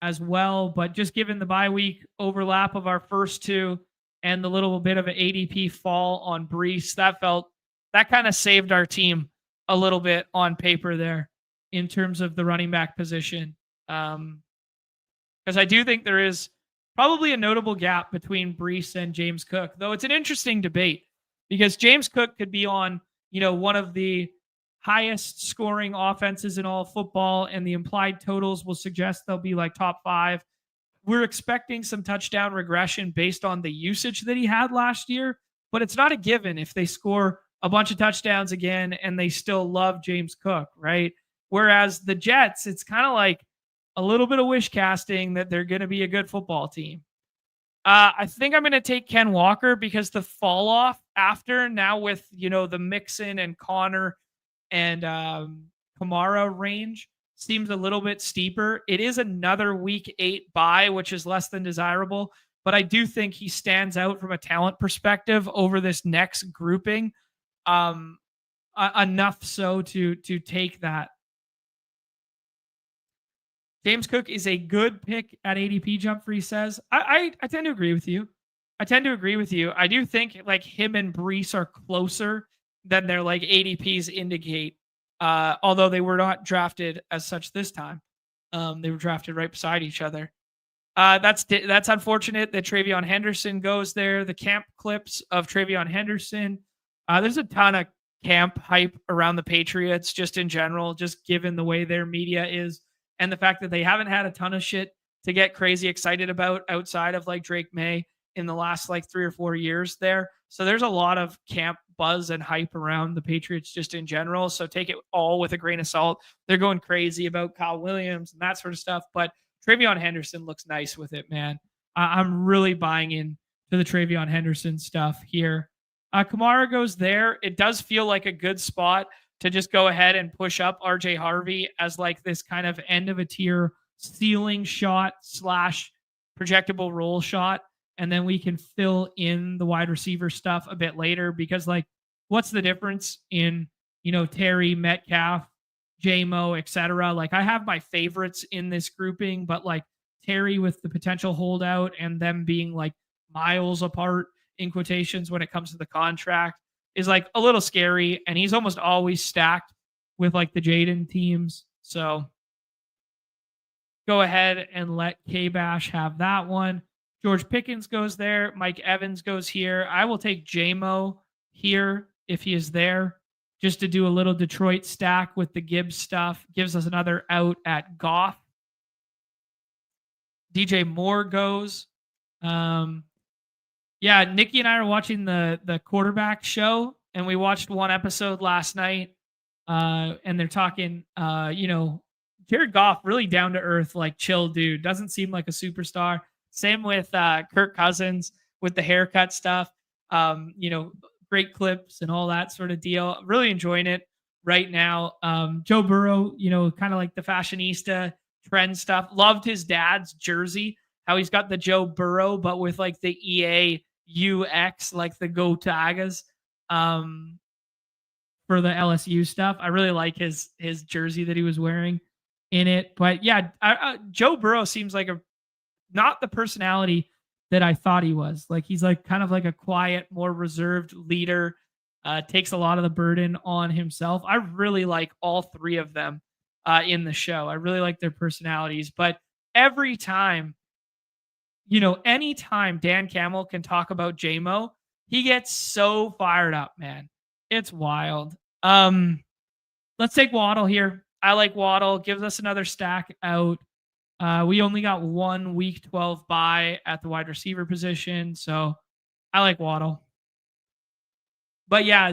as well, but just given the bye week overlap of our first two and the little bit of an ADP fall on Breece, that kind of saved our team a little bit on paper there in terms of the running back position. Because I do think there is probably a notable gap between Breece and James Cook, though it's an interesting debate because James Cook could be on, one of the highest scoring offenses in all of football, and the implied totals will suggest they'll be like top 5. We're expecting some touchdown regression based on the usage that he had last year, but it's not a given if they score a bunch of touchdowns again and they still love James Cook, right? Whereas the Jets, it's kind of like a little bit of wish casting that they're going to be a good football team. I think I'm going to take Ken Walker because the fall off after now with, the Mixon and Connor and Kamara range seems a little bit steeper. It is another week 8 bye, which is less than desirable. but I do think he stands out from a talent perspective over this next grouping, enough so to take that. James Cook is a good pick at ADP jump free says. I tend to agree with you. I do think like him and Brees are closer than their like ADPs indicate. Although they were not drafted as such this time. They were drafted right beside each other. That's unfortunate that Travion Henderson goes there. The camp clips of Travion Henderson. There's a ton of camp hype around the Patriots just in general, just given the way their media is and the fact that they haven't had a ton of shit to get crazy excited about outside of like Drake May in the last like 3 or 4 years there. So there's a lot of camp buzz and hype around the Patriots just in general. So take it all with a grain of salt. They're going crazy about Kyle Williams and that sort of stuff. But Travion Henderson looks nice with it, man. I'm really buying in to the Travion Henderson stuff here. Kamara goes there. It does feel like a good spot to just go ahead and push up RJ Harvey as like this kind of end of a tier ceiling shot / projectable roll shot. And then we can fill in the wide receiver stuff a bit later because like, what's the difference in, Terry, Metcalf, JMO, etc. Like I have my favorites in this grouping, but like Terry with the potential holdout and them being like miles apart in quotations when it comes to the contract is like a little scary. And he's almost always stacked with like the Jaden teams. So go ahead and let K-Bash have that one. George Pickens goes there. Mike Evans goes here. I will take JMO here if he is there just to do a little Detroit stack with the Gibbs stuff. Gives us another out at Goff. DJ Moore goes. Yeah, Nikki and I are watching the quarterback show, and we watched one episode last night, and they're talking, Jared Goff, really down to earth, like chill dude. Doesn't seem like a superstar. Same with Kirk Cousins with the haircut stuff. Great clips and all that sort of deal. Really enjoying it right now. Joe Burrow, kind of like the fashionista trend stuff. Loved his dad's jersey, how he's got the Joe Burrow, but with like the EA UX, like the Go Tigers for the LSU stuff. I really like his jersey that he was wearing in it. But yeah, Joe Burrow seems like not the personality that I thought he was. Like he's like kind of like a quiet, more reserved leader, takes a lot of the burden on himself. I really like all three of them in the show. I really like their personalities, but every time, anytime Dan Campbell can talk about JMO, he gets so fired up, man. It's wild. Let's take Waddle here. I like Waddle. Gives us another stack out. We only got one week 12 bye at the wide receiver position. So I like Waddle. But yeah,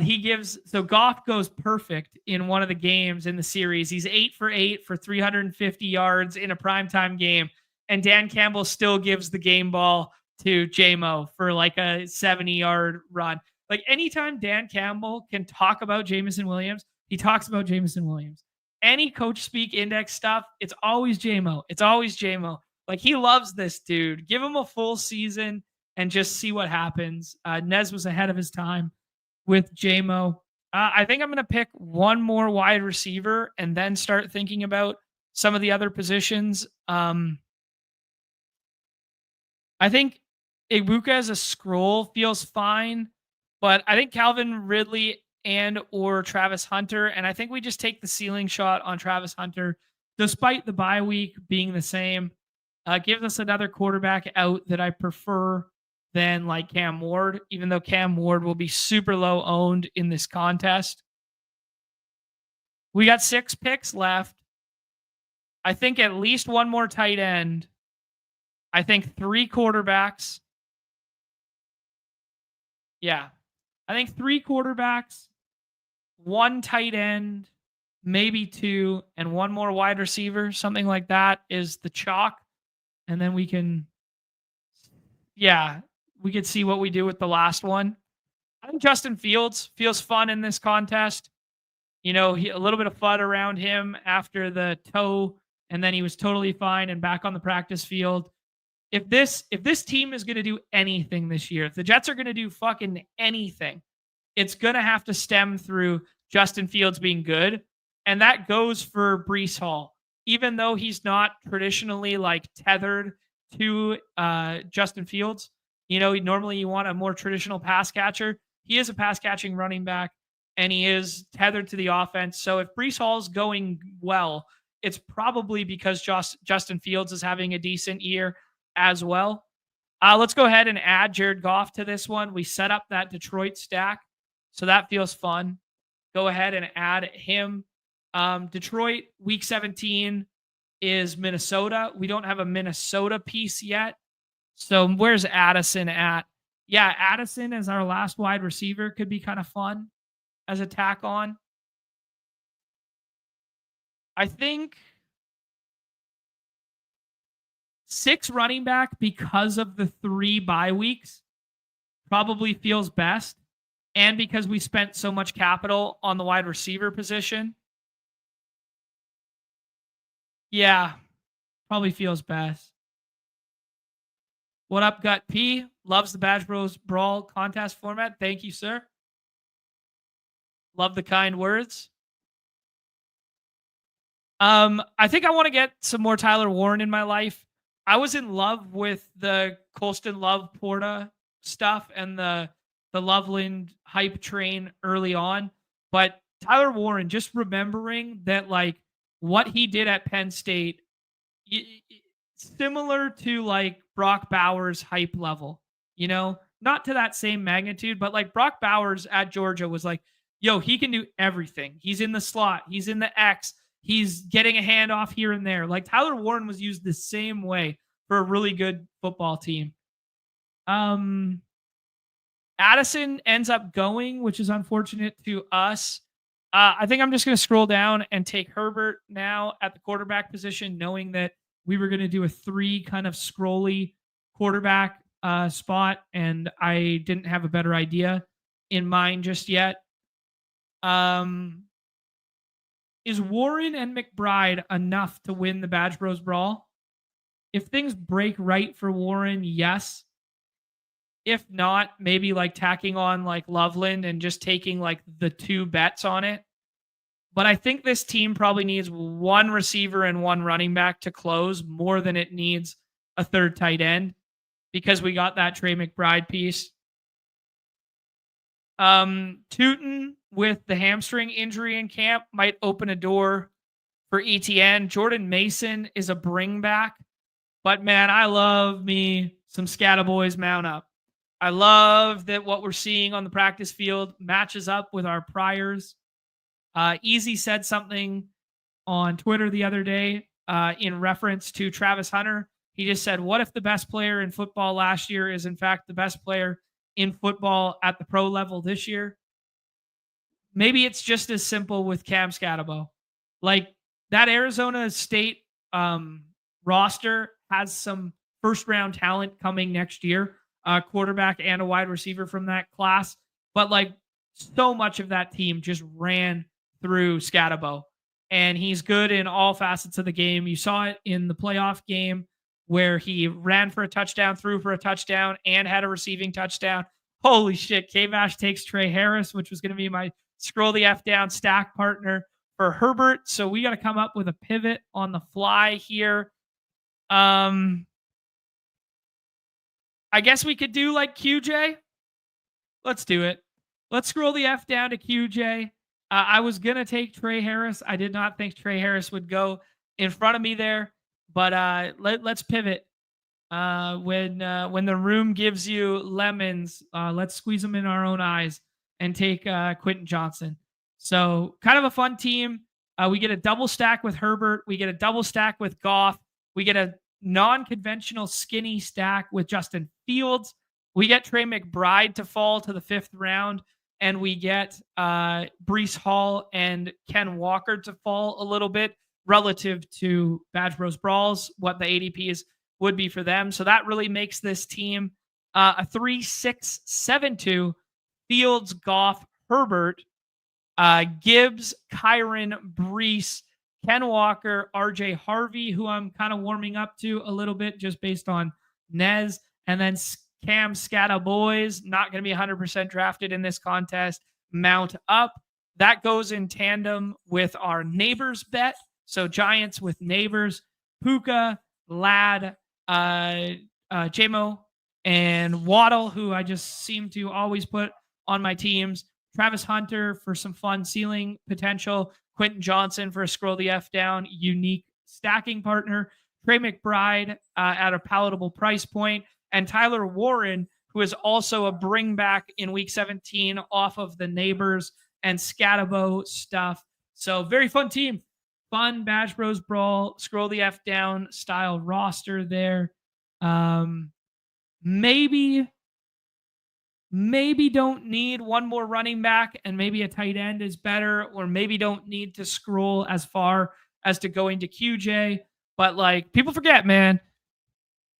so Goff goes perfect in one of the games in the series. He's 8 for 8 for 350 yards in a primetime game. And Dan Campbell still gives the game ball to JMO for like a 70-yard run. Like anytime Dan Campbell can talk about Jameson Williams, he talks about Jameson Williams. Any coach speak index stuff, it's always JMO. It's always JMO. Like he loves this dude. Give him a full season and just see what happens. Nez was ahead of his time with JMO. I think I'm going to pick one more wide receiver and then start thinking about some of the other positions. I think Ibuka as a scroll feels fine, but I think Calvin Ridley and or Travis Hunter, and I think we just take the ceiling shot on Travis Hunter, despite the bye week being the same. Gives us another quarterback out that I prefer than like Cam Ward, even though Cam Ward will be super low owned in this contest. We got 6 picks left. I think at least one more tight end. I think 3 quarterbacks. Yeah. I think 3 quarterbacks, 1 tight end, maybe 2, and 1 more wide receiver, something like that is the chalk. And then we could see what we do with the last one. I think Justin Fields feels fun in this contest. A little bit of FUD around him after the toe, and then he was totally fine and back on the practice field. if this team is going to do anything this year, if the Jets are going to do fucking anything, it's going to have to stem through Justin Fields being good. And that goes for Breece Hall. Even though he's not traditionally like tethered to Justin Fields, normally you want a more traditional pass catcher. He is a pass catching running back and he is tethered to the offense. So if Breece Hall's going well, it's probably because Justin Fields is having a decent year as well. Let's go ahead and add Jared Goff to this one. We set up that Detroit stack, so that feels fun. Go ahead and add him. Detroit, week 17 is Minnesota. We don't have a Minnesota piece yet. So where's Addison at? Yeah, Addison as our last wide receiver could be kind of fun as a tack on. I think 6 running back because of the 3 bye weeks probably feels best. And because we spent so much capital on the wide receiver position. Yeah, probably feels best. What up, Gut P? Loves the Badge Bros Brawl contest format. Thank you, sir. Love the kind words. I think I want to get some more Tyler Warren in my life. I was in love with the Colston Love Porta stuff and the Loveland hype train early on. But Tyler Warren, just remembering that like what he did at Penn State, similar to like Brock Bowers hype level, not to that same magnitude, but like Brock Bowers at Georgia was like, yo, he can do everything. He's in the slot. He's in the X. He's getting a handoff here and there. Like Tyler Warren was used the same way for a really good football team. Addison ends up going, which is unfortunate to us. I think I'm just going to scroll down and take Herbert now at the quarterback position, knowing that we were going to do a 3 kind of scrolly quarterback spot, and I didn't have a better idea in mind just yet. Is Warren and McBride enough to win the Badge Bros Brawl? If things break right for Warren, yes. If not, maybe like tacking on like Loveland and just taking like the 2 bets on it. But I think this team probably needs 1 receiver and 1 running back to close more than it needs a 3rd tight end because we got that Trey McBride piece. Tootin with the hamstring injury in camp might open a door for ETN. Jordan Mason is a bring back, but man, I love me some Scatterboys mount up. I love that what we're seeing on the practice field matches up with our priors. Easy said something on Twitter the other day in reference to Travis Hunter. He just said, what if the best player in football last year is in fact the best player in football at the pro level this year? Maybe it's just as simple with Cam Scatterbo. Like that Arizona State roster has some first round talent coming next year, quarterback and a wide receiver from that class. But like so much of that team just ran through Scatterbo, and he's good in all facets of the game. You saw it in the playoff game where he ran for a touchdown, threw for a touchdown, and had a receiving touchdown. Holy shit. K-Vash takes Trey Harris, which was going to be my scroll the F down stack partner for Herbert. So we got to come up with a pivot on the fly here. I guess we could do like QJ. Let's do it. Let's scroll the F down to QJ. I was going to take Trey Harris. I did not think Trey Harris would go in front of me there, but let's pivot. When the room gives you lemons, let's squeeze them in our own eyes and take Quentin Johnson. So kind of a fun team. We get a double stack with Herbert. We get a double stack with Goff. We get a non-conventional skinny stack with Justin Fields. We get Trey McBride to fall to the 5th round, and we get Breece Hall and Ken Walker to fall a little bit relative to Badge Bros Brawls, what the ADPs would be for them. So that really makes this team a 3-6-7-2. Fields, Goff, Herbert, Gibbs, Kyron, Breece, Ken Walker, RJ Harvey, who I'm kind of warming up to a little bit just based on Nez, and then Cam Scata boys, not going to be 100% drafted in this contest, mount up. That goes in tandem with our neighbors bet. So Giants with neighbors, Puka, Lad, JMO, and Waddle, who I just seem to always put on my teams. Travis Hunter for some fun ceiling potential. Quentin Johnson for a scroll the F down, unique stacking partner. Trey McBride at a palatable price point. And Tyler Warren, who is also a bring back in week 17 off of the neighbors and Scatabo stuff. So very fun team. Fun Badge Bros Brawl, scroll the F down style roster there. Maybe don't need one more running back and maybe a tight end is better, or maybe don't need to scroll as far as to going to QJ. But like, people forget, man.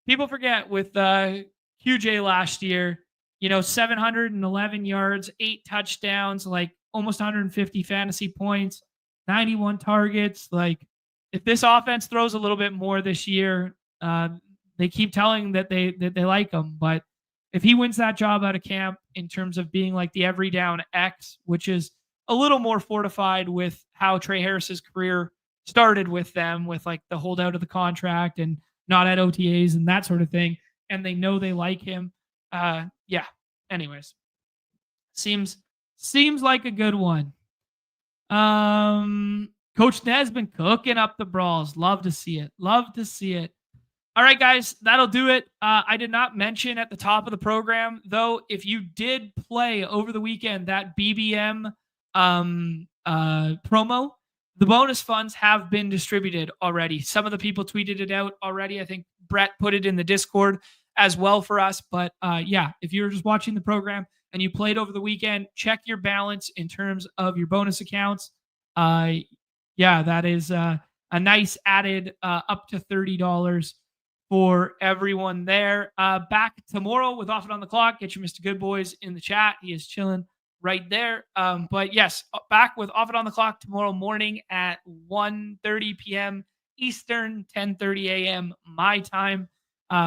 People forget with QJ last year, 711 yards, 8 touchdowns, like almost 150 fantasy points, 91 targets. Like, if this offense throws a little bit more this year, they keep telling that they like him, but if he wins that job out of camp in terms of being like the every down X, which is a little more fortified with how Trey Harris's career started with them, with like the holdout of the contract and not at OTAs and that sort of thing, and they know they like him. Yeah. Anyways, seems like a good one. Coach Nez been cooking up the brawls. Love to see it. All right, guys, that'll do it. I did not mention at the top of the program, though, if you did play over the weekend that BBM promo, the bonus funds have been distributed already. Some of the people tweeted it out already. I think Brett put it in the Discord as well for us. But yeah, if you're just watching the program and you played over the weekend, check your balance in terms of your bonus accounts. Yeah, that is a nice added up to $30 for everyone there. Back tomorrow with Off It on the Clock. Get your Mr. Good Boys in the chat. He is chilling right there. But yes, back with Off It on the Clock tomorrow morning at 1:30 p.m. Eastern, 10:30 a.m. my time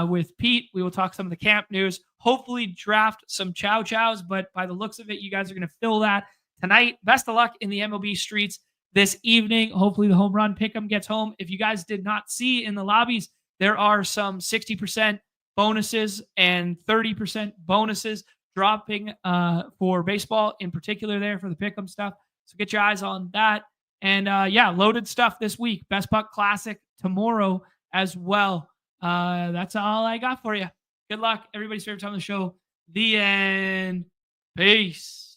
with Pete. We will talk some of the camp news, hopefully draft some chow chows, but by the looks of it, you guys are going to fill that tonight. Best of luck in the MLB streets this evening. Hopefully the home run pick'em gets home. If you guys did not see in the lobbies, there are some 60% bonuses and 30% bonuses dropping for baseball in particular there for the pick'em stuff. So get your eyes on that. And yeah, loaded stuff this week. Best Buck Classic tomorrow as well. That's all I got for you. Good luck. Everybody's favorite time of the show. The end. Peace.